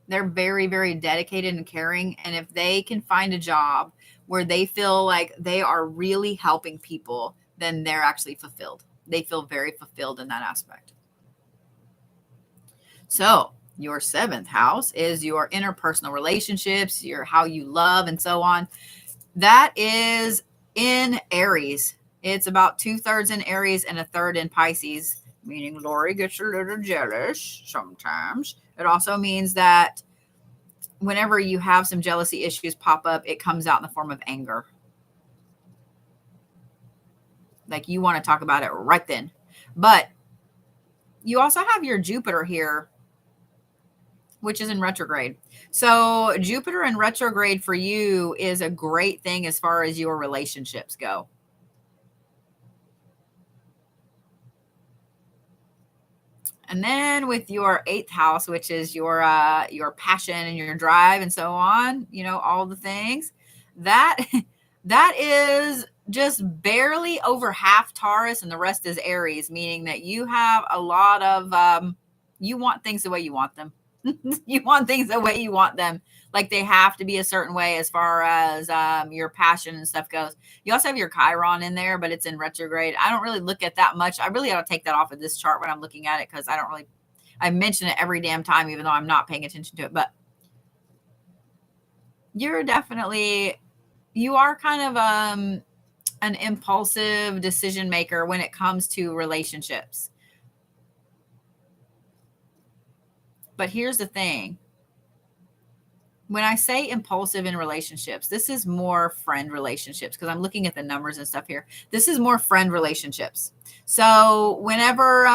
very, very dedicated and caring. And if they can find a job where they feel like they are really helping people, then they're actually fulfilled. They feel very fulfilled in that aspect. So your seventh house is your interpersonal relationships, your how you love and so on. That is in Aries. It's about 2/3 in Aries and a third in Pisces, meaning Lori gets a little jealous sometimes. It also means that whenever you have some jealousy issues pop up, it comes out in the form of anger. Like you want to talk about it right then. But you also have your Jupiter here, which is in retrograde. So Jupiter in retrograde for you is a great thing as far as your relationships go. And then with your eighth house, which is your passion and your drive and so on, all the things, that is just barely over half Taurus and the rest is Aries, meaning that you have a lot of you want things the way you want them. You want things the way you want them. Like they have to be a certain way as far as your passion and stuff goes. You also have your Chiron in there, but it's in retrograde. I don't really look at that much. I really ought to take that off of this chart when I'm looking at it, because I mention it every damn time, even though I'm not paying attention to it. But you are kind of an impulsive decision maker when it comes to relationships. But here's the thing. When I say impulsive in relationships, this is more friend relationships, because I'm looking at the numbers and stuff here. This is more friend relationships. So whenever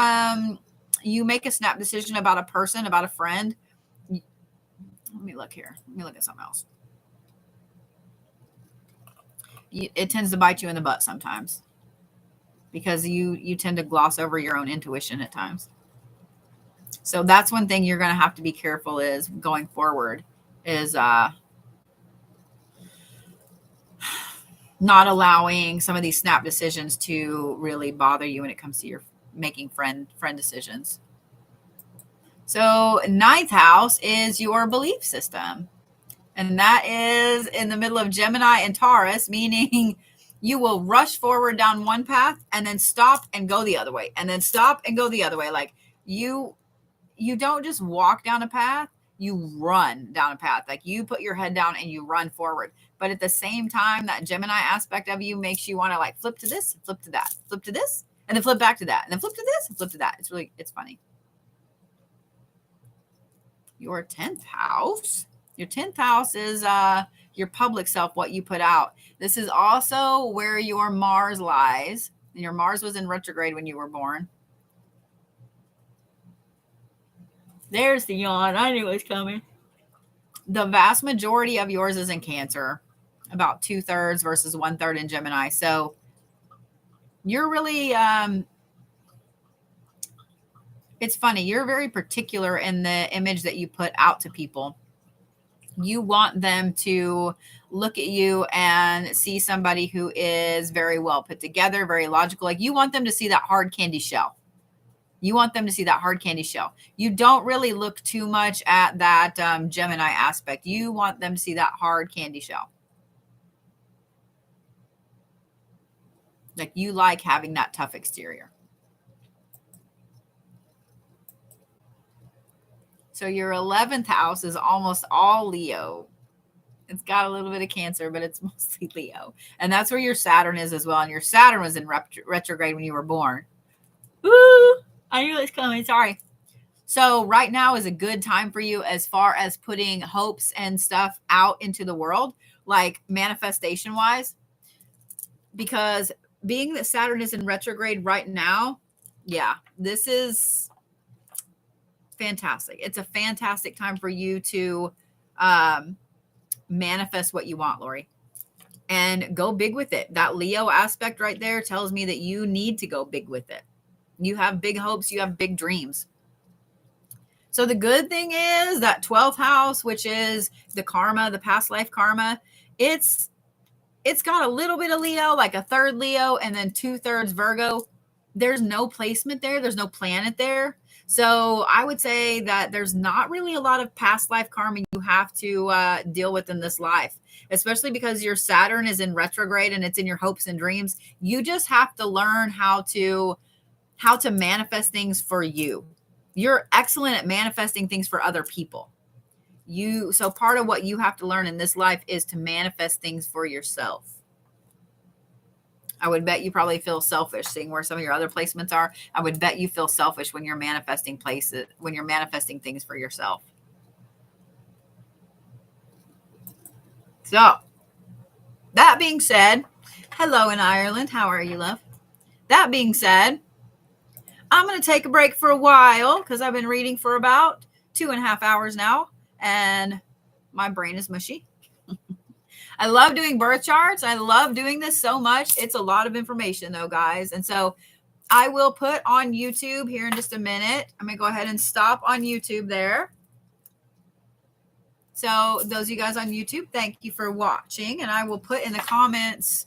you make a snap decision about a person, about a friend, let me look here. Let me look at something else. It tends to bite you in the butt sometimes, because you tend to gloss over your own intuition at times. So that's one thing you're going to have to be careful is going forward, is not allowing some of these snap decisions to really bother you when it comes to your making friend decisions. So 9th house is your belief system. And that is in the middle of Gemini and Taurus, meaning you will rush forward down one path and then stop and go the other way, and then stop and go the other way. Like you don't just walk down a path, you run down a path. Like you put your head down and you run forward. But at the same time, that Gemini aspect of you makes you want to like flip to this, flip to that, flip to this, and then flip back to that, and then flip to this and flip to that. It's funny. Your 10th house. Your 10th house is your public self, what you put out. This is also where your Mars lies. And your Mars was in retrograde when you were born. There's the yawn. I knew it was coming. The vast majority of yours is in Cancer, about 2/3 versus 1/3 in Gemini. So you're really, it's funny. You're very particular in the image that you put out to people. You want them to look at you and see somebody who is very well put together, very logical. Like you want them to see that hard candy shell. You want them to see that hard candy shell. You don't really look too much at that Gemini aspect. You want them to see that hard candy shell. Like you like having that tough exterior. So your 11th house is almost all Leo. It's got a little bit of Cancer, but it's mostly Leo. And that's where your Saturn is as well. And your Saturn was in retrograde when you were born. Woo! I knew it was coming. Sorry. So right now is a good time for you as far as putting hopes and stuff out into the world, like manifestation wise, because being that Saturn is in retrograde right now, yeah, this is fantastic. It's a fantastic time for you to manifest what you want, Lori, and go big with it. That Leo aspect right there tells me that you need to go big with it. You have big hopes. You have big dreams. So the good thing is that 12th house, which is the karma, the past life karma, it's got a little bit of Leo, like a 1/3 Leo and then 2/3 Virgo. There's no placement there. There's no planet there. So I would say that there's not really a lot of past life karma you have to deal with in this life, especially because your Saturn is in retrograde and it's in your hopes and dreams. You just have to learn how to manifest things for you. You're excellent at manifesting things for other people. So part of what you have to learn in this life is to manifest things for yourself. I would bet you probably feel selfish seeing where some of your other placements are. I would bet you feel selfish when you're manifesting things for yourself. So that being said, hello in Ireland. How are you, love? That being said, I'm going to take a break for a while because I've been reading for about 2.5 hours now and my brain is mushy. I love doing birth charts. I love doing this so much. It's a lot of information though, guys. And so I will put on YouTube here in just a minute. I'm going to go ahead and stop on YouTube there. So those of you guys on YouTube, thank you for watching. And I will put in the comments